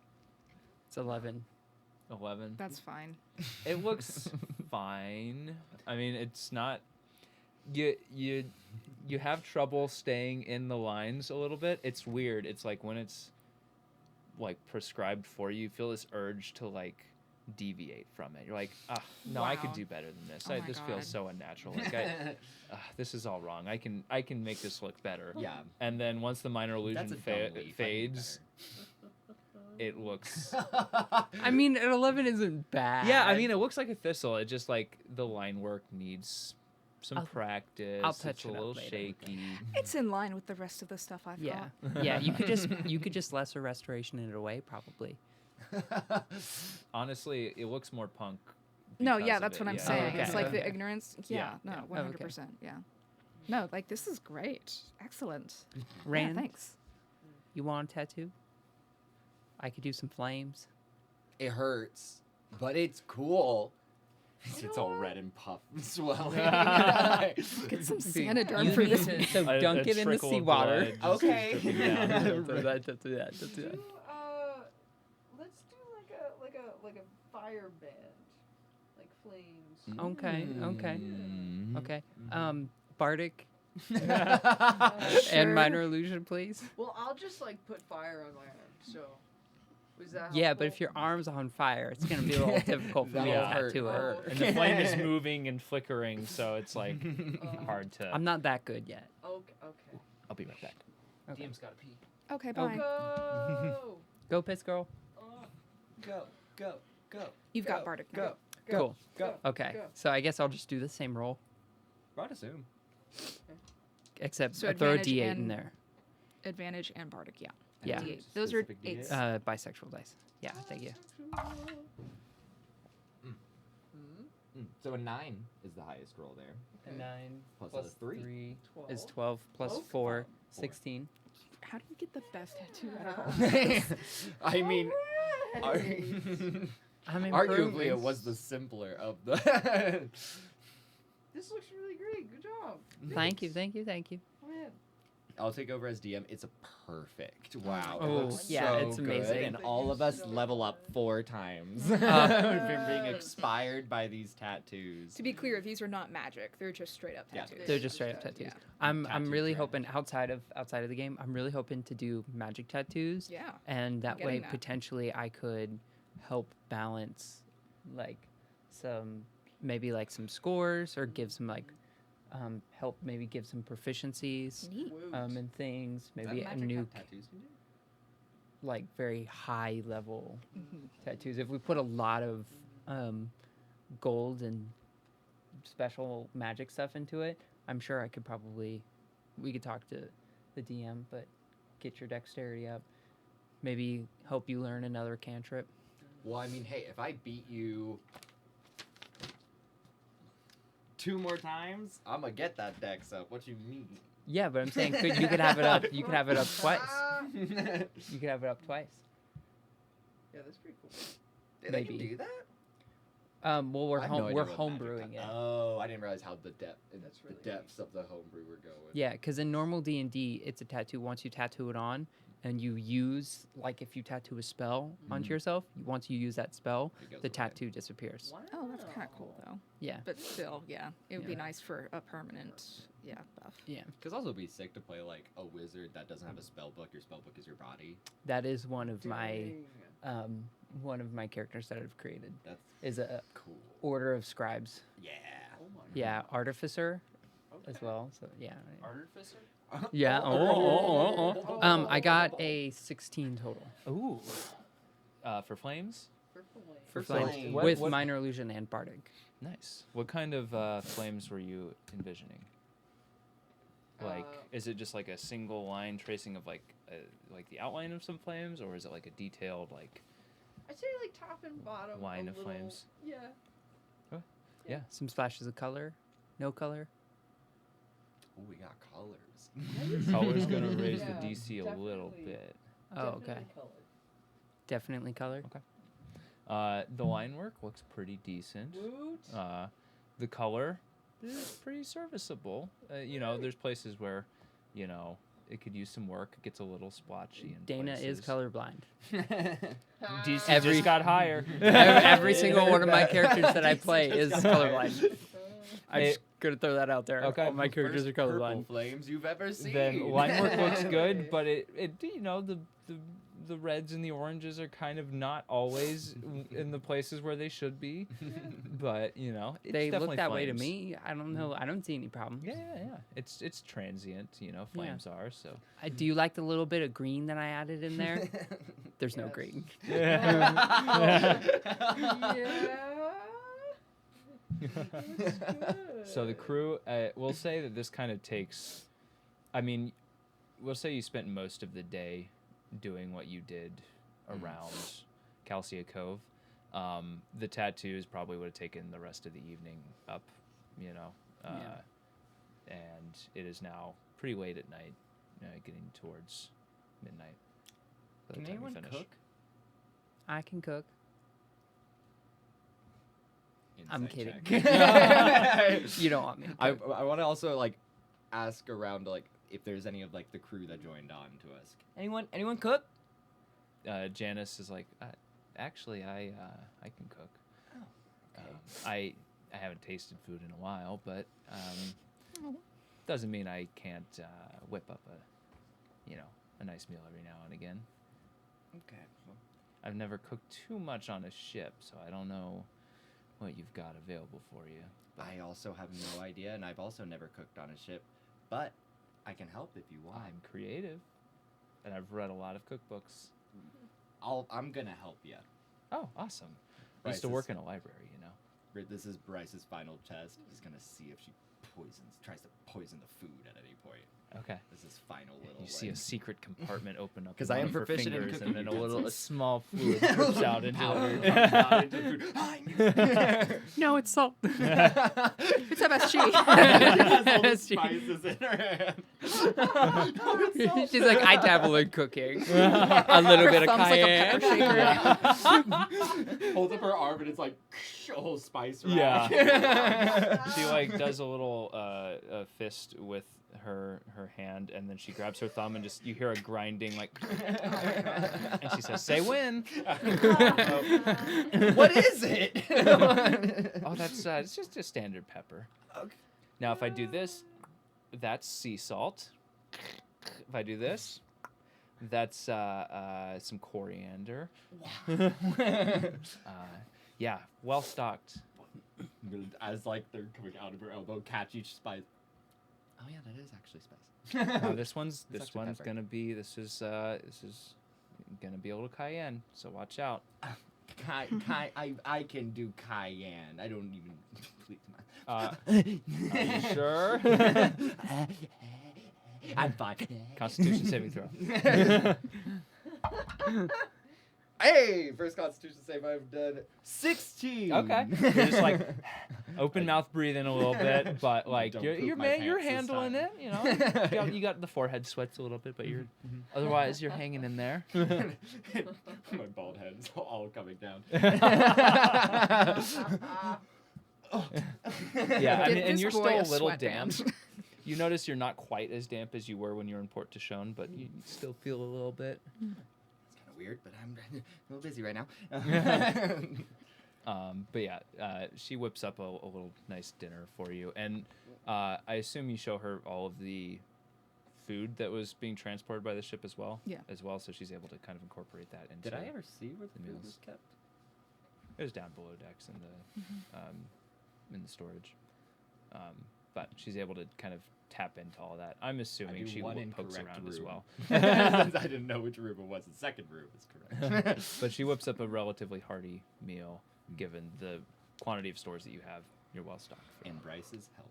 E: It's 11.
A: 11.
D: That's fine.
A: It looks fine. I mean, it's not. You have trouble staying in the lines a little bit. It's weird. It's like when it's like prescribed for you, you feel this urge to like deviate from it. You're like, no, I could
D: Wow.
A: do better than this.
D: Oh my
A: This
D: God.
A: feels so unnatural. Like this is all wrong. I can make this look better.
C: Yeah.
A: And then once the minor
C: That's
A: illusion
C: a dumb leaf.
A: fades, it looks.
E: I mean, an 11 isn't bad.
A: Yeah, I mean, it looks like a thistle. It just like the line work needs some practice.
E: I'll touch
A: it's a
E: it up
A: little
E: later.
A: shaky.
D: It's in line with the rest of the stuff I've
E: Yeah.
D: got.
E: Yeah, you could just lesser restoration it away probably.
A: Honestly, it looks more punk.
D: No,
A: because
D: yeah,
A: of
D: that's
A: it,
D: what I'm
A: yeah.
D: saying.
E: okay,
D: It's like the
E: okay.
D: ignorance.
A: Yeah,
D: Yeah,
A: yeah.
D: no, 100%. Yeah. No, like this is great. Excellent.
E: Rand,
D: Yeah, thanks.
E: you want a tattoo? I could do some flames.
C: It hurts, but it's cool.
B: You
C: It's
B: know
C: all
B: what?
C: red and puff and swelling.
D: Get some
E: Dude,
D: Sanoderm
E: you
D: for
E: need
D: this.
E: to- so
A: A
E: dunk it in the
A: trickle of
E: seawater.
A: blood just
C: Okay.
A: dripping down.
E: Don't do that. Don't do that. Don't do that.
B: Do let's do like a fire band, like flames.
E: Okay. Okay.
C: Mm.
E: Okay. Bardic
D: Sure.
E: and minor illusion, please.
B: Well, I'll just like put fire on my arm. So, was that?
E: Yeah, but
B: helpful?
E: if your arm's on fire, it's gonna be a little difficult for me to
A: That'll
C: hurt
E: tattoo it.
C: her.
A: And the flame is moving and flickering, so it's like hard to.
E: I'm not that good yet.
B: Okay.
A: I'll be right back.
E: Okay.
C: DM's gotta pee.
D: Okay, bye.
B: Go.
E: Go, piss girl.
C: Go, go, go.
D: You've
C: go,
D: got Bardic now.
C: Go,
E: Cool.
C: go.
E: Okay.
B: Go.
E: So I guess I'll just do the same roll,
C: I'd assume.
E: except
D: So
E: I throw a
D: advantage
E: D8 in
D: and-
E: there.
D: Advantage and Bardic, yeah.
E: Yeah.
D: D8. Those are
C: Specific D8?
D: 8s.
E: Bisexual dice. Yeah, thank you.
C: So a 9 is the highest roll there.
E: A 9
C: Plus
E: plus
C: a three.
E: 3
B: 12.
E: is 12 plus
B: 12?
E: 4,
B: Oh,
E: 16.
D: How do you get the best tattoo out of all?
C: I mean,
B: Alright.
E: I'm
C: arguably it
E: improving.
C: was the simpler of the.
B: This looks really great. Good job.
E: Thank you, thank you, thank you.
B: Go ahead.
C: I'll take over as DM. It's a perfect. Wow.
E: Oh,
C: it looks
E: yeah,
C: so
E: it's
C: good,
E: amazing.
C: and all of us level up 4 times.
E: Uh,
C: We've been being expired by these tattoos.
D: To be clear, these are not magic. They're just straight up
C: Yeah.
D: tattoos.
E: They're just straight up tattoos.
D: Yeah.
E: I'm
C: Tattoo
E: really
C: dragon.
E: hoping outside of the game, I'm really hoping to do magic tattoos,
D: Yeah.
E: and that way
D: getting that.
E: potentially I could help balance like some maybe like some scores or give some like help maybe give some proficiencies
D: Neat.
B: Woot.
E: and things
C: Is that
E: maybe a
C: magic
E: new
C: have tattoos can do?
E: like very high level
D: Mhm.
E: tattoos. If we put a lot of gold and special magic stuff into it, I'm sure I could probably we could talk to the DM, but get your dexterity up. Maybe help you learn another cantrip.
C: Well, I mean, hey, if I beat you 2 more times, I'm gonna get that dex up. What you mean?
E: Yeah, but I'm saying you could have it up. You could have it up twice.
C: Did
E: You could have it up twice.
B: Yeah, that's pretty cool.
C: I
E: Maybe.
C: do that?
E: Well, we're
C: I have no idea
E: we're
C: what magic
E: homebrewing
C: ta-
E: it.
C: Oh, I didn't realize how the
B: That's really
C: depths of the homebrew were going.
E: Yeah, because in normal D&D, it's a tattoo. Once you tattoo it on, and you use like if you tattoo a spell onto
C: Mhm.
E: yourself, once you use that spell,
C: It goes
E: the
C: away.
E: tattoo disappears.
B: Wow.
D: Oh, that's kind of cool, though.
E: Yeah,
D: But still, yeah. It would be
E: Yeah.
D: nice for a permanent, buff.
E: yeah.
C: Because also it'd be sick to play like a wizard that doesn't have a spell book. Your spell book is your body.
E: That is one of my
B: Dang.
E: one of my characters that I've created
C: That's
E: is a
C: cool.
E: order of scribes.
C: Yeah.
B: Oh my
E: Yeah, artificer
B: Okay.
E: as well. So yeah.
A: Artificer?
E: Yeah.
B: Oh.
E: I got a 16 total
A: Ooh. For flames?
B: For flame.
E: for
C: For
E: flames
C: flame.
E: with
A: What-
E: minor illusion and bardic.
A: Nice. What kind of flames were you envisioning? Like, is it just like a single line tracing of like the outline of some flames, or is it like a detailed like?
B: I'd say like top and bottom.
A: Line
B: a
A: of
B: little-
A: flames.
B: Yeah.
E: Some splashes of color, no color.
C: Oh, we got colors.
A: Color's gonna raise
B: Yeah,
A: the DC a little
B: definitely.
A: bit.
E: Oh, okay.
B: Definitely colored.
E: Definitely color.
A: The line work looks pretty decent.
B: Woot.
A: The color is pretty serviceable. There's places where, it could use some work. It gets a little splotchy. In
E: Dana is
A: places.
E: colorblind.
A: DC
E: Every-
A: just got higher.
E: Every single one of my characters that I play is
C: Just got
E: colorblind. I'm
A: Hey-
E: just gonna throw that out there.
A: Okay.
E: All my characters are
C: First purple
E: colorblind.
C: flames you've ever seen.
A: Then line work looks good, but the reds and the oranges are kind of not always in the places where they should be. But it's
E: They
A: definitely
E: look that way to
A: flames.
E: me. I don't know. I don't see any problem.
A: Yeah. It's transient. Flames are so.
E: Do you like the little bit of green that I added in there? There's no
B: Yes.
E: green.
B: Yeah.
A: So the crew, we'll say that this kind of takes. I mean, we'll say you spent most of the day doing what you did around Calcia Cove. The tattoos probably would have taken the rest of the evening up, you know. And it is now pretty late at night, getting towards midnight. by the
C: Can
A: time you
C: anyone
A: finish.
C: cook?
E: I can cook. I'm
C: Insight
E: kidding.
C: check.
E: You don't want me.
C: I want to also like ask around like if there's any of like the crew that joined on to us. Anyone cook?
A: Janice is like, actually, I can cook.
C: Oh, okay.
A: I haven't tasted food in a while, but doesn't mean I can't whip up a nice meal every now and again.
C: Okay. Well,
A: I've never cooked too much on a ship, so I don't know what you've got available for you.
C: I also have no idea, and I've also never cooked on a ship, but I can help if you want.
A: I'm creative, and I've read a lot of cookbooks.
C: I'm gonna help you.
A: Oh, awesome! I used to
C: Bryce's-
A: work in a library, you know.
C: This is Bryce's final test. He's gonna see if she tries to poison the food at any point.
A: Okay.
C: This is final little.
A: You see a secret compartment open up.
C: 'Cause
A: in
C: I
A: one
C: am
A: of her
C: proficient in
A: fingers,
C: cooking
A: and then a
C: utensils.
A: small fluid drips out into
C: powder
A: it.
C: comes out into the food. I knew it.
E: No, it's salt.
D: It's MSG.
C: She has all the
E: She-
C: spices in her hand. No, it's salt.
E: She's like, I dabble in cooking. A little
D: Her
E: bit of
D: thumb's like a
E: cayenne.
D: pepper shaker.
C: Holds up her arm and it's like a whole spice rack.
A: Yeah. She like does a little fist with her hand, and then she grabs her thumb, and just you hear a grinding like, and she says, "Say when."
C: What is it?
A: Oh, that's it's just a standard pepper.
C: Okay.
A: Now, if I do this, that's sea salt. If I do this, that's some coriander. Yeah, well stocked.
C: As like they're coming out of her elbow, catch each spice. Oh yeah, that is actually spice.
A: Now, this one's
C: It's actually pepper.
A: gonna be this is gonna be a little cayenne. So watch out.
C: I can do cayenne. I don't even. Please,
A: Are you sure?
C: I'm fine.
A: Constitution saving throw.
C: Hey, first Constitution save I've done 16.
A: Okay. You're just like open mouth breathing a little bit, but like
C: Don't
A: you're
C: poop my
A: you're
C: pants this
A: handling
C: time.
A: it. You know, you got the forehead sweats a little bit, but you're otherwise you're hanging in there.
C: My bald head's all coming down.
A: Yeah, I
D: Give
A: mean, and
D: this
A: you're
D: boy
A: still
D: a
A: a little damp.
D: sweatband.
A: You notice you're not quite as damp as you were when you were in Port de Chauny, but you still feel a little bit.
C: It's kind of weird, but I'm a little busy right now.
A: But yeah, she whips up a little nice dinner for you, and I assume you show her all of the food that was being transported by the ship as well.
D: Yeah.
A: As well, so she's able to kind of incorporate that into.
C: Did I ever see where the
A: the
C: food
A: meals.
C: was kept?
A: It was down below decks in the storage, but she's able to kind of tap into all that. I'm assuming she pokes around as well.
C: Since I didn't know which room it was. The second room is correct.
A: But she whips up a relatively hearty meal, given the quantity of stores that you have. You're well stocked. For
C: And Bryce's help.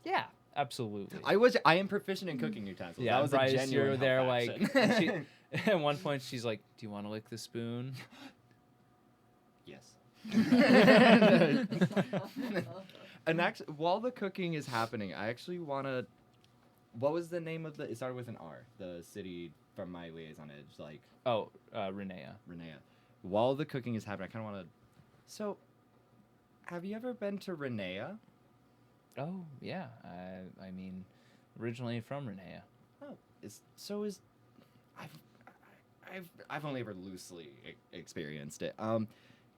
A: yeah, absolutely.
C: I am proficient in cooking utensils.
A: Yeah,
C: that was
A: Bryce,
C: a genuine
A: you're there
C: help
A: like.
C: action.
A: At one point, she's like, "Do you want to lick the spoon?"
C: Yes. And actually, while the cooking is happening, I actually want to. What was the name of the? It started with an R. The city from my liaison edge, like
A: Oh, Renea.
C: Renea. While the cooking is happening, I kind of want to. So, have you ever been to Renea?
A: Oh yeah, I mean, originally from Renea.
C: Oh, I've only ever loosely experienced it.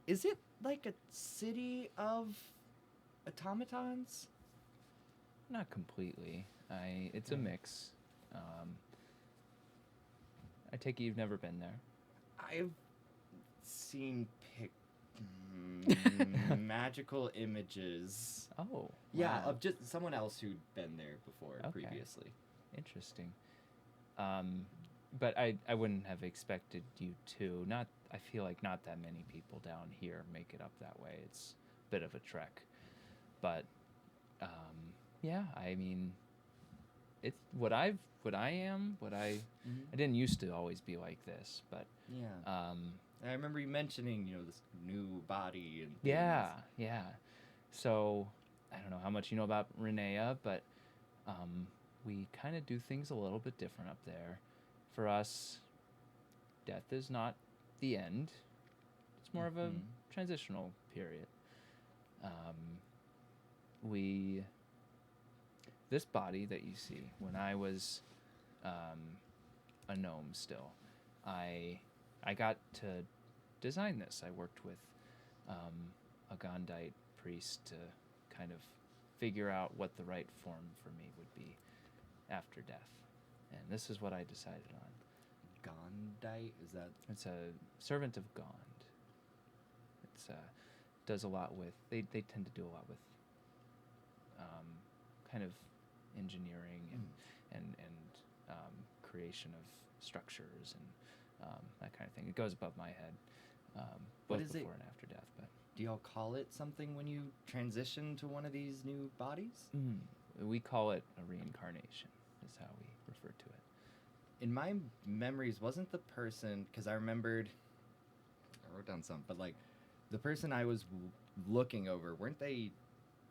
C: Is it like a city of automatons?
A: Not completely. It's a mix. I take it you've never been there.
C: I've seen magical images.
A: Oh.
C: Yeah,
A: wow.
C: of just someone else who'd been there before
A: Okay.
C: previously.
A: Interesting. But I wouldn't have expected you to. I feel like not that many people down here make it up that way. It's a bit of a trek. But yeah, I mean, it's I didn't used to always be like this, but
C: Yeah. I remember you mentioning, this new body and
A: Yeah,
C: things.
A: yeah. So, I don't know how much you know about Renea, but we kind of do things a little bit different up there. For us, death is not the end. It's more of a
C: Mhm.
A: transitional period. This body that you see, when I was a gnome still, I got to design this. I worked with a Gondite priest to kind of figure out what the right form for me would be after death. And this is what I decided on.
C: Gondite? Is that...
A: It's a servant of Gond. It's does a lot with... They tend to do a lot with kind of engineering and creation of structures and that kind of thing. It goes above my head,
C: What
A: both
C: is it?
A: before and after death. But
C: Do y'all call it something when you transition to one of these new bodies?
A: we call it a reincarnation, is how we refer to it.
C: In my memories, wasn't the person... Because I remembered... I wrote down some, but, like, the person I was looking over, weren't they...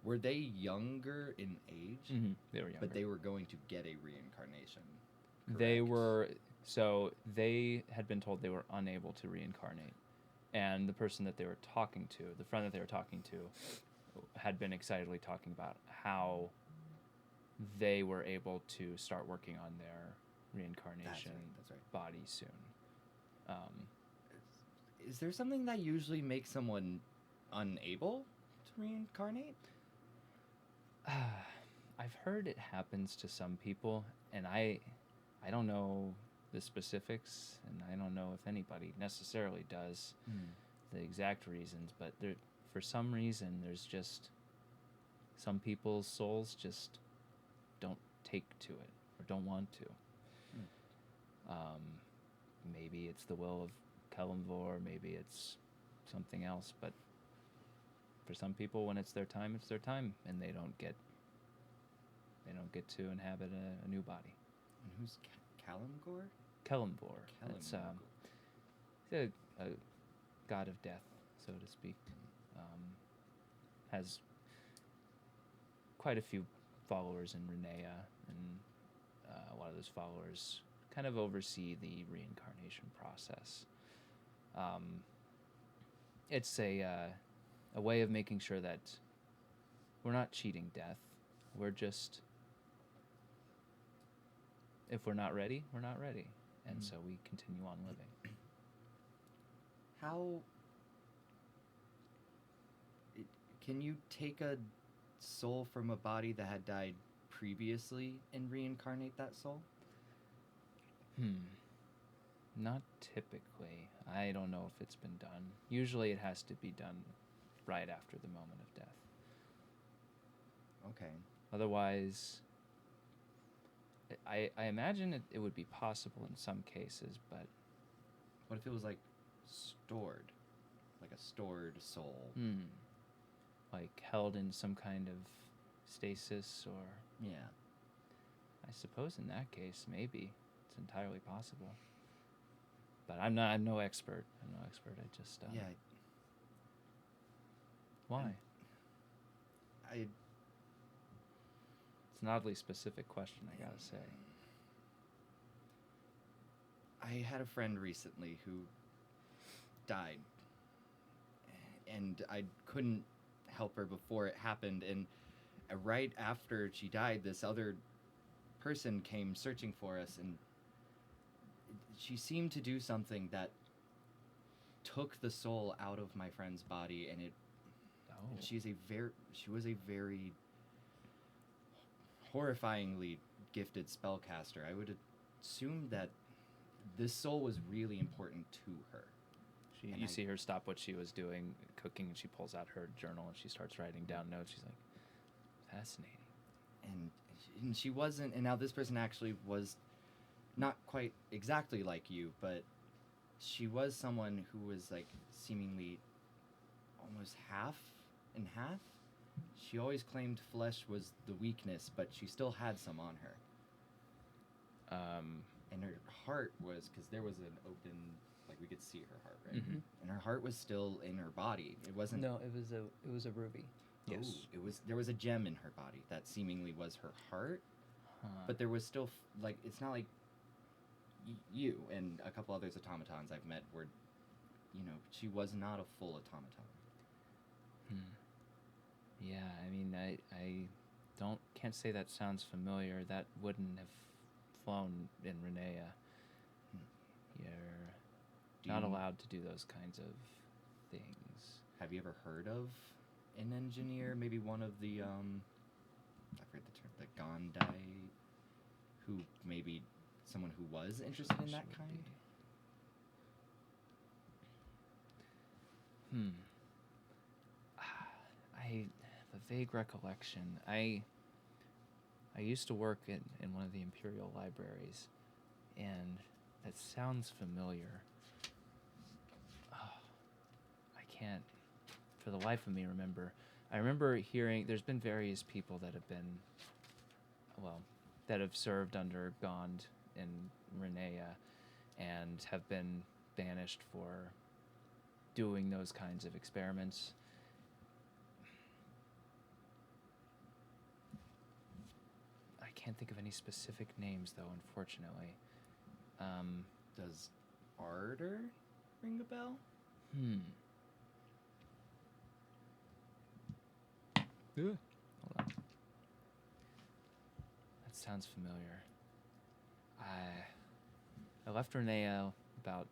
C: Were they younger in age?
A: They were younger.
C: But they were going to get a reincarnation.
A: They
C: correct?
A: were... So they had been told they were unable to reincarnate. And the person that they were talking to, the friend that they were talking to, had been excitedly talking about how they were able to start working on their reincarnation
C: That's right.
A: body soon.
C: Is there something that usually makes someone unable to reincarnate?
A: I've heard it happens to some people, and I don't know the specifics, and I don't know if anybody necessarily does the exact reasons, but for some reason, there's just some people's souls just don't take to it or don't want to. Maybe it's the will of Kellenvor, maybe it's something else, but for some people, when it's their time, and they don't get to inhabit a new body.
C: And who's Kalangor?
A: Kellenvor. That's he's a god of death, so to speak. Has quite a few followers in Renea, and a lot of those followers kind of oversee the reincarnation process. It's a way of making sure that we're not cheating death. We're just... If we're not ready, we're not ready. And so we continue on living.
C: How... Can you take a soul from a body that had died previously and reincarnate that soul?
A: Not typically. I don't know if it's been done. Usually it has to be done right after the moment of death.
C: Okay.
A: Otherwise, I imagine it would be possible in some cases, but...
C: What if it was, like, stored? Like a stored soul?
A: Like held in some kind of stasis, or...
C: Yeah.
A: I suppose in that case, maybe. It's entirely possible. But I'm no expert. I just...
C: Yeah.
A: Why?
C: I...
A: It's an oddly specific question, I gotta say.
C: I had a friend recently who died, and I couldn't help her before it happened, and right after she died, this other person came searching for us, and she seemed to do something that took the soul out of my friend's body, and she was a very horrifyingly gifted spellcaster. I would assume that this soul was really important to her.
A: You see her stop what she was doing, cooking, and she pulls out her journal and she starts writing down notes. She's like, fascinating.
C: And she wasn't, and now this person actually was not quite exactly like you, but she was someone who was, like, seemingly almost half and half. She always claimed flesh was the weakness, but she still had some on her. And her heart was, because there was an open, like, Like we could see her heart, right?
E: Mhm.
C: And her heart was still in her body. It wasn't.
E: No, it was a ruby.
A: Yes.
C: It was. There was a gem in her body that seemingly was her heart,
A: Huh.
C: but there was still like it's not like you and a couple others automatons I've met were, she was not a full automaton.
A: Yeah, I mean, I can't say that sounds familiar. That wouldn't have flown in Renea. You're not allowed to do those kinds of things.
C: Have you ever heard of an engineer, maybe one of the I forget the term, the Gondai, who maybe someone who was interested in that
A: Would
C: kind?
A: be- I have a vague recollection. I used to work in one of the Imperial libraries, and that sounds familiar. I can't, for the life of me, remember. I remember hearing there's been various people that have been, that have served under Gond in Renea and have been banished for doing those kinds of experiments. I can't think of any specific names, though, unfortunately.
C: Does Ardor ring a bell?
A: Hold on. That sounds familiar. I left Renea about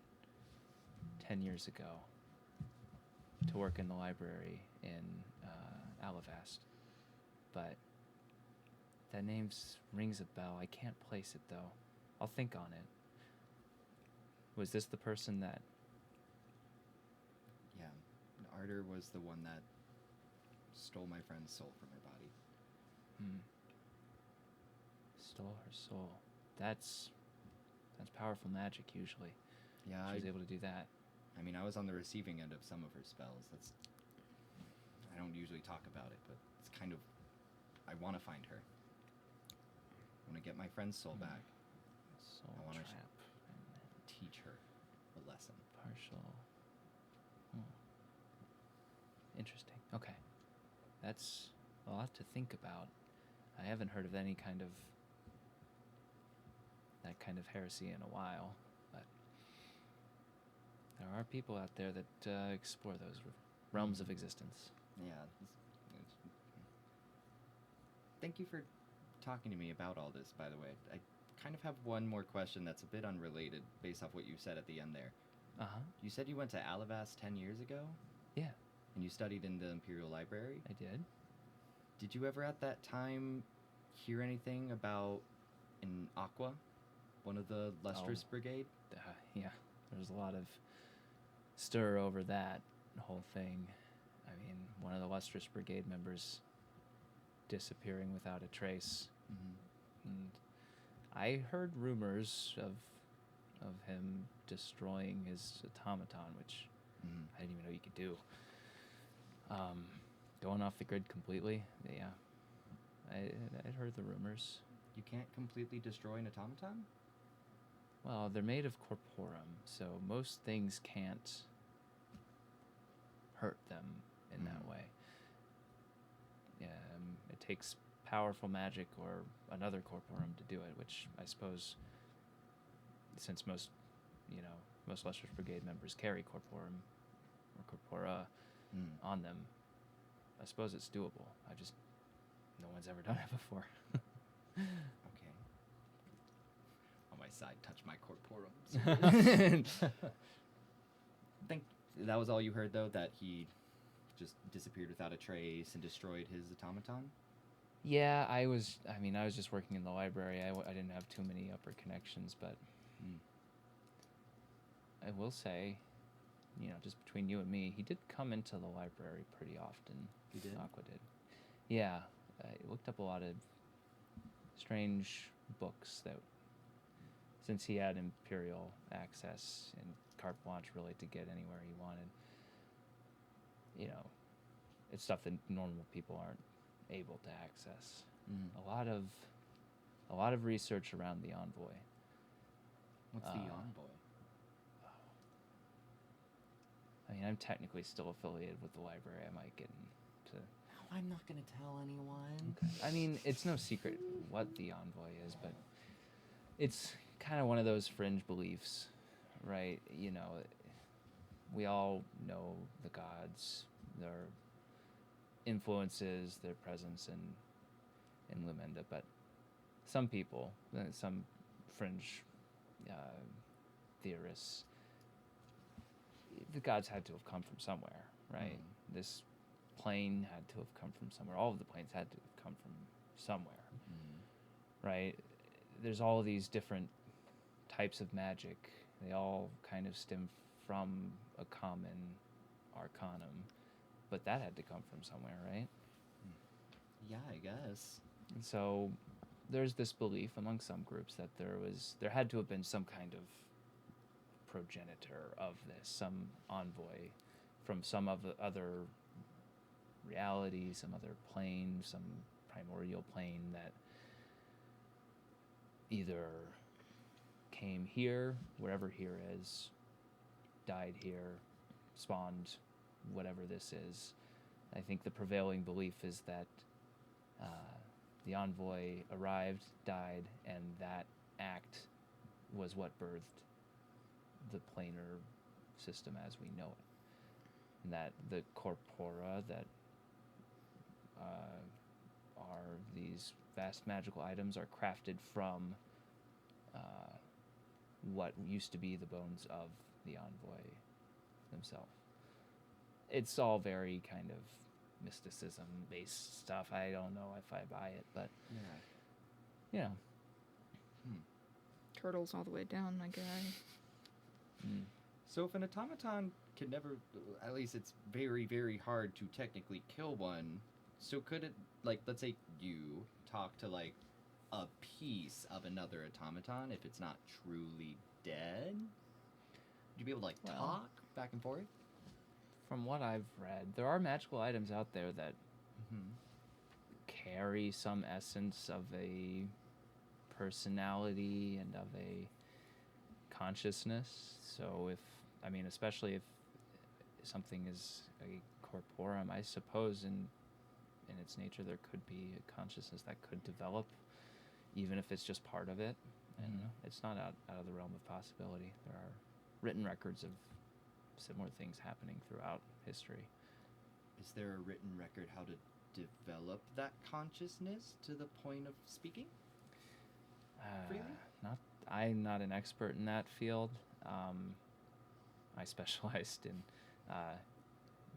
A: 10 years ago to work in the library in Alavast, but that name rings a bell. I can't place it, though. I'll think on it. Was this the person that...
C: Yeah. Ardor was the one that stole my friend's soul from her body.
A: Stole her soul. That's powerful magic, usually.
C: Yeah,
A: She's able to do that.
C: I mean, I was on the receiving end of some of her spells. I don't usually talk about it, but it's kind of... I want to find her. I want to get my friend's soul back.
A: Soul
C: I wanna
A: trap.
C: Teach her a lesson.
A: Partial. Interesting. Okay. That's a lot to think about. I haven't heard of any kind of that kind of heresy in a while, but there are people out there that explore those realms of existence.
C: Yeah. Thank you for talking to me about all this, by the way. I kind of have one more question that's a bit unrelated based off what you said at the end there.
A: Uh-huh.
C: You said you went to Alavast 10 years ago?
A: Yeah,
C: And you studied in the Imperial Library?
A: I did.
C: Did you ever at that time hear anything about an Aqua? One of the Lustrous Brigade?
A: Yeah, there's a lot of stir over that whole thing. I mean, one of the Lustrous Brigade members disappearing without a trace. And I heard rumors of him destroying his automaton, which I didn't even know you could do. Going off the grid completely, yeah. I'd heard the rumors.
C: You can't completely destroy an automaton?
A: Well, they're made of corporum, so most things can't hurt them in that way. It takes powerful magic or another corporum to do it, which I suppose, since most Lustrous Brigade members carry corporum or corpora on them, I suppose it's doable. No one's ever done it before.
C: Okay. On my side, touch my corporums. Think that was all you heard, though, that he just disappeared without a trace and destroyed his automaton?
A: Yeah, I was just working in the library. I didn't have too many upper connections, but I will say, just between you and me, he did come into the library pretty often.
C: He did?
A: Aqua did. Yeah, I looked up a lot of strange books that, since he had Imperial access and carte blanche really to get anywhere he wanted, it's stuff that normal people aren't able to access. A lot of research around the Envoy.
C: What's the Envoy?
A: I mean, I'm technically still affiliated with the library. I might get into.
C: No, I'm not gonna tell anyone.
A: I mean, it's no secret what the envoy is, but it's kind of one of those fringe beliefs, right? You know, we all know the gods, their influences, their presence in Lumenda, but some people, some fringe theorists, the gods had to have come from somewhere, right? This plane had to have come from somewhere. All of the planes had to have come from somewhere, right? There's all of these different types of magic. They all kind of stem from a common arcanum, but that had to come from somewhere, right?
C: Yeah, I guess.
A: And so there's this belief among some groups that there had to have been some kind of progenitor of this, some envoy from some other reality, some other plane, some primordial plane that either came here, wherever here is, died here, spawned whatever this is. I think the prevailing belief is that the envoy arrived, died, and that act was what birthed the planar system as we know it. And that the corpora that are these vast magical items are crafted from what used to be the bones of the envoy themselves. It's all very kind of mysticism-based stuff. I don't know if I buy it, but you know.
D: Turtles all the way down, my guy.
C: So if an automaton can never, at least it's very, very hard to technically kill one, so could it, like, let's say you talk to, like, a piece of another automaton if it's not truly dead? Would you be able to, like,
A: Well,
C: talk back and forth?
A: From what I've read, there are magical items out there that carry some essence of a personality and of a consciousness. So especially if something is a corporum, I suppose in its nature there could be a consciousness that could develop, even if it's just part of it. And it's not out of the realm of possibility. There are written records of similar things happening throughout history.
C: Is there a written record how to develop that consciousness to the point of speaking? Freely?
A: I'm not an expert in that field. I specialized in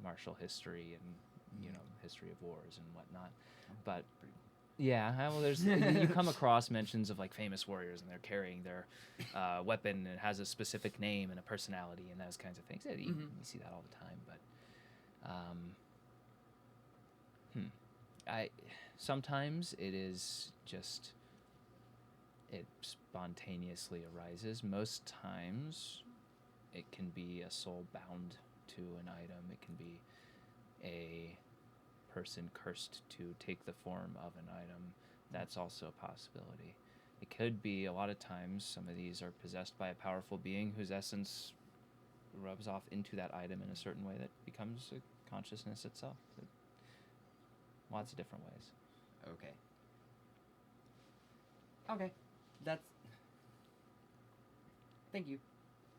A: martial history and history of wars and whatnot. But yeah, well, there's you come across mentions of like famous warriors and they're carrying their weapon and it has a specific name and a personality and those kinds of things. You see that all the time, but sometimes it is just it spontaneously arises. Most times it can be a soul bound to an item. It can be a person cursed to take the form of an item. That's also a possibility. It could be, a lot of times, some of these are possessed by a powerful being whose essence rubs off into that item in a certain way that becomes a consciousness itself. Lots of different ways.
C: Okay. That's... Thank you.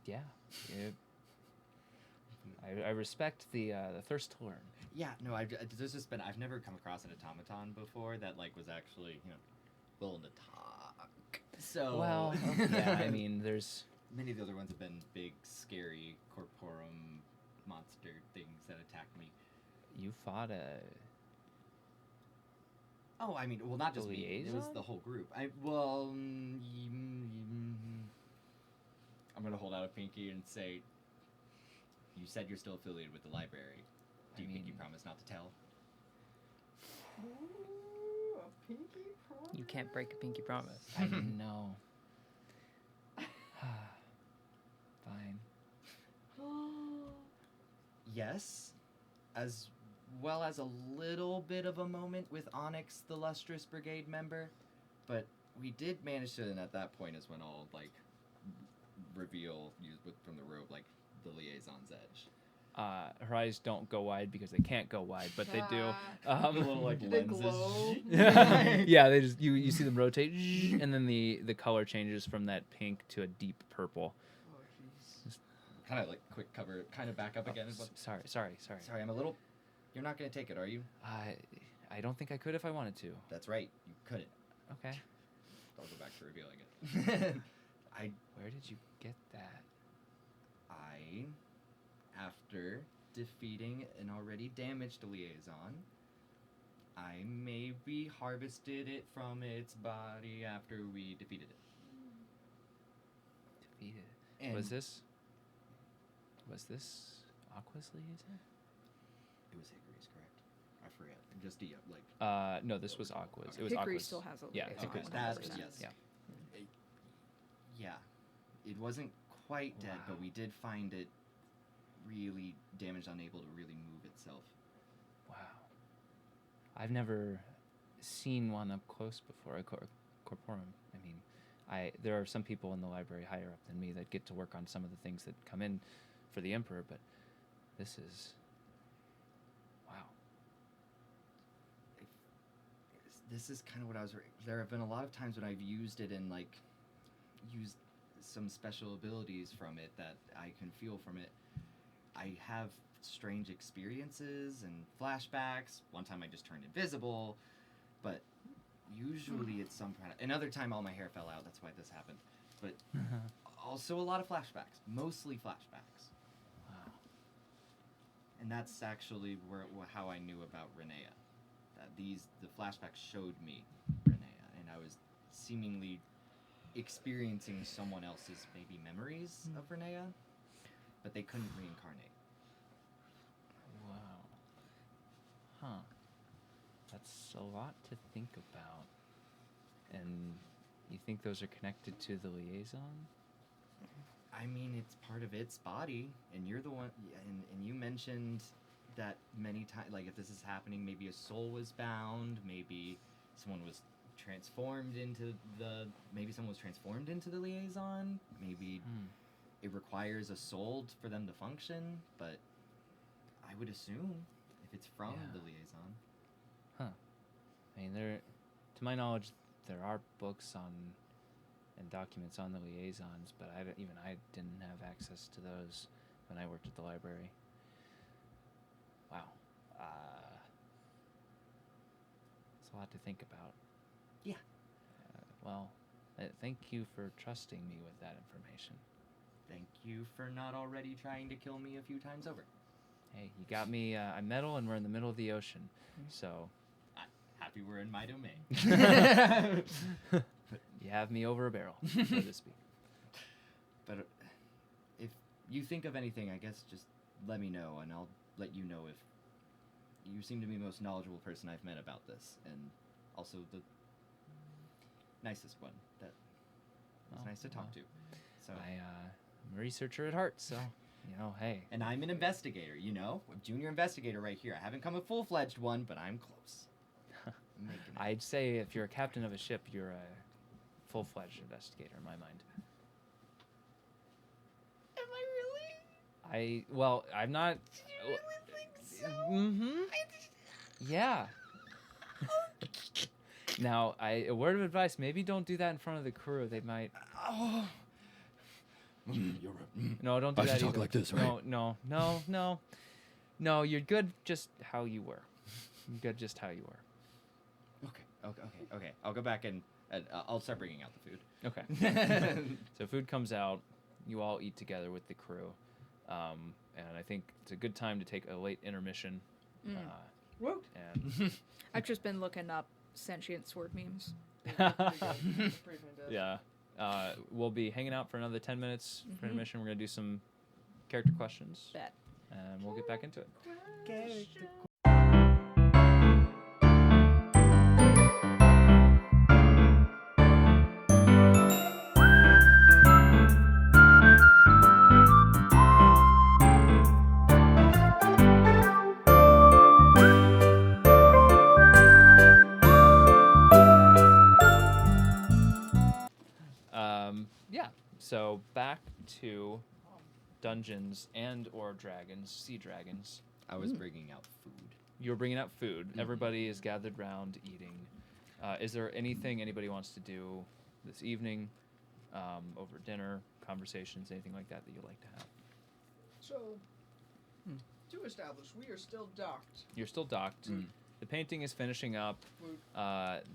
A: Yeah. I respect the thirst to learn.
C: Yeah, no, there's just been, I've never come across an automaton before that, like, was actually, willing to talk. So...
A: Well, yeah, I mean, there's...
C: Many of the other ones have been big, scary, corporum monster things that attacked me.
A: You fought a...
C: Oh, I mean, well, not just me. It was
A: liaison?
C: the whole group. I'm gonna hold out a pinky and say, you said you're still affiliated with the library. Do you think you promise not to tell?
B: Ooh, a pinky promise?
E: You can't break a pinky promise.
A: I know. Fine.
C: Yes, as well as a little bit of a moment with Onyx, the Lustrous Brigade member, but we did manage to, and at that point is when I'll, like, reveal, from the robe, like, the liaison's edge.
A: her eyes don't go wide because they can't go wide, but they do.
C: The little like
B: Do they
C: lenses.
B: glow?
A: Yeah, they just you see them rotate, and then the color changes from that pink to a deep purple.
B: Oh jeez.
C: Kind of like quick cover, kind of back up again.
A: Sorry.
C: Sorry, I'm a little. You're not gonna take it, are you?
A: I don't think I could if I wanted to.
C: That's right. You couldn't.
A: Okay.
C: I'll go back to revealing it.
A: Where did you get that?
C: After defeating an already damaged liaison, I maybe harvested it from its body after we defeated it.
A: Defeated.
C: And
A: Was this Aqua's liaison?
C: It was Hickory's, correct? I forget. Just like.
A: No, this was Aqua's. It was
D: Hickory
A: Aqua's.
D: still has a
A: Yeah,
D: liaison,
A: Hickory's
D: 100%.
C: yes.
A: Yeah.
C: Yeah. It wasn't quite dead, but
A: Wow.
C: we did find it really damaged, unable to really move itself.
A: Wow. I've never seen one up close before, a corporum. I mean, there are some people in the library higher up than me that get to work on some of the things that come in for the Emperor, but this is... Wow.
C: This is kind of what I was. There have been a lot of times when I've used it and used some special abilities from it that I can feel from it. I have strange experiences and flashbacks. One time I just turned invisible, but usually it's some kind of. Another time all my hair fell out. That's why this happened. But also a lot of flashbacks, mostly flashbacks.
A: Wow.
C: And that's actually how I knew about Renea. That the flashbacks showed me Renea, and I was seemingly experiencing someone else's maybe memories of Renea, but they couldn't reincarnate.
A: Wow. Huh. That's a lot to think about. And you think those are connected to the liaison?
C: I mean, it's part of its body, and you're the one, and you mentioned that many times, like if this is happening, maybe a soul was bound, maybe someone was transformed into the liaison, maybe it requires a soul for them to function, but I would assume if it's from the liaison.
A: I mean, to my knowledge, there are books on and documents on the liaisons, but I didn't have access to those when I worked at the library. Wow. It's a lot to think about.
C: Yeah.
A: Well, thank you for trusting me with that information.
C: Thank you for not already trying to kill me a few times over.
A: Hey, you got me. I'm metal, and we're in the middle of the ocean, so...
C: Happy we're in my domain.
A: You have me over a barrel, so to speak.
C: But if you think of anything, I guess just let me know, and I'll let you know if you seem to be the most knowledgeable person I've met about this, and also the nicest one that was nice to talk to. So
A: I'm a researcher at heart, so, hey.
C: And I'm an investigator, a junior investigator right here. I haven't come a full-fledged one, but I'm close. I'm making it.
A: I'd say if you're a captain of a ship, you're a full-fledged investigator in my mind.
C: Am I really?
A: I'm not...
C: Do you really think so?
A: Mm-hmm. Yeah. Now, a word of advice, maybe don't do that in front of the crew. They might...
C: Oh. You're right.
A: No, don't do
C: I
A: that
C: should talk
A: either.
C: like this, right?
A: No. No, you're good just how you were. You're good just how you were.
C: Okay. I'll go back and I'll start bringing out the food.
A: Okay. So food comes out. You all eat together with the crew. And I think it's a good time to take a late intermission.
B: Whoa.
A: And
D: I've just been looking up sentient sword memes.
B: Pretty fantastic.
A: yeah. We'll be hanging out for another 10 minutes for intermission. We're going to do some character questions.
D: Bet.
A: And we'll get back into it. So back to Dungeons and or dragons, sea dragons.
C: I was bringing out food.
A: You're bringing out food. Everybody is gathered round eating. Is there anything anybody wants to do this evening, over dinner, conversations, anything like that you'd like to have?
B: So, to establish, we are still docked.
A: You're still docked. The painting is finishing up.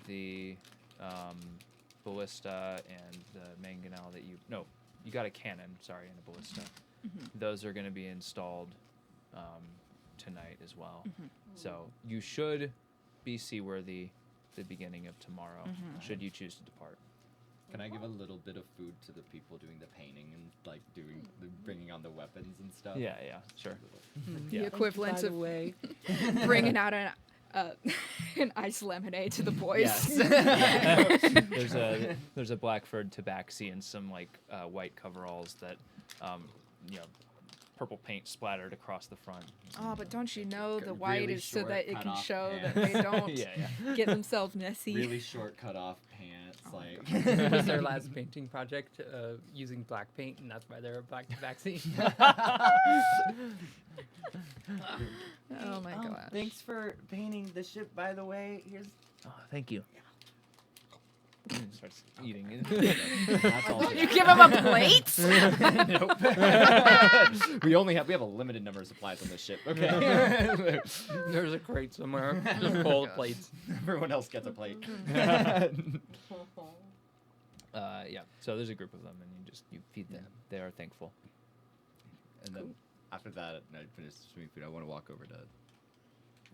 A: The ballista and the mangonel that you got a cannon, sorry, and a ballista. Those are going to be installed tonight as well. So you should be seaworthy the beginning of tomorrow, should you choose to depart.
C: Can I give a little bit of food to the people doing the painting and like bringing on the weapons and stuff?
A: Yeah, sure.
D: The
A: Yeah.
D: equivalent
E: By
D: of
E: the way,
D: bringing out an iced lemonade to the boys.
A: Yes. There's a Blackford tabaxi and some like white coveralls that purple paint splattered across the front.
D: Oh, but don't you know the
C: Really
D: white is so
C: short
D: that it can
C: cut-off
D: show that
C: pants.
D: they don't
A: Yeah.
D: get themselves messy.
C: Really short cut off pants, like.
E: it was their last painting project using black paint, and that's why they're a black tabaxi.
D: Oh my gosh.
C: Thanks for painting the ship, by the way. Here's.
A: Oh, thank you. Starts eating.
C: That's all.
D: You give him a plate?
C: we have a limited number of supplies on this ship. Okay.
E: There's a crate somewhere, just full of plates.
C: Everyone else gets a plate.
A: Yeah. So there's a group of them, and you feed them. They are thankful.
C: And then after that, I finish swimming food. I want to walk over to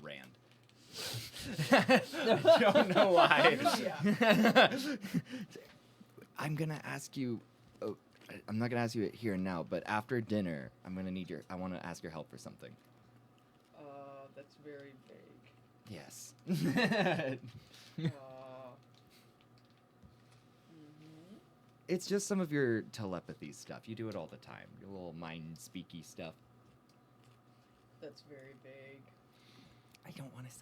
C: Rand. I don't know why. I'm gonna ask you. Oh, I'm not gonna ask you it here and now, but after dinner, I want to ask your help for something.
B: That's very vague.
C: Yes. It's just some of your telepathy stuff. You do it all the time. Your little mind speaky stuff.
B: That's very vague.
C: I don't want to say.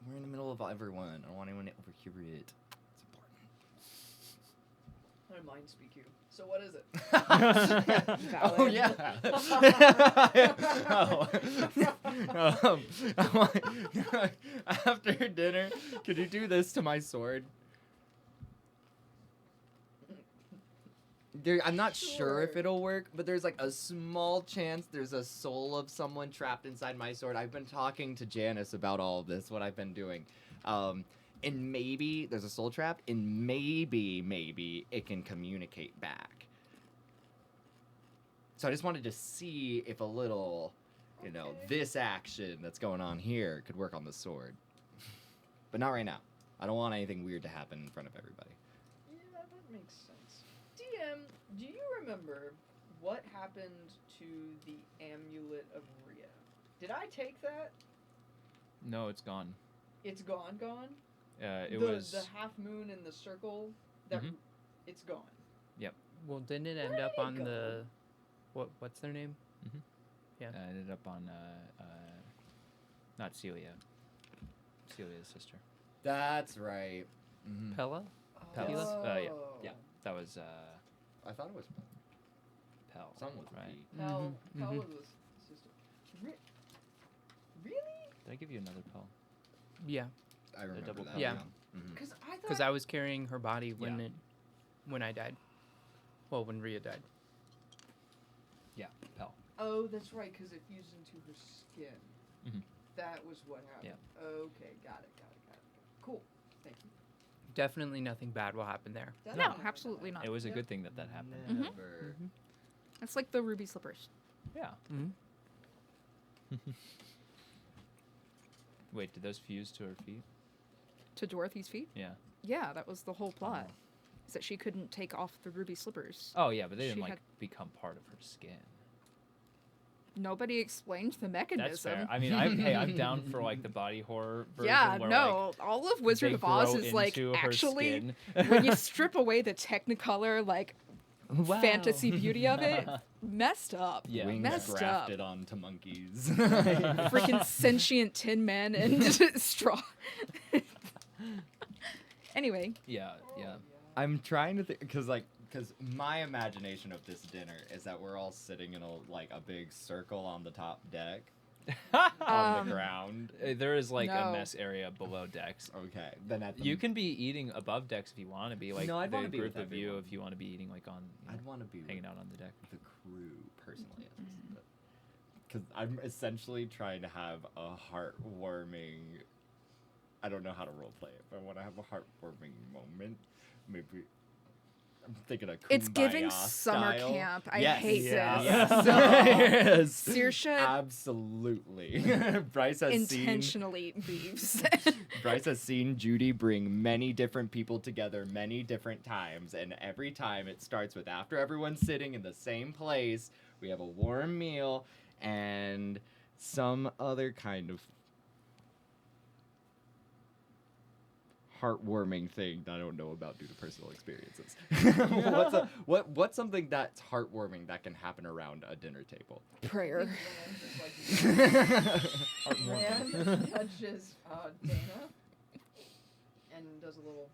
C: We're in the middle of everyone. I don't want anyone to overhear it. It's important.
B: I mind speak you. So what is it?
C: Oh yeah. After dinner, could you do this to my sword? I'm not sure if it'll work, but there's like a small chance there's a soul of someone trapped inside my sword. I've been talking to Janice about all of this, what I've been doing. And maybe there's a soul trap, and maybe it can communicate back. So I just wanted to see if a little, this action that's going on here could work on the sword. But not right now. I don't want anything weird to happen in front of everybody.
B: Yeah, that makes sense. DM, do you remember what happened to the Amulet of Rhea? Did I take that?
A: No, it's gone.
B: It's gone?
A: It was.
B: The half moon and the circle, that it's gone.
E: Well, didn't it end
B: Where
E: up
B: did it
E: on
B: go?
E: the what's their name? Yeah.
A: It ended up on not Celia. Celia's sister.
C: That's right. Mm-hmm.
E: Pella?
A: Pella.
B: Oh.
A: Yeah. That was
C: I thought it was
A: Pell.
C: something with
A: right?
C: P.
B: Pell
E: Mhm,
B: was the sister. Really?
A: Did I give you another Pell?
E: Yeah,
C: I remember
A: double
C: that.
A: P.
E: Yeah.
C: Mhm.
B: Because I thought...
E: because I was carrying her body when
A: Yeah.
E: when I died. Well, when Rhea died.
A: Yeah, Pell.
B: Oh, that's right, because it fused into her skin.
A: Mhm.
B: That was what happened. Okay, got it. Cool. Thank you.
E: Definitely nothing bad will happen there.
B: That's
D: No,
B: not what
D: absolutely not.
A: It was a
B: Yep.
A: good thing that happened.
C: Never.
D: It's like the ruby slippers.
A: Yeah.
E: Mm-hmm.
A: Wait, did those fuse to her feet?
D: To Dorothy's feet?
A: Yeah.
D: Yeah, that was the whole plot. Is that she couldn't take off the ruby slippers.
A: Oh yeah, but they didn't
D: She
A: like
D: had-
A: become part of her skin.
D: Nobody explained the mechanism.
A: That's fair. I mean, I'm down for like the body horror version.
D: Yeah,
A: where,
D: no. All of
A: like,
D: Wizard
A: they
D: of Oz
A: grow
D: is like
A: into her
D: actually
A: skin.
D: when you strip away the Technicolor like fantasy beauty of it, messed up.
A: Yeah.
C: Wings
D: Messed up.
C: grafted onto monkeys.
D: Freaking sentient tin men and straw. Anyway,
A: Yeah, yeah.
C: I'm trying to think because like because my imagination of this dinner is that we're all sitting in a big circle on the top deck. On the ground.
A: There is like a
D: No.
A: mess area below decks.
C: Okay, then at the
A: You can be eating above decks if you want to be. Like
C: No, I'd
A: the
C: wanna be
A: group
C: with
A: of you
C: everyone.
A: if you want to be eating like on.
C: I'd want to be
A: hanging
C: with
A: out on the deck.
C: the crew personally, because I'm essentially trying to have a heartwarming. I don't know how to role play it, but I want to have a heartwarming moment. Maybe I'm thinking of
D: It's giving
C: Kumbaya
D: summer
C: style.
D: camp. I
C: Yes.
D: hate
C: Yes.
D: this.
C: Yes.
D: Saoirse
C: Absolutely. Bryce has seen
D: intentionally leaves.
C: Bryce has seen Judy bring many different people together many different times, and every time it starts with after everyone's sitting in the same place, we have a warm meal and some other kind of heartwarming thing that I don't know about due to personal experiences. What's something that's heartwarming that can happen around a dinner table?
D: Prayer.
B: Rand touches Dana and does a little.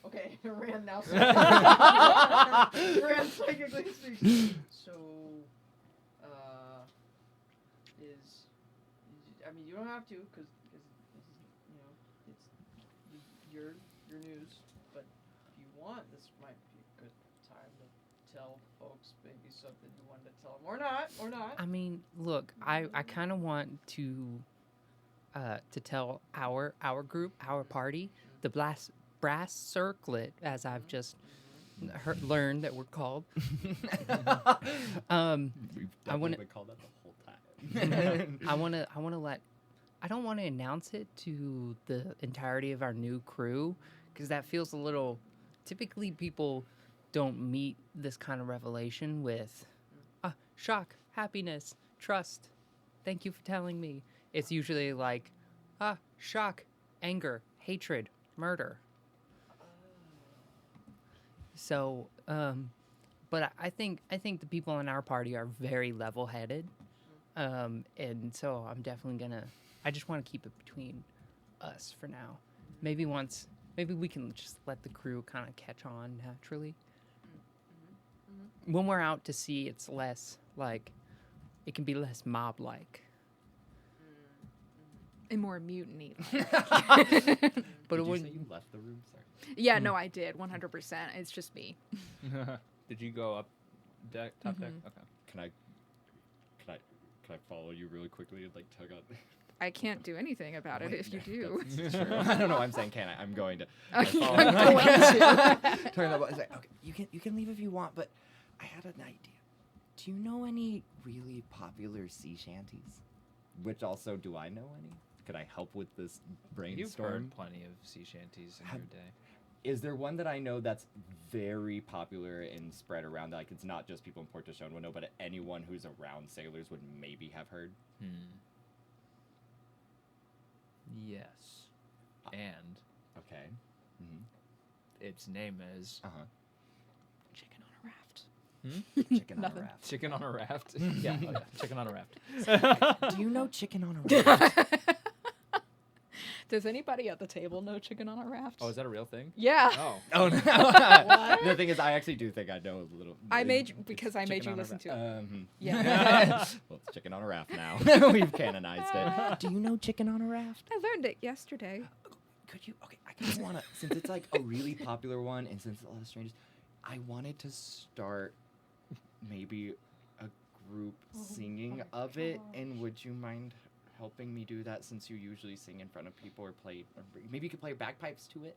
B: Okay, Rand now. Rand psychically speaks. So, I mean, you don't have to, because this is, it's your news. But if you want, this might be a good time to tell folks maybe something you wanted to tell them, or not.
E: I mean, look, I kind of want to tell our group, our party, the brass circlet, as I've just learned that we're called.
C: We've
E: I wanna-
C: been called that the whole time.
E: I want to let. I don't want to announce it to the entirety of our new crew because that feels a little. Typically, people don't meet this kind of revelation with shock, happiness, trust. Thank you for telling me. It's usually like shock, anger, hatred, murder. So, but I think the people in our party are very level-headed. And so I'm definitely gonna. I just want to keep it between us for now. Maybe we can just let the crew kind of catch on naturally. When we're out to sea, it's less like it can be less mob-like.
D: And more mutiny.
E: But
C: Did
E: it
C: you say
E: wouldn't.
C: you left the room? Sorry.
D: Yeah, no, I did 100%. It's just me.
A: Did you go up deck, top deck? Okay.
C: Can I follow you really quickly and like tug on?
D: I can't do anything about it
C: Wait,
D: if you do.
C: That's true. I don't know. I'm saying can I? I'm going to.
D: I'm
C: follow-
D: going to.
C: Turn that. It's like, okay, you can leave if you want, but I had an idea. Do you know any really popular sea shanties? Which also, do I know any? Could I help with this
A: You've
C: brainstorm?
A: heard plenty of sea shanties in
C: Have-
A: your day.
C: Is there one that I know that's very popular and spread around? Like it's not just people in Port de Chaune would know, but anyone who's around sailors would maybe have heard.
A: Yes. And
C: Okay. Mm-hmm.
A: its name is
D: Chicken on a raft.
C: Chicken on a
D: Nothing.
C: raft.
A: Chicken on a Raft. Yeah, oh, yeah, Chicken on a Raft.
C: Do you know chicken on a raft?
D: Does anybody at the table know chicken on a raft?
A: Oh, is that a real thing?
D: Yeah.
A: Oh.
C: Oh no!
D: What?
C: The thing is, I actually do think I know a little.
D: I made
C: it's
D: because I made
C: chicken
D: you
C: on a
D: listen to
C: raft.
D: it. Yeah.
C: Well, it's chicken on a raft now. We've canonized it. Do you know chicken on a raft?
D: I learned it yesterday.
C: Could you? Okay, I kind of want to. Since it's like a really popular one, and since a lot of strangers, I wanted to start maybe a group singing of it. And would you mind helping me do that since you usually sing in front of people or play? Or maybe you could play bagpipes to it.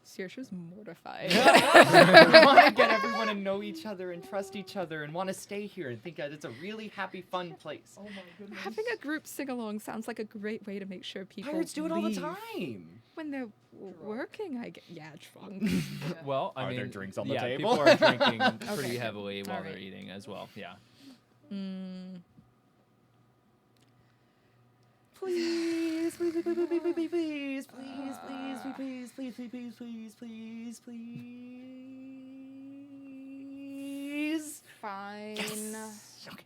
D: Saoirse's mortified.
C: I want to get everyone to know each other and trust each other and want to stay here and think that it's a really happy, fun place.
B: Oh my goodness.
D: Having a group sing along sounds like a great way to make sure people
C: Pirates do it all the
D: leave.
C: time.
D: When they're working, I get drunk.
A: Well, I
C: Are
A: mean,
C: there drinks on the
A: yeah,
C: table?
A: people are drinking pretty
D: Okay.
A: heavily while
D: All
A: they're
D: right.
A: eating as well. Yeah.
C: Please, please, please, please, please, please, please, please, please, please, please, please, please, please.
D: Fine.
C: Yes. Okay.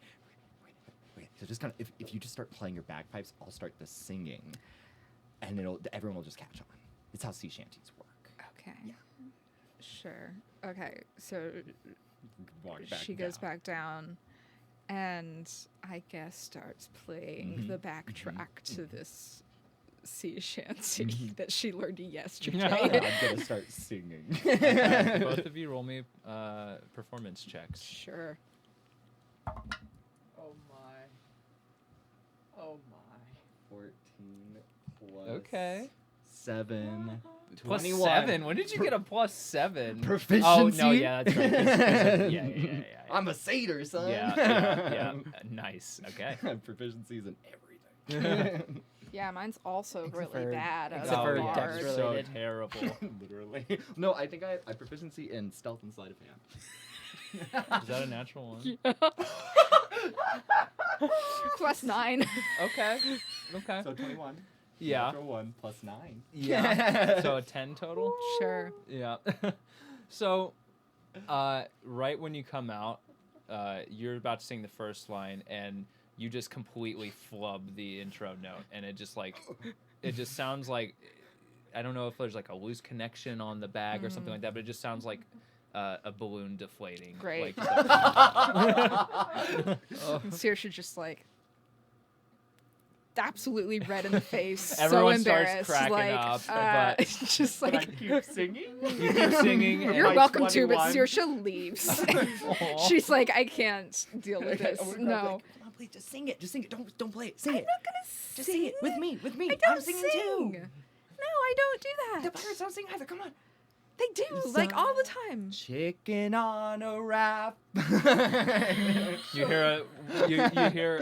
C: Wait. So just kind of, if you just start playing your bagpipes, I'll start the singing. and everyone will just catch on. It's how sea shanties work.
D: Okay.
C: Yeah.
D: Sure. Okay. So
F: Walk back
D: she goes
F: down.
D: back down, and I guess starts playing
C: Mhm.
D: the backtrack to this sea shanty
C: Mhm.
D: that she learned yesterday.
F: I'm gonna start singing.
A: Both of you roll me performance checks.
D: Sure.
B: Oh my. Oh my.
C: 14 plus
A: Okay.
C: 7.
A: Plus
C: 21.
A: 7. When did you get a plus 7?
C: Proficiency.
A: Oh no, yeah, that's right. 'Cause yeah.
C: I'm a satyr, son.
A: Yeah. Nice. Okay.
C: Proficiencies in everything.
D: Yeah, mine's also
E: Except
D: really
E: for-
D: bad as
E: except
D: a
E: for
A: yeah,
E: dex
D: bard.
A: you're so
E: related.
A: terrible.
C: Literally. No, I think I have proficiency in stealth and sleight of hand.
A: Is that a natural one?
D: Plus 9.
A: Okay. Okay.
C: So 21.
A: Yeah.
C: Natural 1 plus 9.
A: Yeah. So a 10 total?
D: Sure.
A: Yeah. So, right when you come out, you're about to sing the first line, and you just completely flub the intro note, and it just sounds like, I don't know if there's like a loose connection on the bag or something like that, but it just sounds like a balloon deflating.
D: Great.
A: Like,
D: And Saoirse just like absolutely red in the face,
A: Everyone
D: so
A: starts
D: embarrassed,
A: cracking
D: like,
A: up, but-
D: just
F: But I
D: like
F: keep singing.
A: you keep singing. and-
D: you're
F: By
D: welcome to, but
F: 21.
D: Saoirse leaves.
A: Aw.
D: She's like, I can't deal with this.
C: We're
D: No,
C: like, come on, please, just sing it. Just sing it. Don't play it. Sing
D: I'm
C: it.
D: not gonna
C: Just sing it with me. With me.
D: I don't
C: I'm singing
D: sing.
C: too.
D: No, I don't do
C: The
D: that.
C: pirates don't sing either. Come on.
D: They do, like all the time.
C: Chicken on a wrap.
A: You hear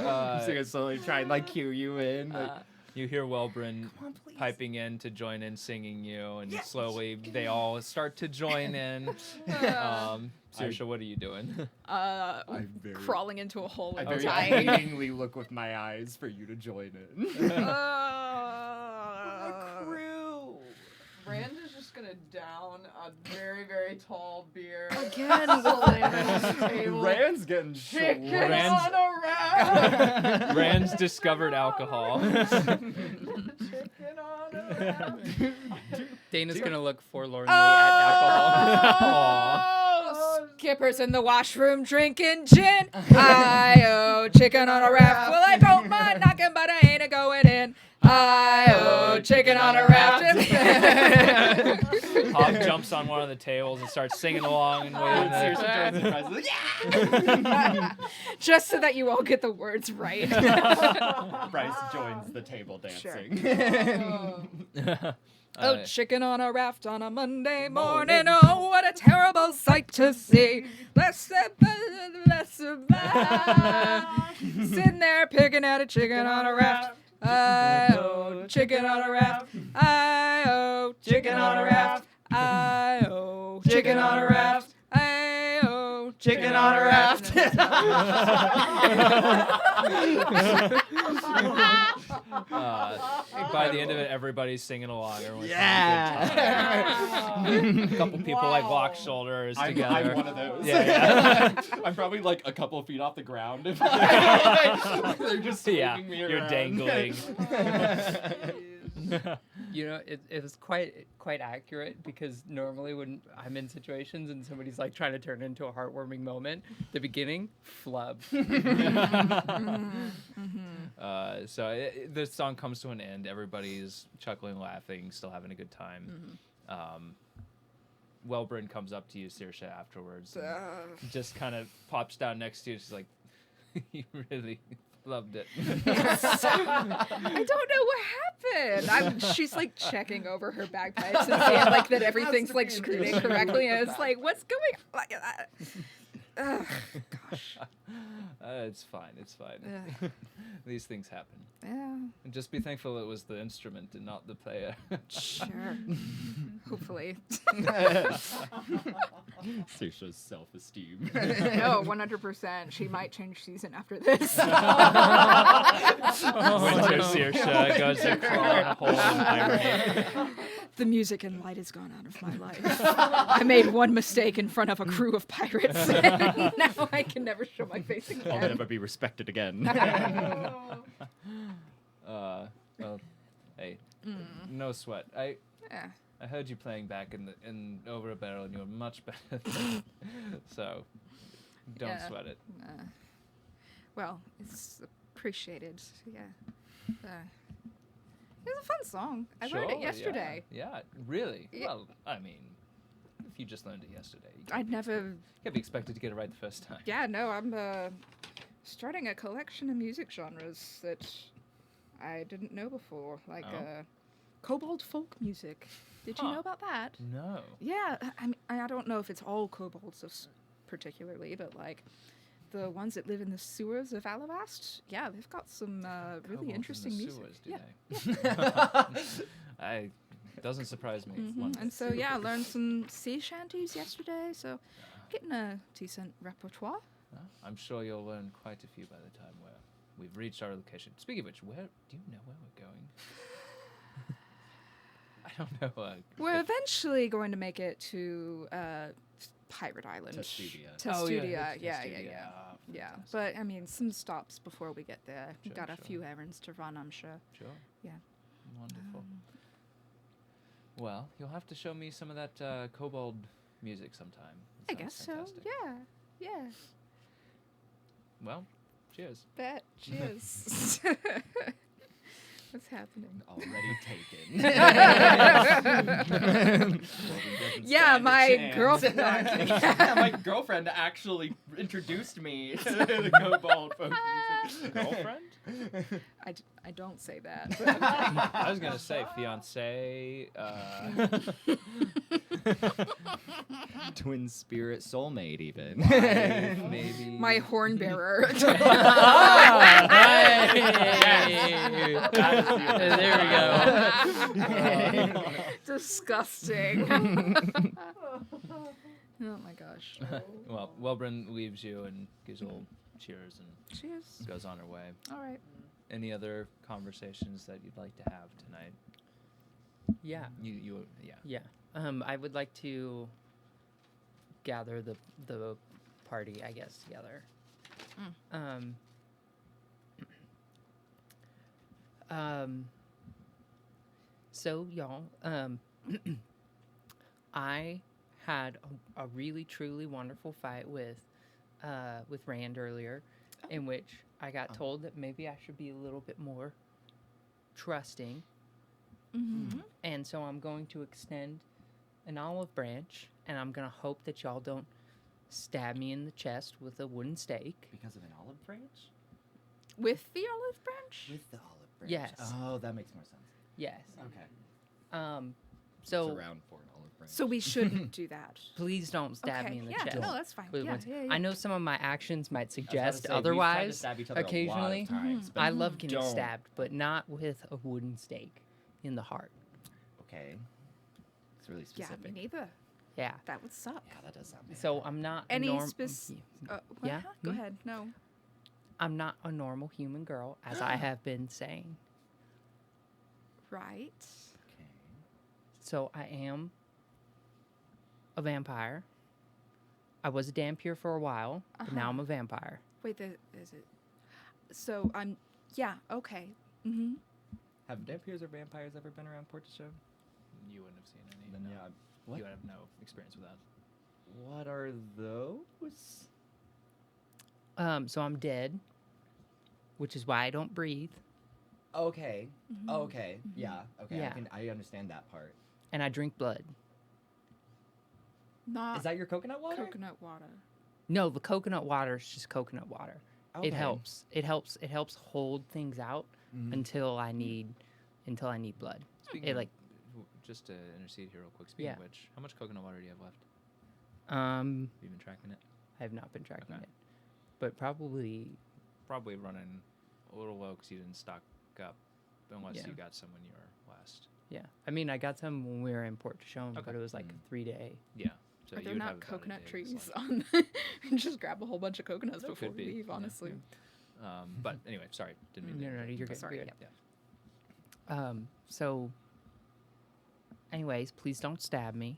F: I'm singing slowly, try and like cue you in. Like,
A: you hear Welbryn
C: Come on, please.
A: piping in to join in singing you, and
C: Yes.
A: slowly they all start to join in. Saoirse, what are you doing?
F: I'm very,
D: Crawling into a hole
F: I
D: and
F: very
D: dying.
F: pleadingly look with my eyes for you to join in.
C: Crew.
B: Rand is just gonna down a very, very tall beer.
D: Again,
B: Slam it on the table.
F: Rand's getting
B: Chicken
A: Rand's-
B: on a wrap.
A: Rand's discovered alcohol.
B: Chicken on a wrap.
E: Dana's gonna look forlornly at alcohol.
D: Oh, Skipper's in the washroom drinking gin. I chicken on a raft. Well, I don't mind knocking, but I ain't a going in. I chicken on a raft.
A: Hop jumps on one of the tables and starts singing along and waving.
F: Seriously, joins the prize. Yeah!
D: Just so that you all get the words right.
F: Bryce joins the table
D: Sure.
F: dancing.
D: Chicken on a raft on a Monday morning. Oh, what a terrible sight to see. Sitting there picking at a chicken on a raft. I chicken on a raft. I chicken on a raft. I chicken on a raft. I chicken on a raft.
A: By the end of it, everybody's singing along. Everyone's
C: Yeah.
A: a couple people like lock shoulders
F: I'm
A: together.
F: one of those.
A: Yeah.
F: I'm probably like a couple of feet off the ground. They're just
A: Yeah,
F: swinging me
A: you're
F: around.
A: dangling.
E: You know, it was quite accurate, because normally when I'm in situations and somebody's like trying to turn it into a heartwarming moment, the beginning, flub.
A: So the song comes to an end. Everybody's chuckling, laughing, still having a good time. Welbryn comes up to you, Saoirse, afterwards. And just kind of pops down next to you. She's like, "You really loved it."
D: I don't know what happened. She's like checking over her bagpipes and seeing like that everything's like screwed in correctly, and it's like, what's going on? Gosh.
A: It's fine. It's fine. These things happen.
D: Yeah,
A: And just be thankful it was the instrument and not the player.
D: sure. Hopefully.
F: Saoirse's self-esteem.
D: No, 100%. She might change season after this.
A: Winter Saoirse goes to crawl in a hole in hibernate.
D: The music and light has gone out of my life. I made one mistake in front of a crew of pirates, and now I can never show my face
F: I'll
D: again.
F: never be respected again.
A: Well, hey, No sweat. I
D: Yeah.
A: heard you playing back in over a barrel, and you were much better. So don't
D: Yeah.
A: sweat it.
D: Well, it's appreciated. Yeah. It was a fun song. I learned it
A: Sure,
D: yesterday.
A: Yeah, really.
D: Yeah.
A: Well, I mean, if you just learned it yesterday, you
D: I'd never.
A: can't be expected to get it right the first time.
D: Yeah, no, I'm starting a collection of music genres that I didn't know before, like
A: Oh.
D: kobold folk music. Did you
A: Huh.
D: know about that?
A: No.
D: Yeah, I don't know if it's all kobolds particularly, but like the ones that live in the sewers of Alabast, yeah, they've got some
A: Kobolds
D: really
A: in
D: interesting
A: the
D: music.
A: sewers, do
D: Yeah.
A: they? Doesn't surprise me.
D: Mhm.
A: one
D: And
A: bit.
D: so yeah, I learned some sea shanties yesterday, so getting a decent repertoire.
A: I'm sure you'll learn quite a few by the time we've reached our location. Speaking of which, do you know where we're going? I don't know.
D: We're eventually going to make it to Pirate Island.
C: Testudia.
D: Testudia, yeah.
A: Ah,
D: Yeah,
A: fantastic.
D: but I mean, some stops before we get there. We've
A: Sure,
D: got a
A: sure.
D: few errands to run, I'm sure.
A: Sure.
D: Yeah.
A: Wonderful. Well, you'll have to show me some of that kobold music sometime.
D: I
A: It
D: guess
A: sounds
D: so.
A: fantastic.
D: Yeah.
A: Well, cheers.
D: Bet. Cheers. What's happening?
C: Already taken.
D: Yeah, my girlfriend.
F: My girlfriend actually introduced me to the kobold folk music.
A: Girlfriend?
D: I don't say that.
A: I was gonna say fiance.
C: Twin spirit soulmate, even.
A: Wife, maybe.
D: My horn bearer.
E: There we go.
D: Disgusting. Oh my gosh.
A: Well, Welbryn leaves you and gives a little cheers and
D: Cheers.
A: goes on her way.
D: All right.
A: Any other conversations that you'd like to have tonight?
E: Yeah.
A: Yeah.
E: I would like to gather the party, I guess, together. So y'all, I had a really truly wonderful fight with Rand earlier, in which I got told that maybe I should be a little bit more trusting.
D: Mm-hmm.
E: And so I'm going to extend an olive branch, and I'm going to hope that y'all don't stab me in the chest with a wooden stake.
C: Because of an olive branch?
D: With the olive branch?
C: With the olive branch.
E: Yes.
C: Oh, that makes more sense.
E: Yes.
C: Okay.
E: So
C: it's around for an olive branch.
D: So we shouldn't do that.
E: please don't stab
D: Okay,
E: me in the
D: yeah,
E: chest.
D: no, that's fine.
E: with
D: Yeah,
E: ones.
D: yeah,
E: I know some of my actions might
C: I was about to
E: suggest
C: say, we've tried to
E: otherwise.
C: stab each other
E: occasionally.
C: a lot of times, but
E: I love getting
C: don't.
E: stabbed, but not with a wooden stake in the heart.
C: Okay. It's really
D: Yeah,
C: specific.
D: me neither.
E: Yeah.
D: That would suck.
C: Yeah, that does sound bad.
E: So I'm not
D: Any
E: a
D: what?
E: Yeah?
D: Go
E: Hmm?
D: ahead. No.
E: I'm not a normal human girl, as I have been saying.
D: Right.
C: Okay.
E: So I am a vampire. I was a Dampier for a while, but now I'm a vampire.
D: Wait, is it? So I'm. Yeah. Okay. Mm-hmm.
F: Have Dampiers or vampires ever been around Portishead?
A: You wouldn't have seen any.
F: Then
A: no.
F: yeah. What?
A: You would have no experience with that.
C: What are those?
E: So I'm dead, which is why I don't breathe,
C: Okay.
D: Mhm.
C: Okay. Yeah. Okay.
E: Yeah.
C: I understand that part.
E: and I drink blood.
D: Not
C: Is that your coconut water?
D: coconut water.
E: No, the coconut water is just coconut water.
C: Okay.
E: It helps. It helps hold things out
C: Mhm.
E: until I need blood.
A: Speaking
E: It
A: of,
E: like
A: just to intercede here real quick. Speaking of
E: Yeah.
A: which, how much coconut water do you have left?
E: I
A: Have you been tracking it?
E: have not been tracking
A: Okay.
E: it, but probably
A: Probably running a little low because you didn't stock up, unless
E: Yeah.
A: you got some when you were last.
E: yeah. I mean, I got some when we were in Port Shown, but
A: Okay.
E: it was like a 3-day.
A: Yeah. So
D: Are
A: you
D: there
A: would
D: not
A: have about a
D: coconut
A: day's
D: trees
A: left.
D: on? Just grab a whole bunch of coconuts
A: That
D: before
A: could
D: we
A: be,
D: leave.
A: yeah.
D: Honestly.
A: But anyway, sorry, didn't mean to
E: No,
A: interrupt.
E: you're good.
D: Sorry,
E: you're good.
A: Yeah.
E: So, anyways, please don't stab me.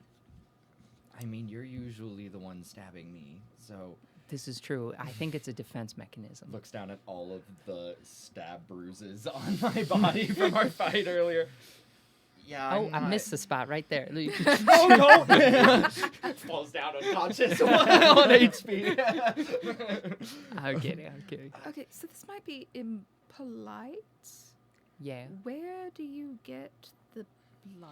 C: I mean, you're usually the one stabbing me, so
E: This is true. I think it's a defense mechanism.
C: looks down at all of the stab bruises on my body from our fight earlier. Yeah.
E: Oh,
C: I'm
E: I
C: not-
E: missed the spot right there.
C: Oh no! Falls down unconscious on HP.
E: I'm kidding. I'm kidding.
D: Okay, so this might be impolite.
E: Yeah.
D: Where do you get the blood?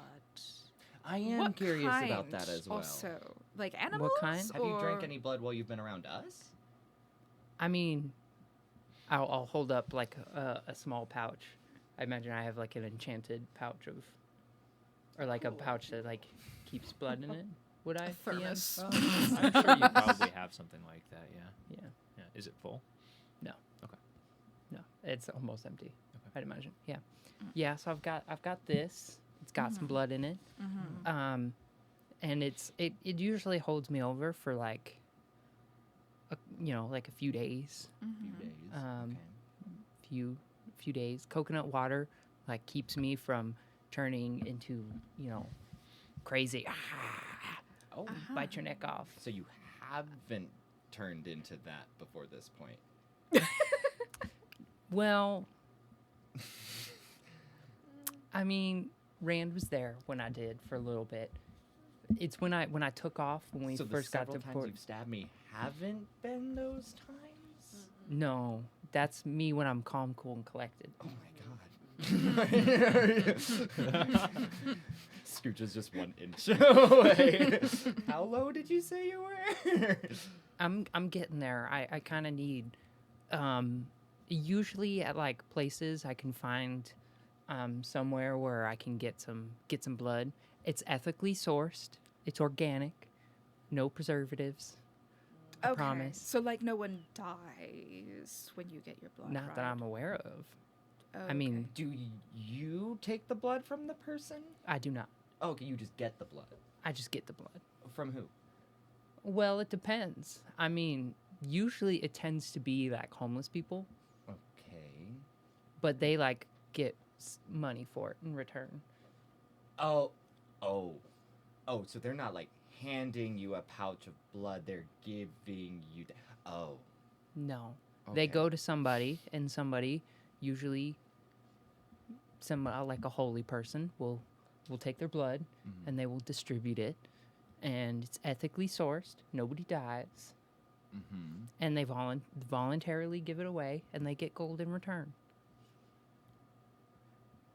C: I am
D: What
C: curious about that
D: kind
C: as well.
D: Also, like animals.
E: kind?
C: Have you drank
D: or-
C: any blood while you've been around us?
E: I mean, I'll hold up like a small pouch. I imagine I have like an enchanted pouch of, or like a pouch that like keeps blood in it. Would I?
D: A
E: DM?
D: thermos.
A: I'm sure you probably have something like that. Yeah.
E: Yeah.
A: Yeah. Is it full?
E: No, it's almost empty.
A: Okay.
E: I'd imagine. Yeah. Yeah. So I've got this. It's got some blood in it.
D: Mhm.
E: And it usually holds me over for like, like a few days.
C: Few days.
E: Um,
C: okay.
E: few days. Coconut water like keeps me from turning into crazy.
C: Oh,
E: Bite your neck off.
C: so you haven't turned into that before this point.
E: Well, I mean, Rand was there when I did for a little bit. It's when I took off when we
C: So the
E: first got
C: several
E: to
C: times
E: port.
C: you've stabbed me haven't been those times.
E: No, that's me when I'm calm, cool, and collected.
C: Oh my god. Scooch is just 1 inch away. How low did you say you were?
E: I'm getting there. I kind of need. Usually at like places I can find somewhere where I can get some blood. It's ethically sourced. It's organic. No preservatives. I
D: Okay.
E: promise.
D: So like no one dies when you get your blood.
E: Not that
D: right?
E: I'm aware of.
D: Oh,
E: I mean,
C: Do you take the blood from the person?
E: I do not.
C: Oh, okay, you just get the blood.
E: I just get the blood.
C: From who?
E: Well, it depends. I mean, usually it tends to be like homeless people,
C: Okay.
E: but they like get money for it in return.
C: Oh, so they're not like handing you a pouch of blood, they're giving you oh.
E: No. They
C: Okay.
E: go to somebody, and somebody, usually like a holy person, will take their blood
C: Mhm.
E: and they will distribute it. And it's ethically sourced. Nobody dies.
C: Mm-hmm.
E: And they voluntarily give it away, and they get gold in return.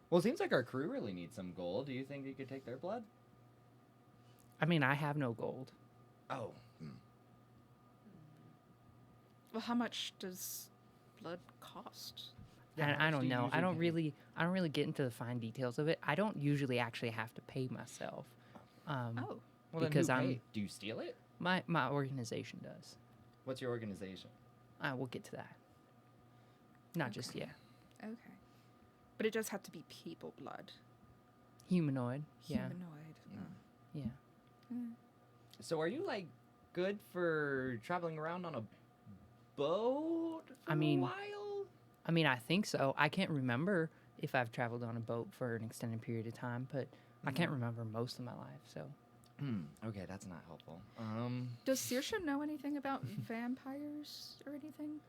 C: Well, it seems like our crew really needs some gold. Do you think you could take their blood?
E: I mean, I have no gold.
C: Oh.
D: Well, how much does blood cost?
C: Yeah,
E: And
C: how
E: I
C: much
E: don't
C: do you
E: know. I
C: usually
E: don't
C: pay?
E: really get into the fine details of it. I don't usually actually have to pay myself.
D: Oh,
C: Well, then
E: Because
C: who
E: I'm-
C: paid? Do you steal it?
E: My organization does.
C: What's your organization?
E: We'll get to that. Not just yet.
D: okay. But it does have to be people blood.
E: Humanoid. Yeah.
D: Humanoid.
E: Yeah.
C: So are you like good for traveling around on a boat for
E: I mean-
C: a while?
E: I mean, I think so. I can't remember if I've traveled on a boat for an extended period of time, but I can't remember most of my life. So
C: Okay, that's not helpful.
D: Does Saoirse know anything about vampires or anything?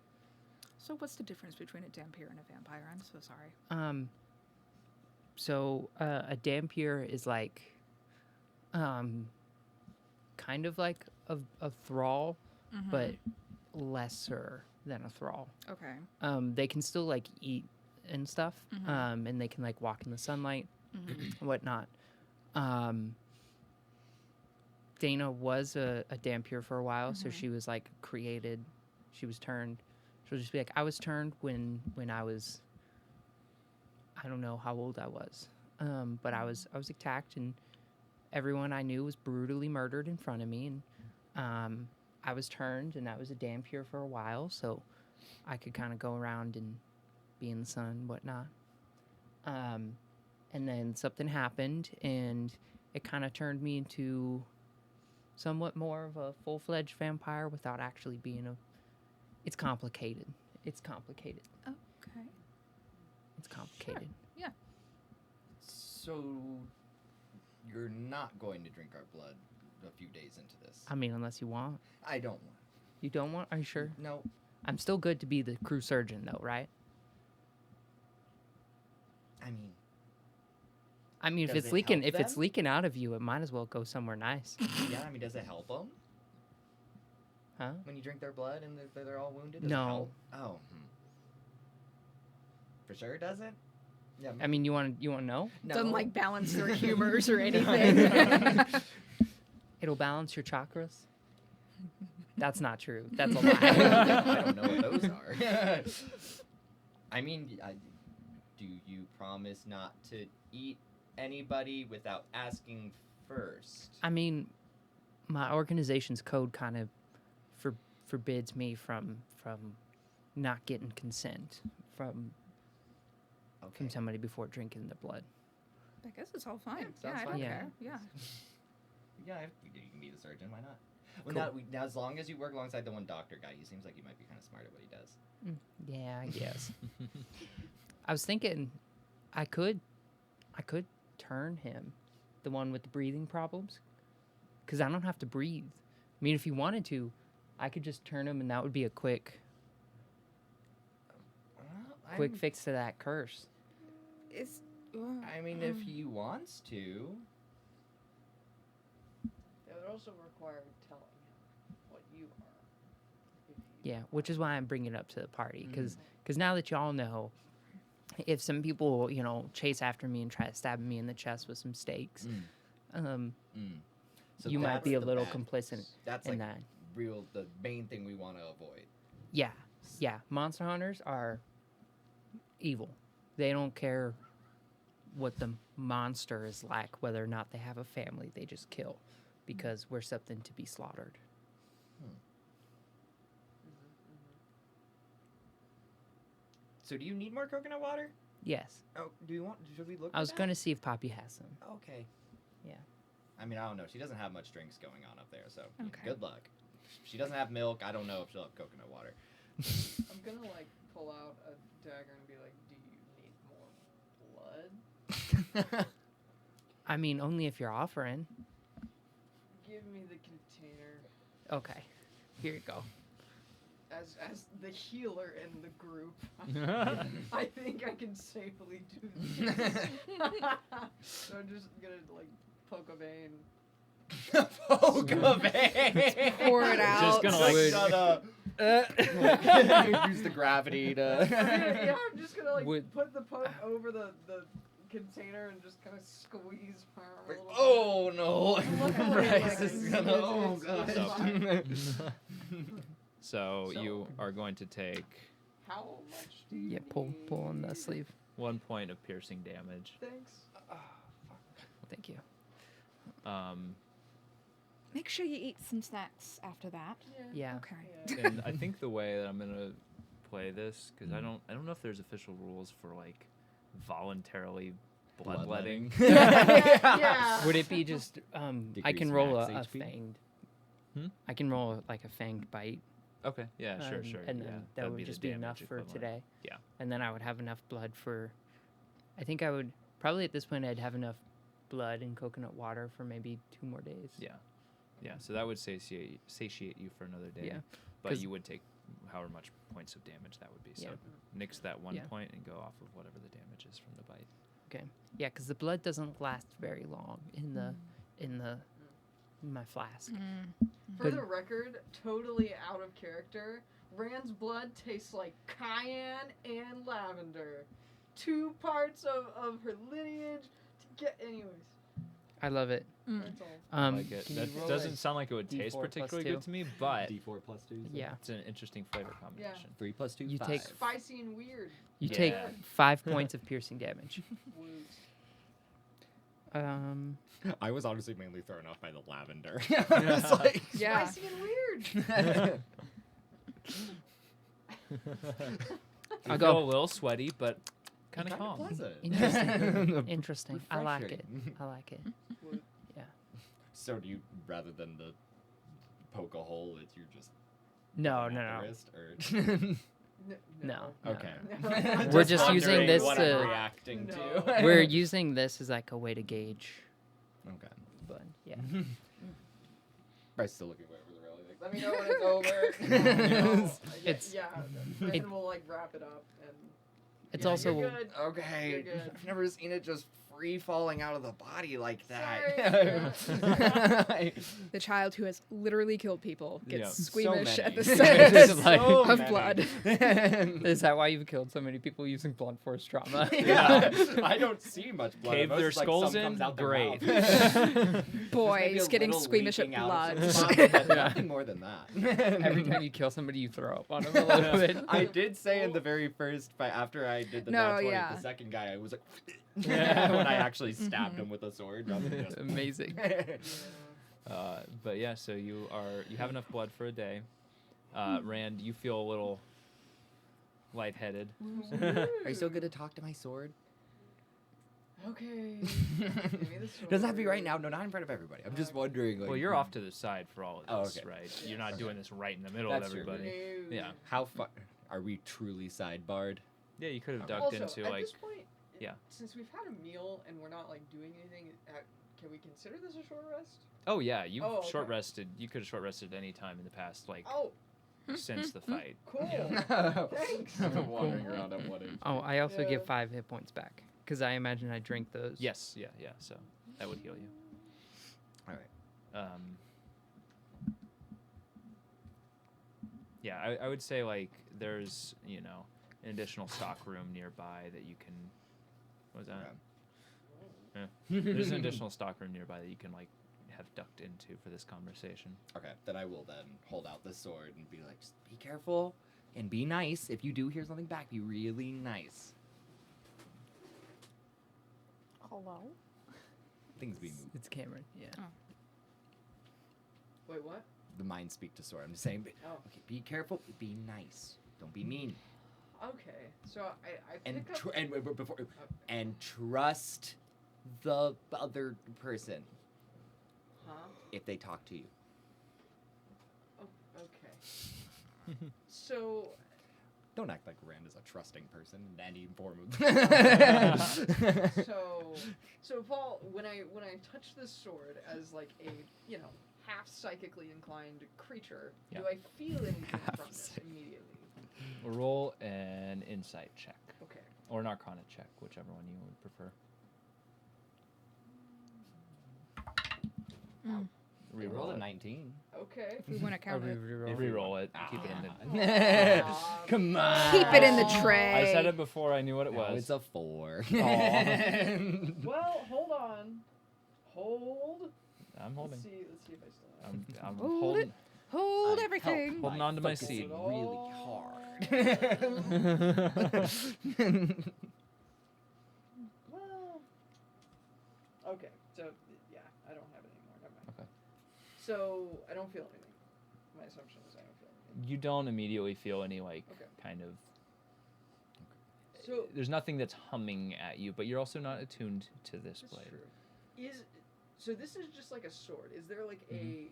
D: So what's the difference between a Dhampir and a vampire? I'm so sorry.
E: A Dhampir is like, kind of like a thrall, but lesser than a thrall.
D: Okay.
E: They can still like eat and stuff, and they can like walk in the sunlight, and whatnot. Dana was a Dhampir for a while, so she was like created. She was turned. She'll just be like, I was turned when I was. I don't know how old I was, but I was attacked, and everyone I knew was brutally murdered in front of me, and I was turned, and I was a Dhampir for a while, so I could kind of go around and be in the sun and whatnot. And then something happened, and it kind of turned me into somewhat more of a full-fledged vampire without actually being a. It's complicated. It's complicated.
D: Okay.
E: It's complicated.
C: So you're not going to drink our blood a few days into this?
E: I mean, unless you want.
C: I don't want.
E: You don't want? Are you sure?
C: No.
E: I'm still good to be the crew surgeon, though, right?
C: I mean,
E: I mean, if
C: Does
E: it's
C: it
E: leaking,
C: help
E: if it's
C: them?
E: leaking out of you, it might as well go somewhere nice,
C: Yeah, I mean, does it help them
E: huh?
C: when you drink their blood and they're all wounded? Does
E: No.
C: It help? Oh. For sure, it doesn't. Yeah.
E: I mean, you want to know?
D: Doesn't like balance their humors or anything.
E: It'll balance your chakras. That's not true. That's a
C: I
E: lie.
C: don't know what those are. I mean, do you promise not to eat anybody without asking first?
E: I mean, my organization's code kind of forbids me from not getting consent from somebody before drinking their blood.
D: I guess it's all fine.
C: Yeah,
D: Yeah, I
C: sounds
D: don't
C: fine.
E: Yeah.
D: care. Yeah.
C: Yeah, you can be the surgeon. Why not? Well,
E: Cool.
C: now, as long as you work alongside the one doctor guy, he seems like he might be kind of smart at what he does.
E: Yeah, I guess. I was thinking I could turn him, the one with the breathing problems, because I don't have to breathe. I mean, if you wanted to, I could just turn him, and that would be a quick fix to that curse.
D: It's.
C: I mean, if he wants to.
B: It would also require telling him what you are. If you
E: Yeah, which is why I'm bringing it up to the party, because now that y'all know, if some people chase after me and try to stab me in the chest with some stakes,
C: So
E: you might
C: that's
E: be a
C: the
E: little
C: bad
E: complicit
C: news. That's
E: in
C: like
E: that.
C: the main thing we want to avoid.
E: Yeah. Monster hunters are evil. They don't care what the monster is like, whether or not they have a family. They just kill because we're something to be slaughtered.
C: So do you need more coconut water?
E: Yes.
C: Oh, should we look?
E: I was going to see if Poppy has some.
C: Okay.
E: Yeah.
C: I mean, I don't know. She doesn't have much drinks going on up there, so
D: Okay.
C: good luck. She doesn't have milk. I don't know if she'll have coconut water.
B: I'm gonna pull out a dagger and be like, "Do you need more blood?
E: I mean, only if you're offering.
B: Give me the container."
E: Okay. Here you go.
B: As the healer in the group, I think I can safely do this. So I'm just gonna poke a vein.
C: Poke a vein.
D: Pour it out.
A: Just gonna
C: Shut up. Use the gravity to.
B: Yeah, I'm just gonna
E: Would-
B: put the poke over the container and just kind of squeeze my arm a little bit.
C: Oh no!
B: Luckily,
C: Bryce
B: like,
C: is
B: it's-
C: gonna. Oh
B: it's
C: god.
B: fine.
A: So
B: So-
A: you are going to take
B: How much do you
E: Yeah, pull on the
B: need?
E: sleeve.
A: 1 point of piercing damage.
B: Thanks.
E: Thank you.
D: Make sure you eat some snacks after that.
E: Yeah.
D: Okay.
B: Yeah.
A: And I think the way that I'm gonna play this, because I don't know if there's official rules for voluntarily bloodletting.
B: Yeah.
E: Would it be just I
C: Decrease
E: can roll a
C: max HP?
E: fanged.
A: Hmm?
E: I can roll a fanged bite.
A: Okay. Yeah. Sure. Sure.
E: And
A: yeah,
E: then that
A: that'd
E: would
A: be the
E: just be enough
A: damage
E: for
A: equivalent.
E: today.
A: Yeah.
E: And then I would have enough blood for. I think I would probably at this point I'd have enough blood and coconut water for maybe 2 more days.
A: Yeah. Yeah. So that would satiate you for another day.
E: Yeah,
A: But
E: 'cause-
A: you would take however much points of damage that would be. So
E: Yeah.
A: nix that 1
E: Yeah.
A: point and go off of whatever the damage is from the bite.
E: Okay. Yeah, because the blood doesn't last very long in my flask.
B: For
E: Good.
B: the record, totally out of character, Rand's blood tastes like cayenne and lavender. 2 parts of her lineage to get. Anyways,
E: I love it.
B: that's all.
A: I like it.
E: Can you
A: That
E: roll
A: doesn't
E: a
A: sound like it would taste
E: D4 plus
A: particularly
E: 2?
A: good to me, but
F: D4 plus 2.
E: Yeah.
A: it's an interesting flavor combination.
C: 3 plus 2.
E: You
C: 5.
E: take-
B: Spicy and weird.
E: You
A: Yeah.
E: take 5 points of piercing damage.
B: Woot.
F: I was honestly mainly thrown off by the lavender.
C: It's like,
D: Yeah.
B: Spicy and weird.
A: I
E: I'll
A: go
E: go.
A: a little sweaty, but kind of
C: kinda
A: calm.
C: pleasant.
E: Interesting. Interesting. I like it.
C: Refreshing.
E: I like it.
B: Woot.
F: So do you, rather than the poke a hole, it's you just
E: No,
F: at
E: no,
F: the
E: no.
F: wrist, or
E: No.
F: okay.
E: We're just
F: wondering
E: using this
F: what
E: to-
F: I'm reacting
B: No.
F: to.
E: We're using this as like a way to gauge
F: Okay.
E: blood. Yeah.
F: Bryce still looking way over the railing. Like,
C: Let me know when it's over.
B: No,
E: It's-
B: yeah.
E: it-
B: Brandon will wrap it up and.
E: It's
B: Yeah,
E: also
B: you're good.
C: Okay.
B: You're good.
C: I've never seen it just free falling out of the body like
B: Sorry.
C: that.
D: The child who has literally killed people gets
A: Yeah. So
D: squeamish at the
C: many.
D: sight
E: It's like-
D: of
C: many.
D: blood.
E: Is that why you've killed so many people using blunt force trauma?
C: Yeah. I don't see much blood.
A: Cave
C: Most
A: their
C: is like
A: skulls
C: some
A: in?
C: comes out their
A: Great.
C: mouth. Just maybe a
D: Boys getting
C: little
D: squeamish at
C: leaking out
D: blood.
C: of some spot, but
E: Yeah.
C: nothing more than that.
E: Every time you kill somebody, you throw up on them a little bit.
C: I did say in the very first fight, after I did the
D: No,
C: nat 20,
D: yeah.
C: the second guy, I was like, when I actually stabbed him with a sword. Rather than just
E: Amazing.
A: But yeah, so you have enough blood for a day. Rand, you feel a little lightheaded.
C: Are you still good to talk to my sword?
B: Okay. Give me the
C: Doesn't have to be right
B: sword.
C: now. No, not in front of everybody. I'm just wondering. Like,
A: Well, you're off to the side for all of
C: Oh,
A: this,
C: okay.
A: right? You're not
C: Okay.
A: doing this right in the middle
C: That's
A: of
C: true.
A: everybody.
B: No.
A: Yeah.
C: How far are we truly sidebarred?
A: Yeah, you could have
C: Okay.
A: ducked
B: Also,
A: into
B: at
A: like
B: this point,
A: yeah.
B: since we've had a meal and we're not like doing anything, can we consider this a short rest?
A: Oh yeah, you
B: Oh, okay.
A: short rested. You could have short rested any time in the past, like
B: Oh,
A: since the fight.
B: cool. Thanks.
C: Wandering around at 1 HP.
E: Oh, I also
B: Yeah.
E: give 5 hit points back because I imagine I drink those.
A: Yes, yeah. So that would heal you.
C: All right.
A: Yeah, I would say like there's an additional stock room nearby that you can. What was that? Yeah. There's an additional stock room nearby that you can like have ducked into for this conversation.
C: Okay, then I will then hold out the sword and be like, just be careful and be nice. If you do hear something back, be really nice.
D: Hello?
C: Things be moved.
E: It's Cameron. Yeah.
B: Wait, what?
C: The mind speak to sword. I'm just saying,
B: Oh,
C: okay, be careful, be nice. Don't be mean.
B: okay. So I
C: And
B: pick up.
C: before and trust the other person
B: Huh?
C: if they talk to you.
B: Oh, okay. So
C: Don't act like Rand is a trusting person in any form of.
B: so Paul, when I touch this sword as like a half psychically inclined creature, do
A: Yeah.
B: I feel anything
C: Half
B: from this
C: psychic.
B: immediately?
A: Roll an insight check
B: Okay.
A: or an arcana check, whichever one you would prefer.
D: Mm.
C: We
A: Reroll
C: rolled a
A: it.
C: 19.
B: Okay.
D: If we want to count it.
A: Reroll it. Keep it in the.
C: Come on.
D: Keep it in the tray.
A: I said it before I knew what it
C: No,
A: was.
C: it's a 4.
B: Well, hold on. Hold.
A: I'm holding.
B: Let's see if I still have.
A: I'm
D: Hold
A: holding.
D: it. Hold
C: I
D: everything.
C: help
A: Holding on to my
C: focus
A: seat.
C: really hard.
B: Well. Okay. So yeah, I don't have it anymore. Never mind.
A: Okay.
B: So I don't feel anything. My assumption is I don't feel anything.
A: You don't immediately feel any like
B: Okay.
A: kind of.
B: So
A: There's nothing that's humming at you, but you're also not attuned to this
B: that's
A: blade.
B: true. So this is just like a sword. Is there like a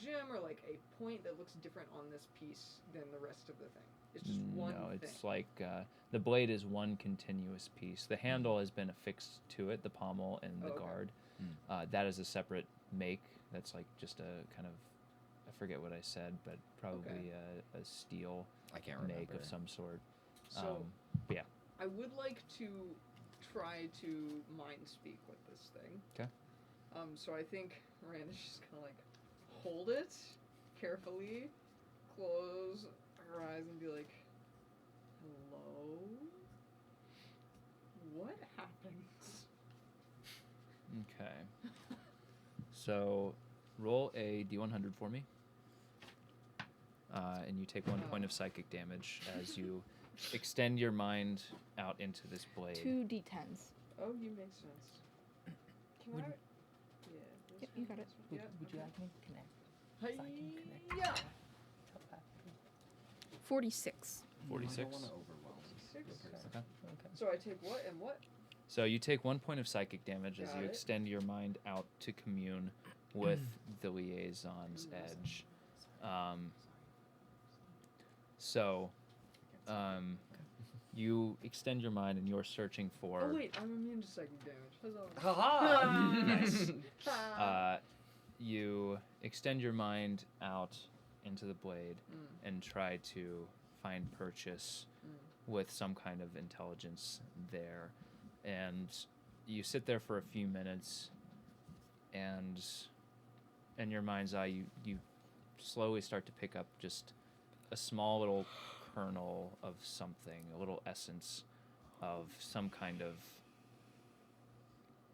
B: gem or like a point that looks different on this piece than the rest of the thing? It's just one
A: No,
B: thing.
A: it's like the blade is one continuous piece. The handle has been affixed to it, the pommel and the
B: Oh, okay.
A: guard.
C: Mm.
A: That is a separate make. That's like just a kind of, I forget what I said, but probably a steel
C: I can't remember.
A: make of some sort.
B: So
A: yeah.
B: I would like to try to mind speak with this thing.
A: 'Kay.
B: So I think Rand is just gonna like hold it carefully, close her eyes, and be like, "Hello? What happens?"
A: Okay. So, roll a d100 for me. And you take 1 point of psychic damage as you extend your mind out into this blade.
D: 2 d10s.
B: Oh, you make sense. Can
E: Would-
B: I? Yeah. this
D: Yep, you
B: one,
D: got it.
B: this one, yeah,
E: Would you
B: okay.
E: like me to connect?
B: Hey,
E: I can connect.
B: yeah.
D: 46.
A: 46.
C: I don't want to overwhelm
B: 46.
C: the person.
A: Okay.
E: Okay.
B: So I take what and what?
A: So you take 1 point of psychic damage as
B: Got
A: you
B: it.
A: extend your mind out to commune with the liaison's edge. You extend your mind and you're searching for.
B: Oh wait, I'm immune to psychic damage. Huzzah.
C: Haha! Nice.
A: You extend your mind out into the blade and try to find purchase with some kind of intelligence there. And you sit there for a few minutes, and in your mind's eye, you slowly start to pick up just a small little kernel of something, a little essence of some kind of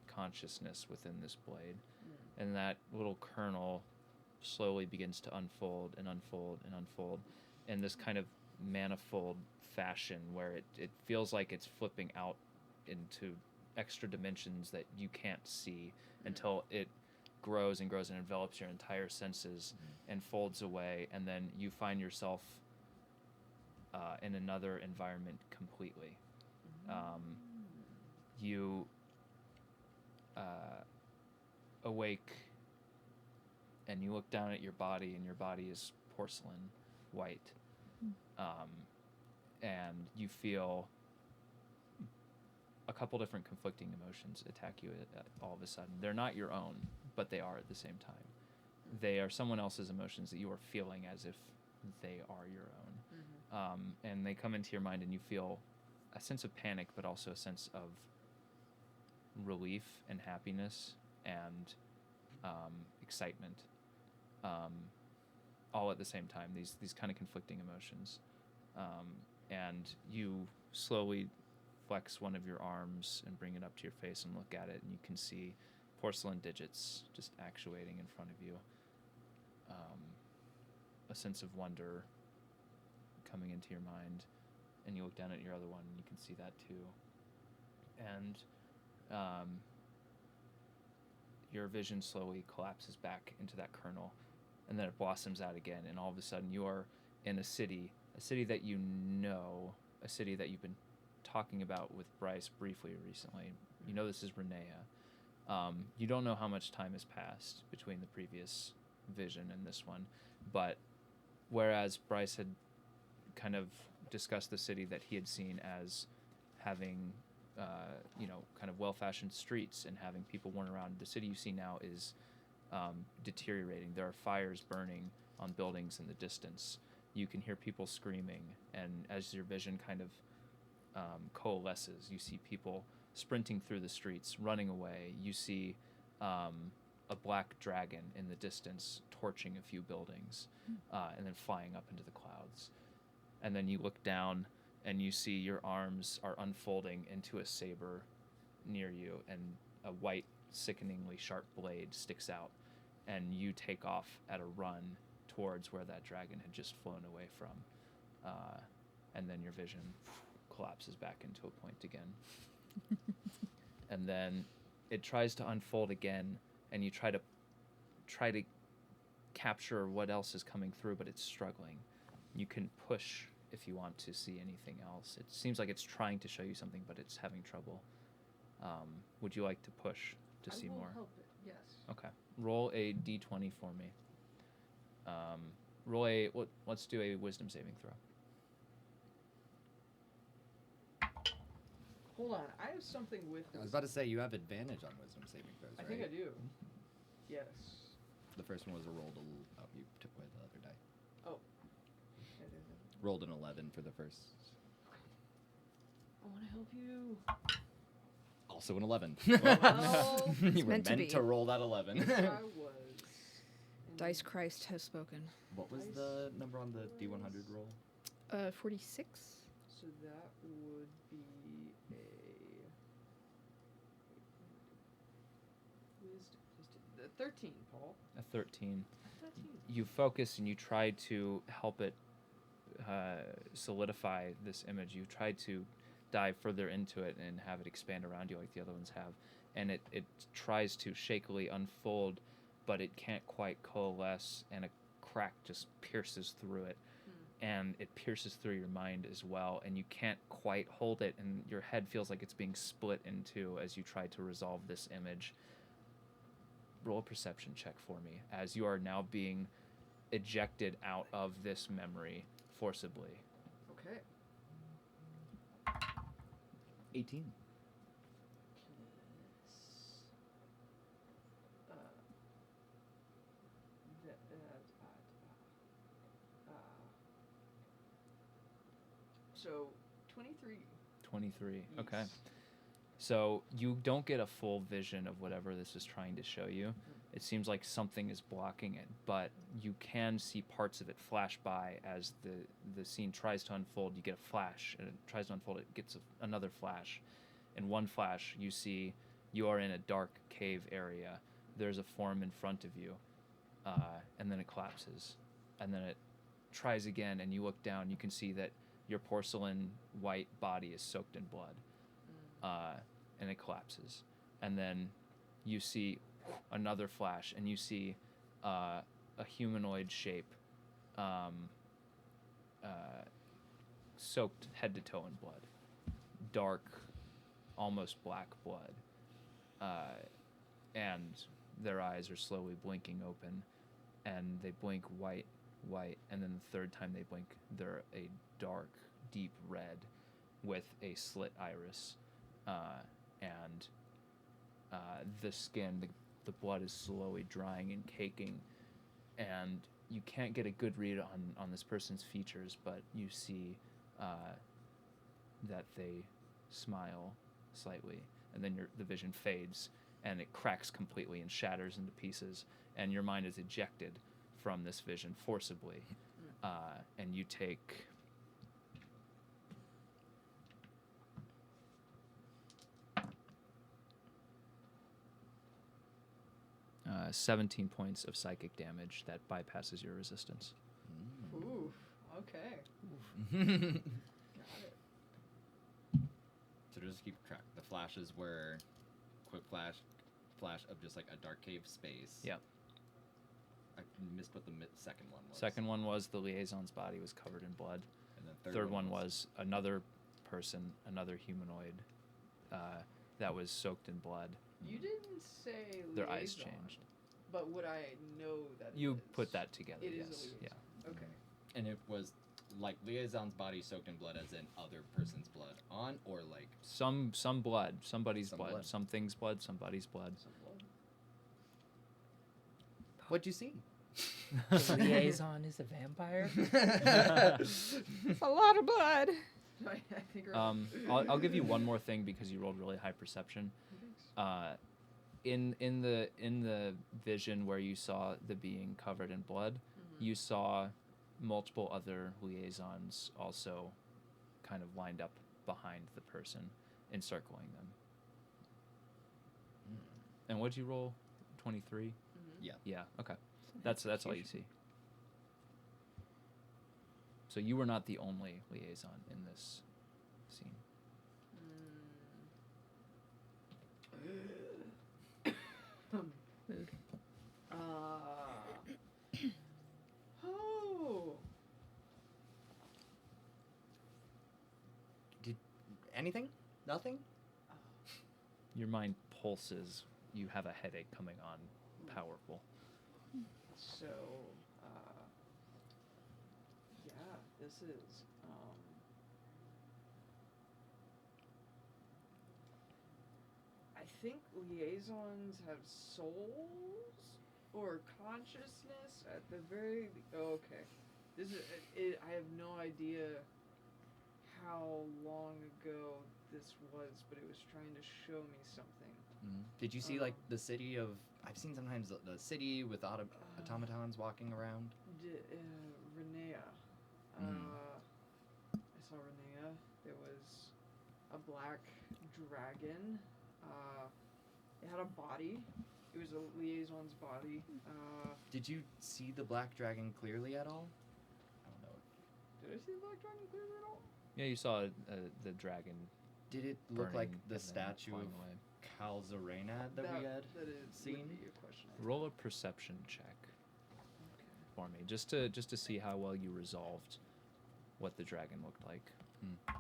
A: consciousness within this blade. And that little kernel slowly begins to unfold and unfold and unfold in this kind of manifold fashion where it feels like it's flipping out into extra dimensions that you can't see until it grows and grows and envelops your entire senses and folds away, and then you find yourself in another environment completely. You awake and you look down at your body, and your body is porcelain white. And you feel a couple different conflicting emotions attack you all of a sudden. They're not your own, but they are at the same time. They are someone else's emotions that you are feeling as if they are your own. And they come into your mind, and you feel a sense of panic, but also a sense of relief and happiness and excitement, all at the same time. These kind of conflicting emotions, and you slowly flex one of your arms and bring it up to your face and look at it, and you can see porcelain digits just actuating in front of you. A sense of wonder coming into your mind, and you look down at your other one, and you can see that too. And your vision slowly collapses back into that kernel, and then it blossoms out again, and all of a sudden you are in a city that you know, a city that you've been talking about with Bryce briefly recently. You know this is Renea. You don't know how much time has passed between the previous vision and this one, but whereas Bryce had kind of discussed the city that he had seen as having kind of well-fashioned streets and having people run around, the city you see now is deteriorating. There are fires burning on buildings in the distance. You can hear people screaming, and as your vision kind of coalesces, you see people sprinting through the streets, running away. You see a black dragon in the distance torching a few buildings, and then flying up into the clouds. And then you look down, and you see your arms are unfolding into a saber near you, and a white, sickeningly sharp blade sticks out, and you take off at a run towards where that dragon had just flown away from. And then your vision collapses back into a point again. And then it tries to unfold again, and you try to capture what else is coming through, but it's struggling. You can push if you want to see anything else. It seems like it's trying to show you something, but it's having trouble. Would you like to push to see more?
B: I will help it, yes.
A: Okay. Roll a d20 for me. Let's do a wisdom saving throw.
B: Hold on, I have something with
C: I was about to say, you have advantage on wisdom saving throws, right?
B: I think I do. Yes.
C: The first one was a rolled you took away the other die.
B: Oh.
C: Rolled an 11 for the first.
B: I want to help you.
C: Also an 11.
B: Well,
C: You were
D: meant to
C: meant
D: be.
C: to roll that 11.
B: yes, I was.
D: Dice Christ has spoken.
C: What was the number on the D100 roll?
D: 46.
B: So that would be a 13, Paul.
A: A 13.
B: 13.
A: You focus and you try to help it solidify this image. You try to dive further into it and have it expand around you like the other ones have. And it tries to shakily unfold, but it can't quite coalesce, and a crack just pierces through it. And it pierces through your mind as well, and you can't quite hold it, and your head feels like it's being split in two as you try to resolve this image. Roll a perception check for me, as you are now being ejected out of this memory forcibly.
B: Okay.
C: 18.
B: So 23.
A: 23. Okay.
B: Yes.
A: So you don't get a full vision of whatever this is trying to show you. It seems like something is blocking it, but you can see parts of it flash by as the scene tries to unfold. You get a flash, and it tries to unfold. It gets another flash. In one flash, you see you are in a dark cave area. There's a form in front of you, and then it collapses. And then it tries again, and you look down. You can see that your porcelain white body is soaked in blood, and it collapses. And then you see another flash, and you see a humanoid shape soaked head to toe in blood. Dark, almost black blood. And their eyes are slowly blinking open, and they blink white, and then the third time they blink, they're a dark, deep red with a slit iris. And the skin, the blood is slowly drying and caking, and you can't get a good read on this person's features, but you see that they smile slightly, and then the vision fades, and it cracks completely and shatters into pieces, and your mind is ejected from this vision forcibly, and you take 17 points of psychic damage that bypasses your resistance.
B: Ooh, okay. Got it.
C: So to just keep track, the flashes were quick flash of just like a dark cave space.
A: Yep.
C: I missed what the second one was.
A: Second one was the liaison's body was covered in blood.
C: And then
A: Third one was another person, another humanoid, that was soaked in blood.
B: You didn't say
A: Their eyes
B: liaison,
A: changed.
B: But would I know that it
A: You
B: is?
A: put that together,
B: It
A: yes.
B: is a liaison.
A: Yeah.
B: Okay.
C: And it was like liaison's body soaked in blood, as in other person's blood on, or like
A: Some blood, somebody's
C: Some
A: blood,
C: blood.
A: something's blood, somebody's blood.
B: Some blood.
C: what'd you see?
E: The liaison is a vampire.
D: A lot of blood.
B: I think we're
A: I'll give you one more thing because you rolled really high perception. In the vision where you saw the being covered in blood, you saw multiple other liaisons also kind of lined up behind the person, encircling them. And what'd you roll? 23?
C: Yeah.
A: Yeah, okay. That's all you see. So you were not the only liaison in this scene.
B: Oh.
C: Anything? Nothing?
A: Your mind pulses. You have a headache coming on. Powerful.
B: So, yeah, this is, I think liaisons have souls or consciousness at the very, okay. This is, I have no idea how long ago this was, but it was trying to show me something.
C: Did you see like the city of? I've seen sometimes the city with automatons walking around.
B: Renea. I saw Renea. There was a black dragon. It had a body. It was a liaison's body.
C: Did you see the black dragon clearly at all? I don't know.
B: Did I see the black dragon clearly at all?
A: Yeah, you saw the dragon.
C: Did it look like
A: burning
C: the
A: and then
C: statue
A: flying
C: of
A: away.
C: Calzarena that we had?
B: That is
C: seen?
B: would be a question.
A: Roll a perception check for me, just to see how well you resolved what the dragon looked like.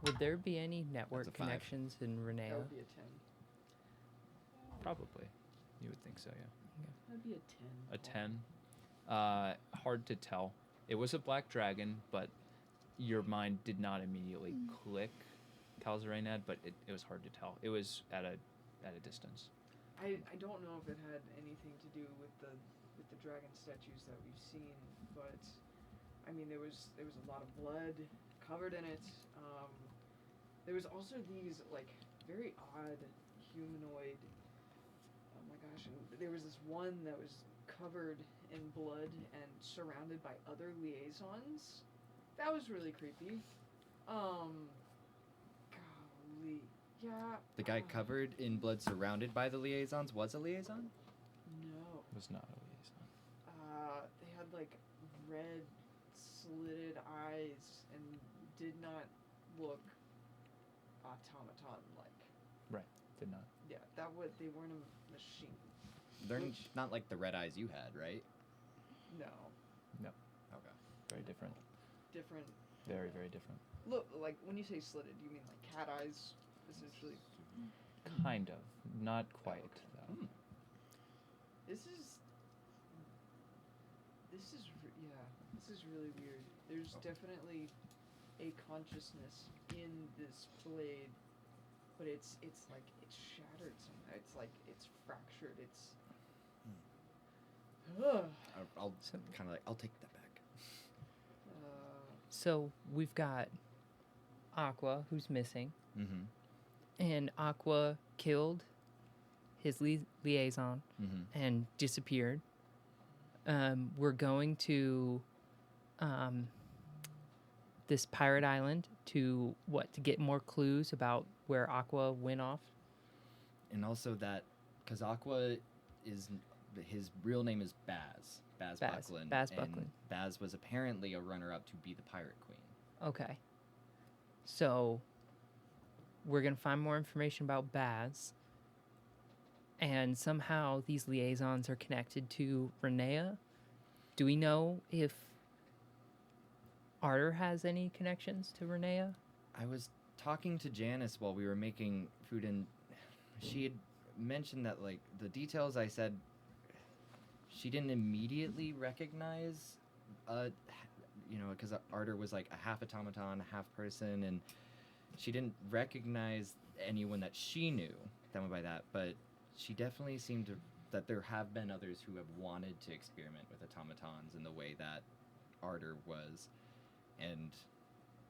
E: Would there be any network
C: 5.
E: connections in
B: That
E: Renea?
B: would be a 10.
A: Probably, you would think so, yeah.
B: That'd be a 10.
A: A 10. Hard to tell. It was a black dragon, but your mind did not immediately click Calzarenad, but it was hard to tell. It was at a distance.
B: I don't know if it had anything to do with the dragon statues that we've seen, but I mean there was a lot of blood covered in it. There was also these like very odd humanoid. Oh my gosh! And there was this one that was covered in blood and surrounded by other liaisons. That was really creepy. Golly, yeah.
C: The guy covered in blood, surrounded by the liaisons, was a liaison.
B: No.
A: Was not a liaison.
B: They had like red slitted eyes and did not look automaton like.
A: Did not.
B: Yeah, they weren't a machine.
C: They're
B: Which-
C: not like the red eyes you had, right?
B: No,
C: Okay.
A: Very different.
B: different.
A: Very, very different.
B: Look, like when you say slitted, you mean like cat eyes, essentially.
A: Kind of. Not quite, though.
C: Hmm.
B: This is really weird. There's definitely a consciousness in this blade, but it's like it's shattered somehow. It's like it's fractured. It's. Ugh.
C: I'll kind of like, I'll take that back.
E: So we've got Aqua, who's missing,
C: Mm-hmm.
E: and Aqua killed his liaison and disappeared. We're going to this pirate island to get more clues about where Aqua went off.
C: And also that, because Aqua is, his real name is Baz. Baz Buckland.
E: Baz
C: and
E: Buckland.
C: Baz was apparently a runner-up to be the Pirate Queen.
E: Okay. So we're going to find more information about Baz. And somehow these liaisons are connected to Renea. Do we know if Arter has any connections to Renea?
C: I was talking to Janice while we were making food, and she had mentioned that, like, the details I said, she didn't immediately recognize, because Arter was like a half automaton, a half person, and she didn't recognize anyone that she knew that went by that, but she definitely seemed to, that there have been others who have wanted to experiment with automatons in the way that Arter was, and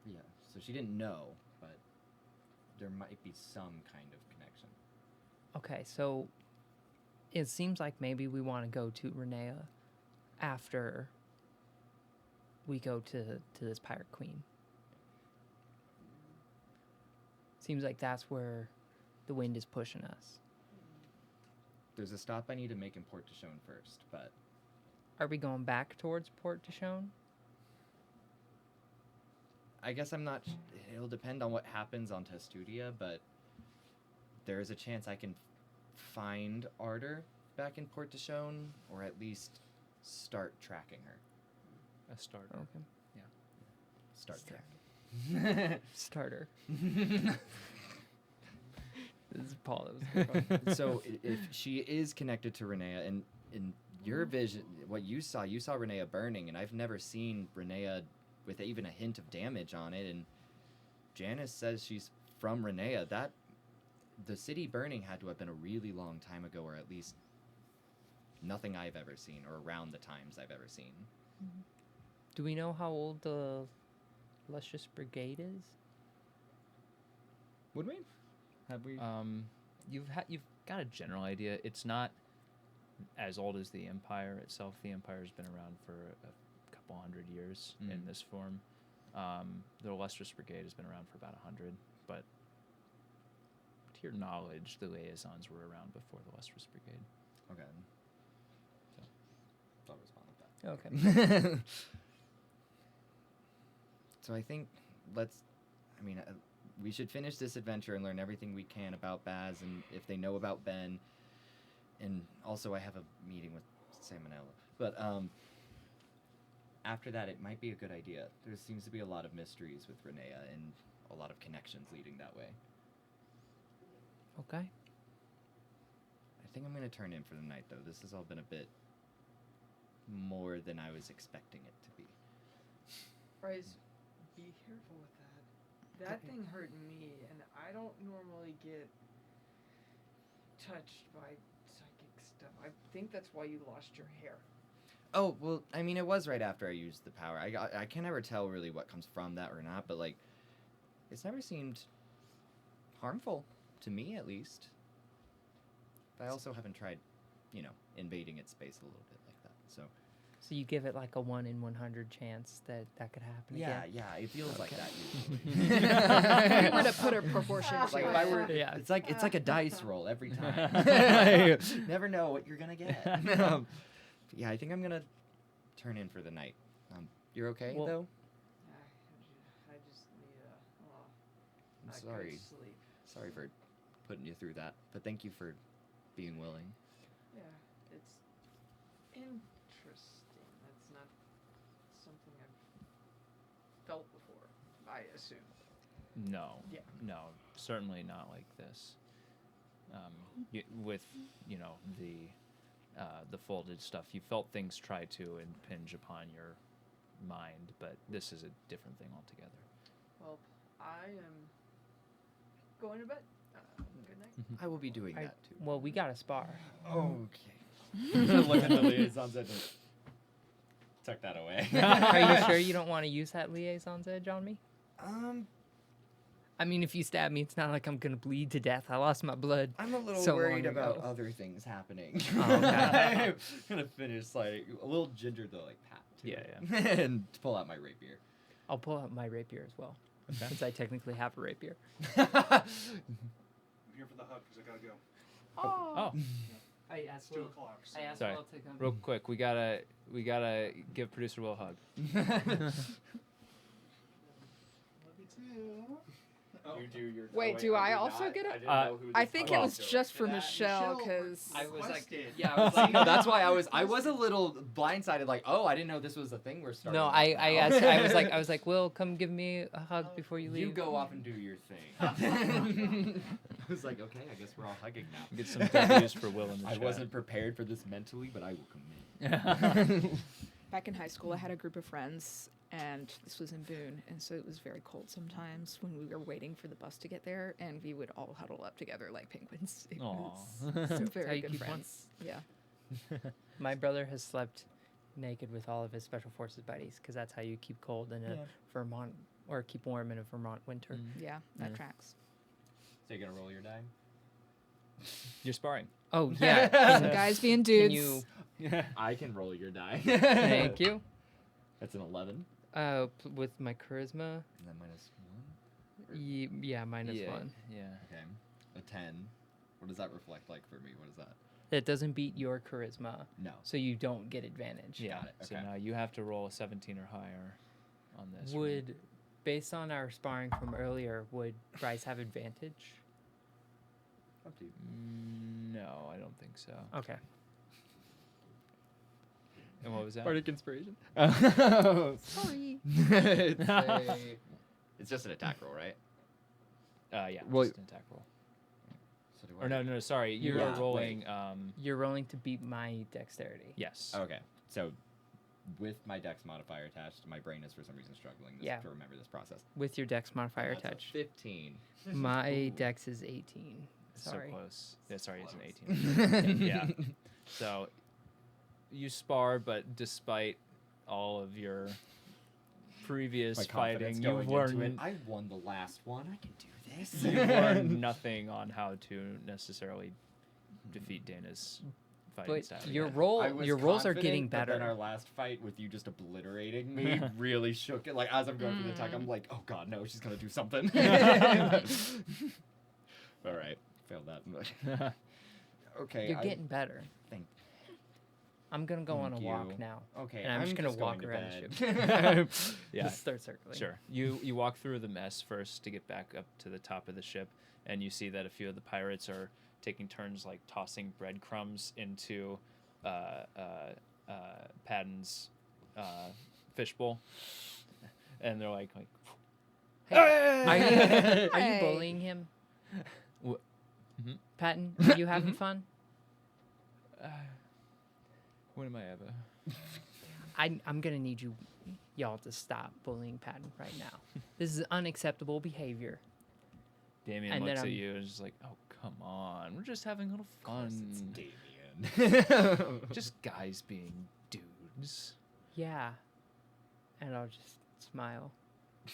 C: yeah, so she didn't know, but there might be some kind of connection.
E: Okay, so it seems like maybe we want to go to Renea after we go to this Pirate Queen. Seems like that's where the wind is pushing us.
C: There's a stop I need to make in Port de Chaume first, but
E: Are we going back towards Port de Chaume?
C: I guess I'm not. It'll depend on what happens on Testudia, but there is a chance I can find Arter back in Port de Chaume, or at least start tracking her.
A: A starter.
E: Okay.
C: Start
E: Start.
C: tracking.
E: Starter. This is Paul. That was good.
C: So if she is connected to Renea, and in your vision, what you saw Renea burning, and I've never seen Renea with even a hint of damage on it, and Janice says she's from Renea. That the city burning had to have been a really long time ago, or at least nothing I've ever seen, or around the times I've ever seen.
E: Do we know how old the Lustrous Brigade is?
C: Would we? Have we?
A: You've got a general idea. It's not as old as the Empire itself. The Empire's been around for a couple hundred years in
C: Mhm.
A: this form. The Lustrous Brigade has been around for about 100, but to your knowledge, the liaisons were around before the Lustrous Brigade.
C: Okay.
A: So.
C: I'll respond with that.
E: Okay.
C: So I think we should finish this adventure and learn everything we can about Baz and if they know about Ben. And also I have a meeting with Salmonella. But after that, it might be a good idea. There seems to be a lot of mysteries with Renea and a lot of connections leading that way.
E: Okay.
C: I think I'm going to turn in for the night, though. This has all been a bit more than I was expecting it to be.
B: Bryce, be careful with that. That thing hurt me, and I don't normally get touched by psychic stuff. I think that's why you lost your hair.
C: Oh, well, I mean, it was right after I used the power. I can never tell really what comes from that or not, but, like, it's never seemed harmful to me at least. But I also haven't tried, invading its space a little bit like that.
E: So you give it like a 1 in 100 chance that could happen
C: Yeah,
E: again?
C: yeah, it feels like that
D: If
C: usually.
D: we were to put a proportion to
C: Like
D: it.
C: if I were,
E: Yeah.
C: it's like a dice roll every time. Never know what you're gonna get. But yeah, I think I'm gonna turn in for the night. You're okay
E: Well-
C: though?
B: I just need
C: I'm
B: a
C: sorry.
B: good sleep.
C: Sorry for putting you through that, but thank you for being willing.
B: Yeah, it's interesting. That's not something I've felt before, I assume.
A: No.
B: Yeah.
A: No, certainly not like this. With the folded stuff, you felt things try to impinge upon your mind, but this is a different thing altogether.
B: Well, I am going to bed. Good night.
C: I will be doing
E: I-
C: that too.
E: Well, we got a spar.
C: Okay. Look at the liaison's edge. Tuck that away.
E: Are you sure you don't want to use that liaison's edge on me?
C: I
E: I mean, if you stab me, it's not like I'm gonna bleed to death. I lost my blood.
C: I'm a little
E: So
C: worried
E: long
C: about
E: ago.
C: other things happening.
E: Oh, okay.
C: I'm gonna finish like a little ginger to like pat too.
A: Yeah,
C: and pull out my rapier.
E: I'll pull out my rapier as well,
A: Okay.
E: since I technically have a rapier.
G: I'm here for the hug because I gotta go.
A: Oh,
E: I asked
G: It's 2 o'clock. So.
E: I asked
A: Sorry.
E: Will to come.
A: real quick, we gotta give producer Will a hug.
G: Love you too. Oh.
F: You do your.
D: Wait, do I also get it? I think it was just for Michelle, because
C: I was like,
G: Requested.
C: yeah, I was like, no, that's why I was a little blindsided, like, oh, I didn't know this was a thing we're starting.
E: No,
C: with
E: I
C: now.
E: asked. I was like, Will, come give me a hug before you leave.
C: You go off and do your thing. I was like, okay, I guess we're all hugging now.
A: Get some W's for Will in the
C: I
A: chat.
C: wasn't prepared for this mentally, but I will commit.
D: back in high school, I had a group of friends, and this was in Boone, and so it was very cold sometimes when we were waiting for the bus to get there, and we would all huddle up together like penguins. It
A: Aw.
D: was some
E: That's how
D: very
E: you
D: good
E: keep one.
D: friends. Yeah.
E: My brother has slept naked with all of his special forces buddies because that's how you keep cold in a Vermont or keep warm in a Vermont winter.
D: Yeah, that
A: Yeah.
D: tracks.
C: So you're gonna roll your die?
A: You're sparring.
E: Oh yeah.
D: Some guys being
E: Can
D: dudes.
E: you?
C: I can roll your die.
E: Thank you.
C: That's an 11.
E: With my charisma,
C: And then -1.
E: yeah, minus
A: yeah,
E: 1.
A: Yeah.
C: Okay. A 10. What does that reflect like for me? What is that?
E: That doesn't beat your charisma,
C: No.
E: so you don't get advantage.
A: Yeah.
C: Got it,
A: So
C: okay.
A: now you have to roll a 17 or higher on this. right?
E: Would, based on our sparring from earlier, would Bryce have advantage?
C: Up to you.
A: No, I don't think so.
E: Okay.
A: And what was that?
E: Bardic inspiration.
D: Sorry.
C: It's just an attack roll, right?
A: Yeah.
C: Well-
A: Just an attack roll.
C: So do
A: Or no, sorry. You
E: Yeah.
A: are rolling.
E: You're rolling to beat my dexterity.
A: Yes.
C: Okay. So with my dex modifier attached, my brain is for some reason struggling
E: Yeah.
C: to remember this process.
E: With your dex modifier
C: That's a
E: attached.
C: 15.
E: My dex is 18. Sorry.
A: So close. Yeah, sorry, it's an 18. Yeah. So you spar, but despite all of your previous
C: My confidence
A: fighting,
C: going
A: you've
C: into it.
A: learned
C: I won the last one. I can do this.
A: you've learned nothing on how to necessarily defeat Dana's fighting
E: But
A: style.
E: your
A: yet.
E: roll,
C: I was
E: your rolls are
C: confident,
E: getting
C: but then
E: better.
C: our last fight with you just obliterating me really shook it. Like as I'm going for the attack, I'm like, oh god, no, she's gonna do something. All right, failed that. Okay,
E: You're getting better.
C: Thank-
E: I'm gonna go on a
C: Thank
E: walk
C: you.
E: now.
C: Okay,
E: And I'm just gonna walk
C: going to
E: around the
C: bed.
A: Yeah.
E: Just start circling.
A: Sure. You walk through the mess first to get back up to the top of the ship, and you see that a few of the pirates are taking turns like tossing breadcrumbs into Patton's fishbowl, and they're like
E: Hey, are you
D: Hey.
E: bullying him?
A: Wha- Mhm.
E: Patton, are you having fun?
A: when am I ever?
E: I'm gonna need y'all to stop bullying Patton right now. This is unacceptable behavior.
A: Damien
E: And then
A: looks at
E: I'm-
A: you and is just like, oh come on, we're just having a little fun.
C: Damien.
A: Just guys being dudes.
E: Yeah. And I'll just smile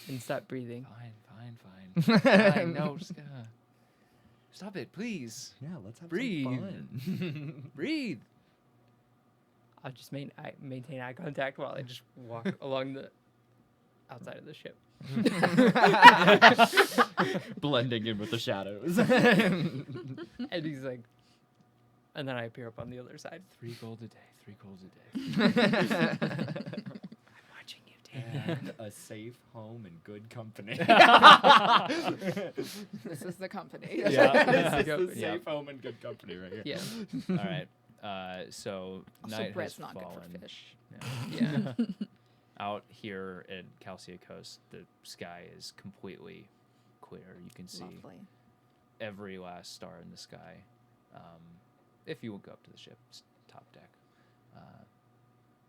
E: and stop breathing.
A: Fine. Fine. No, just Stop it, please.
F: Yeah, let's have
A: Breathe.
F: some fun.
A: Breathe.
E: I'll just maintain eye contact while I just walk along the outside of the ship.
F: Blending in with the shadows.
E: And he's like, and then I appear up on the other side.
A: 3 gold a day. 3 gold a day.
E: I'm watching you, Dave.
F: And a safe home and good company.
D: This is the company.
F: Yeah, this
E: Yep.
F: is the
A: Yep.
F: safe home and good company right here.
E: Yeah.
A: All right. So
D: Also,
A: night
D: bread's
A: has
D: not
A: fallen.
D: good for fish.
A: Yeah.
E: Yeah.
A: Out here at Calcia Coast, the sky is completely clear. You can see
D: Lovely.
A: every last star in the sky. If you will go up to the ship's top deck.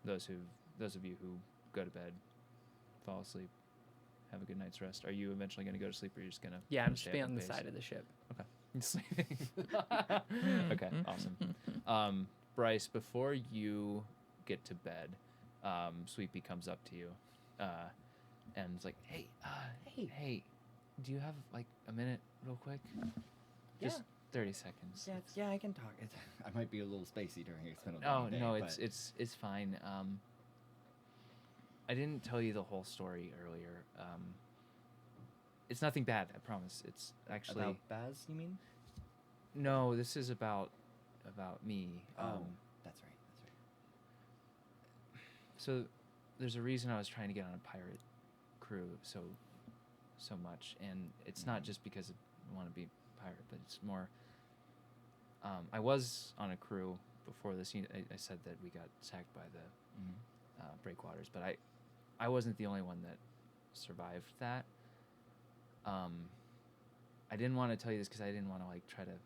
A: Those of you who go to bed, fall asleep, have a good night's rest. Are you eventually going to go to sleep, or are you just going to?
E: Yeah, I'm just
A: stay
E: be
A: up
E: on the
A: base?
E: side of the ship.
A: Sleeping. Okay, awesome. Bryce, before you get to bed, Sweepy comes up to you, and it's like, "Hey, hey, do you have like a minute, real quick? Just 30 seconds."
C: Yeah, I can talk. I might be a little spacey during it's been a
A: Oh
C: long day,
A: no,
C: but
A: it's fine. I didn't tell you the whole story earlier. It's nothing bad, I promise. It's actually
C: about Baz, you mean?
A: no. This is about me.
C: That's right.
A: So there's a reason I was trying to get on a pirate crew so much, and it's not just because I want to be a pirate, but it's more. I was on a crew before this. I said that we got sacked by the breakwaters, but I wasn't the only one that survived that. I didn't want to tell you this because I didn't want to like try to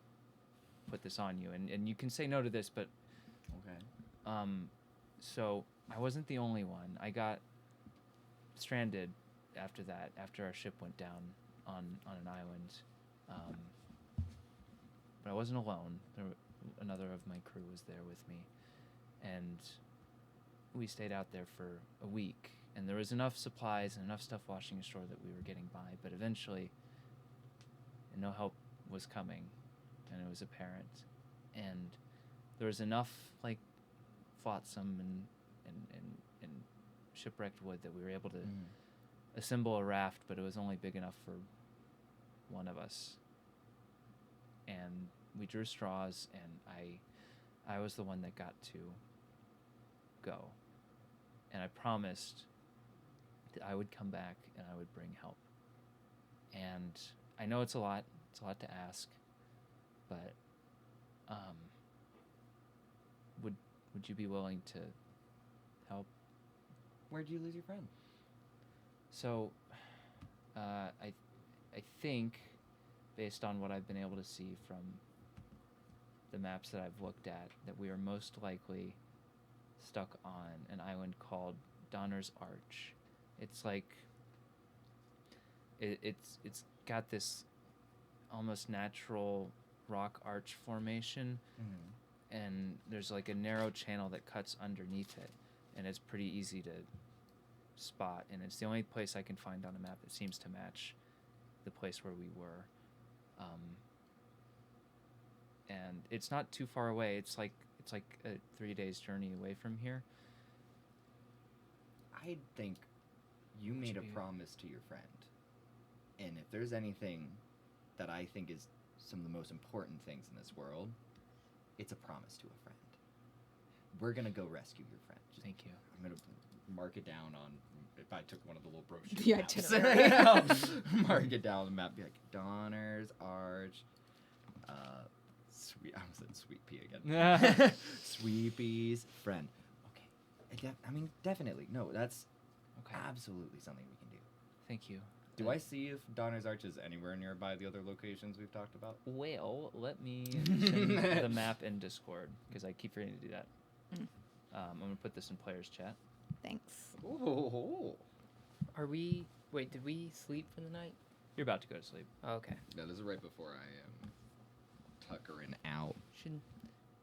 A: put this on you, and you can say no to this, but
C: Okay.
A: so I wasn't the only one. I got stranded after that, after our ship went down on an island. But I wasn't alone. Another of my crew was there with me, and we stayed out there for a week. And there was enough supplies and enough stuff washing ashore that we were getting by. But eventually, no help was coming, and it was apparent. And there was enough like flotsam and shipwrecked wood that we were able to assemble a raft, but it was only big enough for one of us. And we drew straws, and I was the one that got to go. And I promised that I would come back and I would bring help. And I know it's a lot to ask, but would you be willing to help?
C: Where'd you lose your friend?
A: So, I think, based on what I've been able to see from the maps that I've looked at, that we are most likely stuck on an island called Donner's Arch. It's like it's got this almost natural rock arch formation, and there's like a narrow channel that cuts underneath it, and it's pretty easy to spot, and it's the only place I can find on a map that seems to match the place where we were. And it's not too far away. It's like a 3 days journey away from here.
C: I think you made a promise to your friend. And if there's anything that I think is some of the most important things in this world, it's a promise to a friend. We're going to go rescue your friend.
A: Thank you.
C: I'm going to mark it down on, if I took one of the little brochures.
D: The itinerary.
C: Mark it down on the map. Be like, Donner's Arch. I almost said Sweet Pea again. Sweepy's friend. Okay. I mean, definitely. No, that's absolutely something we can do.
A: Thank you.
C: Do I see if Donner's Arch is anywhere nearby the other locations we've talked about?
A: Well, let me send the map in Discord, because I keep forgetting to do that. I'm going to put this in players chat.
D: Thanks.
C: Oh.
E: Wait, did we sleep for the night?
A: You're about to go to sleep.
E: Oh, okay.
C: Yeah, this is right before I am tuckering out.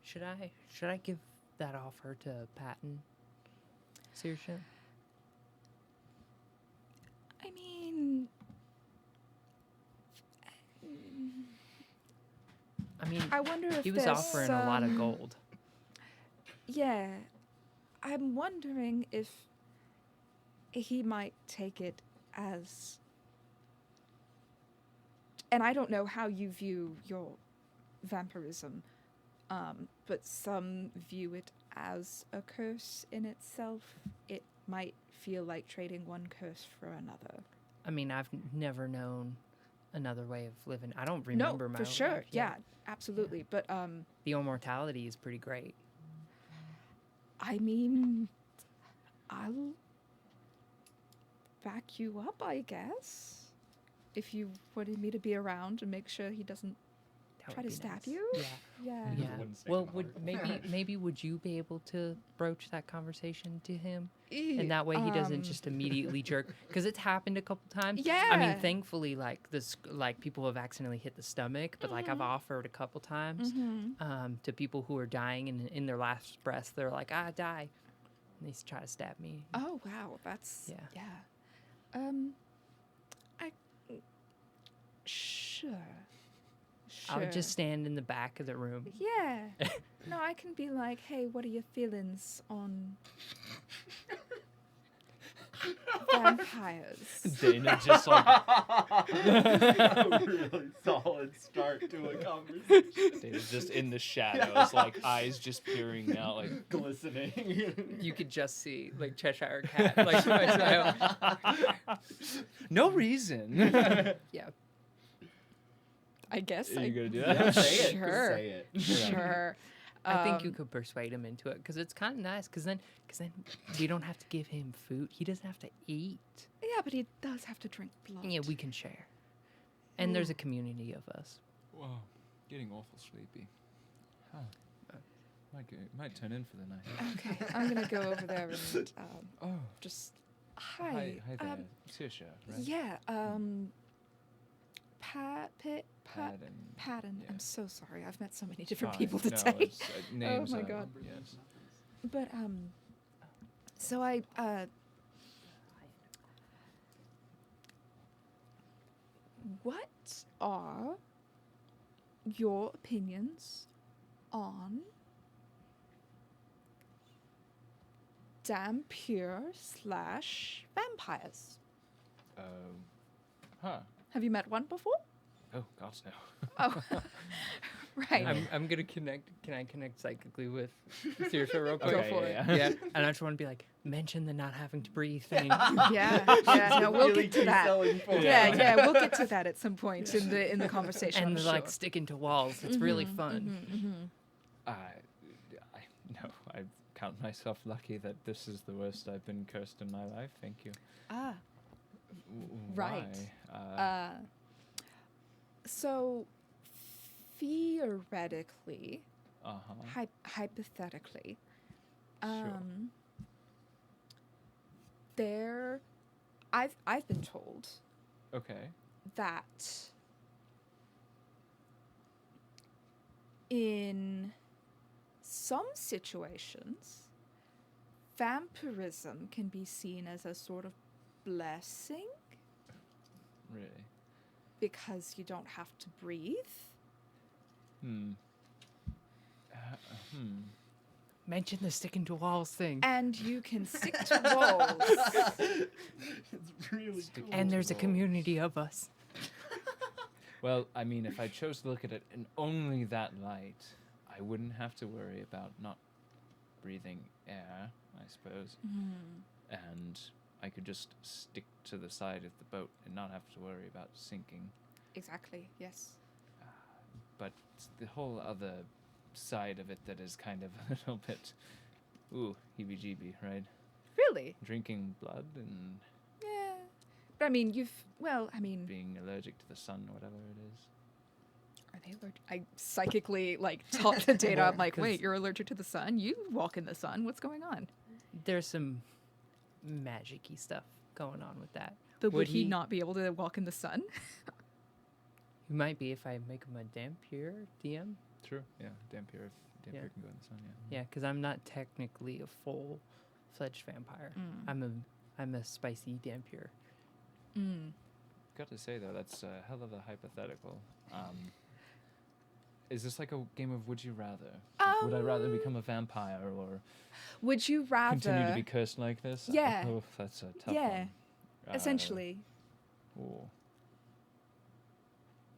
E: Should I give that offer to Patton? Seriously?
D: I mean,
E: mean,
D: I wonder if
E: he was
D: there's
E: offering a lot of
D: some-
E: gold.
D: Yeah, I'm wondering if he might take it as, and I don't know how you view your vampirism, but some view it as a curse in itself. It might feel like trading one curse for another.
E: I mean, I've never known another way of living. I don't remember
D: No,
E: my
D: for
E: own
D: sure.
E: life.
D: Yeah, absolutely. But
E: The immortality is pretty great.
D: I mean, I'll back you up, I guess. If you wanted me to be around and make sure he doesn't
E: That
D: try
E: would
D: to
E: be
D: stab
E: nice.
D: you.
E: Yeah.
D: Yeah.
E: Yeah.
F: Wouldn't stay
E: Well,
F: in
E: would
F: heart.
E: maybe would you be able to broach that conversation to him, and that way he doesn't just immediately jerk? Because it's happened a couple times. I mean,
D: Yeah.
E: thankfully, like like people have accidentally hit the stomach, but like I've offered a couple times to people who are dying, and in their last breath, they're like, die, and they try to stab me.
D: Oh wow, that's
E: Yeah.
D: I sure.
E: I would just stand in the back of the room.
D: Yeah. No, I can be like, hey, what are your feelings on vampires?
A: Dana just like
F: A really solid start to a conversation.
A: Dana's just in the shadows, like eyes just peering out, like
F: Glistening.
E: You could just see like Cheshire Cat, like my
A: no reason.
E: Yeah.
D: I guess
A: Are
D: I
A: you gonna do
F: Yeah,
A: that?
F: say it.
D: Sure.
F: Say it.
D: sure.
E: I think you could persuade him into it because it's kind of nice. Because then we don't have to give him food. He doesn't have to eat.
D: Yeah, but he does have to drink blood.
E: Yeah, we can share. And there's a community of us.
A: Whoa, getting awful sleepy. Huh. Might turn in for the night.
D: Okay, I'm gonna go over there and
A: Oh,
D: just
A: hi there, Saoirse, right?
D: Yeah, Patton.
A: Yeah.
D: I'm so sorry. I've met so many different
A: Fine.
D: people
A: No,
D: today.
A: it's, names
D: my
A: are-
D: God.
A: Yes.
D: But so I what are your opinions on Dampier/vampires?
A: Huh.
D: Have you met one before?
A: Oh, gosh, no.
D: Oh, right.
E: I'm gonna connect. Can I connect psychically with Saoirse real quick?
D: Go
A: Okay,
D: for
A: yeah,
D: it.
E: Yeah, and I just want to be like, mention the not having to breathe thing.
D: Yeah, no, we'll
F: Really
D: get to that.
F: selling point.
D: Yeah, we'll get to that at some point in the conversation.
E: And
D: I'm
E: like
D: sure.
E: sticking to walls. It's really fun.
A: I I count myself lucky that this is the worst I've been cursed in my life. Thank you.
D: Ah,
A: Why?
D: right. So theoretically,
A: Uh-huh.
D: hypothetically,
A: Sure.
D: I've been told
A: Okay.
D: that in some situations, vampirism can be seen as a sort of blessing
A: Really?
D: because you don't have to breathe.
A: Hmm.
E: Mention the sticking to walls thing.
D: And you can stick to walls.
F: It's really cool.
E: And there's a community of us.
A: Well, I mean, if I chose to look at it in only that light, I wouldn't have to worry about not breathing air, I suppose. And I could just stick to the side of the boat and not have to worry about sinking.
D: Exactly, yes.
A: But it's the whole other side of it that is kind of a little bit, ooh, heebie-jeebie, right?
D: Really?
A: Drinking blood and
D: Yeah. But I mean,
A: being allergic to the sun, whatever it is.
D: are they allergic? I psychically, talk the data. I'm like,
E: 'Cause-
D: wait, you're allergic to the sun? You walk in the sun. What's going on?
E: There's some magic-y stuff going on with that.
D: But would
E: Would
D: he
E: he-
D: not be able to walk in the sun?
E: You might be if I make him a Dampier DM.
A: True. Yeah, Dampier
E: Yeah.
A: can go in the sun, yeah.
E: Yeah, because I'm not technically a full-fledged vampire. I'm a spicy Dampier.
A: Got to say though, that's a hell of a hypothetical. is this like a game of would you rather? Would I rather become a vampire or
D: Would you rather?
A: continue to be cursed like this?
D: Yeah.
A: Oh, that's a tough
D: Yeah.
A: one.
D: Essentially.
A: Ooh.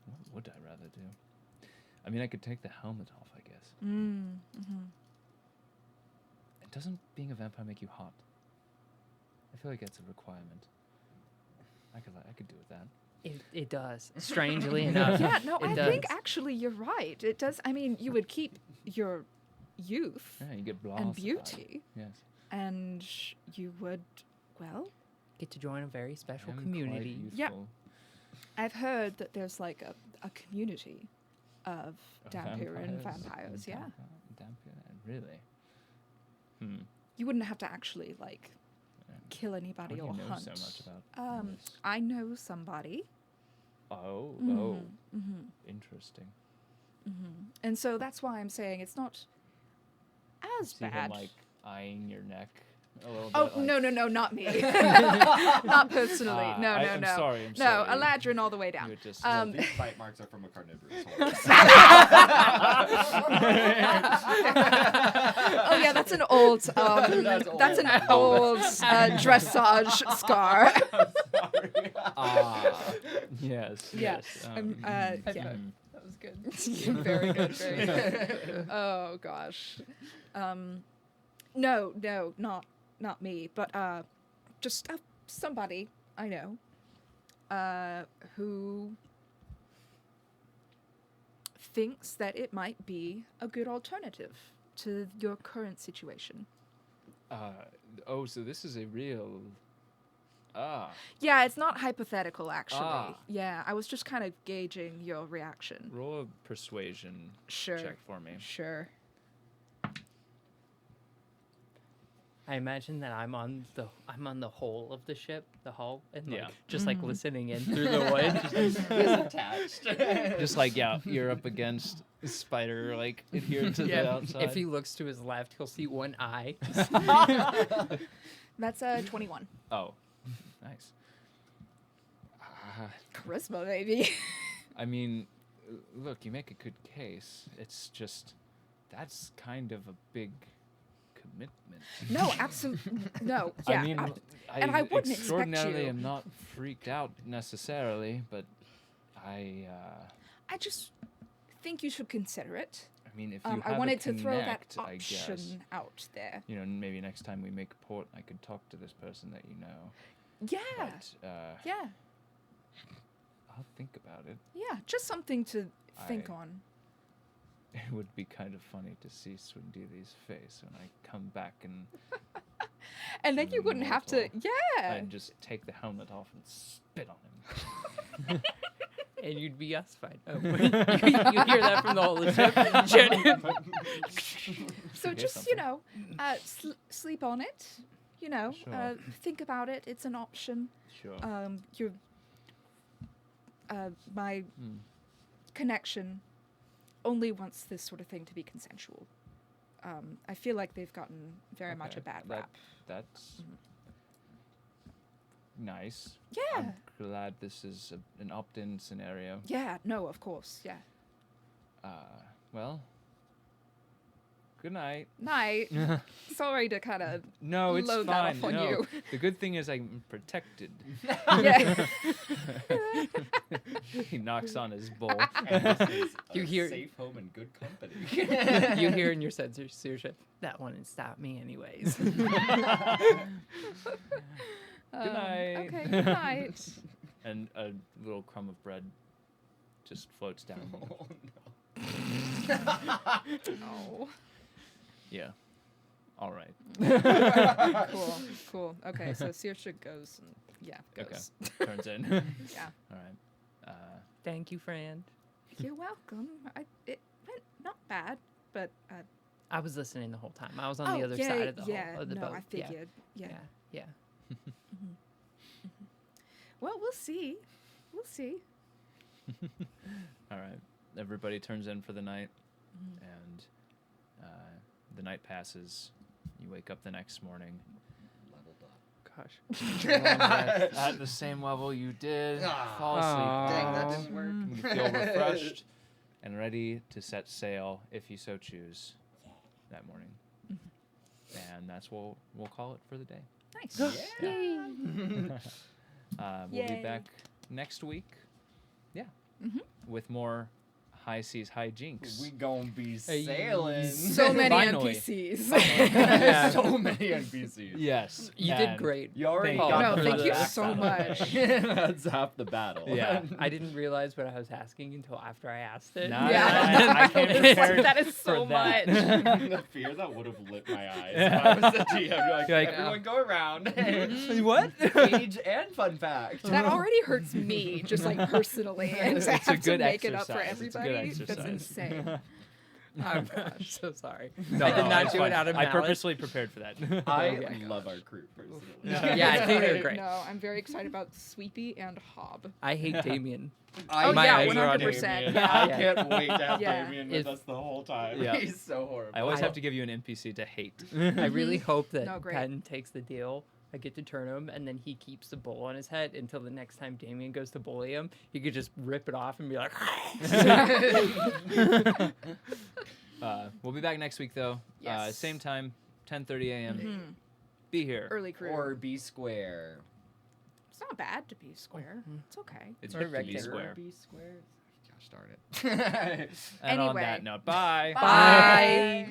A: What would I rather do? I mean, I could take the helmet off, I guess.
D: Mm.
A: And doesn't being a vampire make you hot? I feel like that's a requirement. I could do with that.
E: It does. Strangely enough.
D: Yeah, no,
E: it
D: I
E: does.
D: think actually you're right. It does. I mean, you would keep your youth
A: Yeah, you get
D: and
A: blasted.
D: beauty,
A: Yes.
D: and you would, well,
E: Get to join a very special
A: I'm quite
E: community.
D: Yeah.
A: youthful.
D: I've heard that there's like a community of Dampiran
A: Vampires?
D: vampires. Yeah.
A: Dampiran, really? Hmm.
D: You wouldn't have to actually like
A: Yeah.
D: kill
A: How
D: anybody
A: do you
D: or
A: know
D: hunt.
A: so much about this?
D: I know somebody.
A: Oh,
D: Mm-hmm.
A: interesting.
D: And so that's why I'm saying it's not as
A: See
D: bad.
A: him like eyeing your neck a little
D: Oh
A: bit. Like,
D: no, not me. Not personally.
A: Ah,
D: No.
A: I'm sorry. I'm
D: No,
A: sorry.
D: Eladrin all the way down.
A: You're just
C: These bite marks are from a carnivorous horse.
D: Oh yeah, that's an old.
C: That's
D: That's an
C: old.
D: old dressage scar.
A: Ah, yes.
D: Yeah.
A: Yes.
D: Yeah.
A: mm.
E: That was good.
D: Very good. Very good. Oh gosh. No, not me, but just somebody I know who thinks that it might be a good alternative to your current situation.
A: Oh, so this is a real.
D: Yeah, it's not hypothetical, actually.
A: Ah.
D: Yeah, I was just kind of gauging your reaction.
A: Roll a persuasion
D: Sure.
A: check for me.
D: Sure.
E: I imagine that I'm on the hull of the ship, the hull, and like
A: Yeah.
E: just like listening in through the wood.
C: He's attached.
A: Just like you're up against a spider, like adhered to the outside.
E: If he looks to his left, he'll see one eye.
D: That's 21.
A: Oh, nice.
D: Charisma, baby.
A: I mean, look, you make a good case. It's just that's kind of a big commitment.
D: No, absolutely. No, yeah.
A: I mean,
D: and I wouldn't expect
A: extraordinarily
D: you.
A: am not freaked out necessarily, but I
D: just think you should consider it.
A: mean, if you have
D: I wanted
A: a
D: to throw that
A: connect, I guess,
D: option out there.
A: you know, maybe next time we make port, I could talk to this person that you know.
D: Yeah.
A: But
D: Yeah.
A: I'll think about it.
D: Yeah. Just something to think
A: I-
D: on.
A: It would be kind of funny to see Swindili's face when I come back and
D: And then you
A: I'm
D: wouldn't have to.
A: immortal.
D: Yeah.
A: I'd just take the helmet off and spit on him.
E: And you'd be us fine. Oh, you hear that from the whole of the ship. Jen-
D: So
A: Here's
D: just,
A: something.
D: sleep on it.
A: Sure.
D: Think about it. It's an option.
A: Sure.
D: My
A: Hmm.
D: connection only wants this sort of thing to be consensual. I feel like they've gotten very much a
A: Okay,
D: bad rap.
A: That's nice.
D: Yeah.
A: I'm glad this is an opt-in scenario.
D: Yeah, no, of course, yeah.
A: Well, good night.
D: Night. Sorry to kind of
A: No, it's
D: load
A: fine.
D: that off on
A: no.
D: you.
A: The good thing is I'm protected.
D: Yeah.
A: He knocks on his bowl.
C: And this is a
E: You hear-
C: safe home and good company.
E: you hear in your censorship, that wouldn't stop me anyways.
A: Good night.
D: Okay, good night.
A: And a little crumb of bread just floats down.
C: Oh,
D: Oh.
A: Yeah. All right.
D: Cool. Okay, so Saoirse goes and goes.
A: Turns in.
D: Yeah.
A: All right.
E: Thank you, friend.
D: You're welcome. It went not bad, but
E: I was listening the whole time. I was on the other
D: yeah,
E: side of the
D: yeah,
E: whole of the
D: no,
E: boat.
D: I figured. Yeah.
E: Yeah.
D: Well, we'll see. We'll see.
A: All right. Everybody turns in for the night, and the night passes. You wake up the next morning.
E: Gosh.
A: At the same level you did.
C: Ah.
A: Fall asleep.
E: Aw.
C: Dang, that didn't work.
A: You feel refreshed, and ready to set sail if you so choose that morning. And that's what we'll call it for the day.
D: Nice.
A: We'll be
D: Yay.
A: back next week. Yeah.
D: Mhm.
A: With more high seas, high jinks.
C: We gonna be
E: Hey.
C: sailing.
D: So many
A: Finally.
D: NPCs.
A: Yeah.
C: So many NPCs.
A: Yes.
E: You did
A: and-
E: great.
C: You already
A: Thank
C: got
D: you. No,
C: the
D: thank you
C: first
D: so
C: half
D: much.
C: battle. That's half the battle.
A: Yeah.
E: I didn't realize what I was asking until after I asked it.
A: Nah,
D: Yeah.
A: I came prepared
D: That is
A: for
D: so
A: that.
D: much.
F: The fear that would have lit my eyes if I was the GM. You're like,
A: You're like,
C: Everyone go around.
A: What?
C: Age and fun fact.
D: That already hurts me, just like personally, and to
A: It's a
D: have to
A: good
D: make it up for
A: exercise. It's a good
D: everybody. That's
A: exercise.
D: insane.
E: I'm so sorry.
A: No,
E: I did
A: no,
E: not
A: it's
E: do
A: fine.
E: it out of
A: I
E: malice.
A: purposely prepared for that.
C: I
E: Okay.
C: love our crew personally.
E: Yeah, I think they're great.
D: No, I'm very excited about Sweepy and Hob.
E: I hate Damien.
C: I
D: Oh,
E: My
D: yeah,
E: eyes are on
D: 100%.
F: Damien.
D: Yeah.
F: I can't wait to have
D: Yeah.
F: Damien with
E: If-
F: us the whole time.
A: Yeah.
C: He's so horrible.
A: I always
E: I-
A: have to give you an NPC to hate.
E: I really hope that
D: No, great.
E: Patton takes the deal. I get to turn him, and then he keeps the bowl on his head until the next time Damien goes to bully him. He could just rip it off and be like,
A: We'll be back next week, though.
D: Yes.
A: Same time, 10:30 a.m.
D: Mhm.
A: Be here.
D: Early crew.
C: Or B square.
D: It's not bad to be square. It's okay.
A: It's
E: Or
A: good to be
E: rectangle.
A: square.
C: B square. Gosh darn it.
A: And on
D: Anyway.
A: that note, bye.
D: Bye.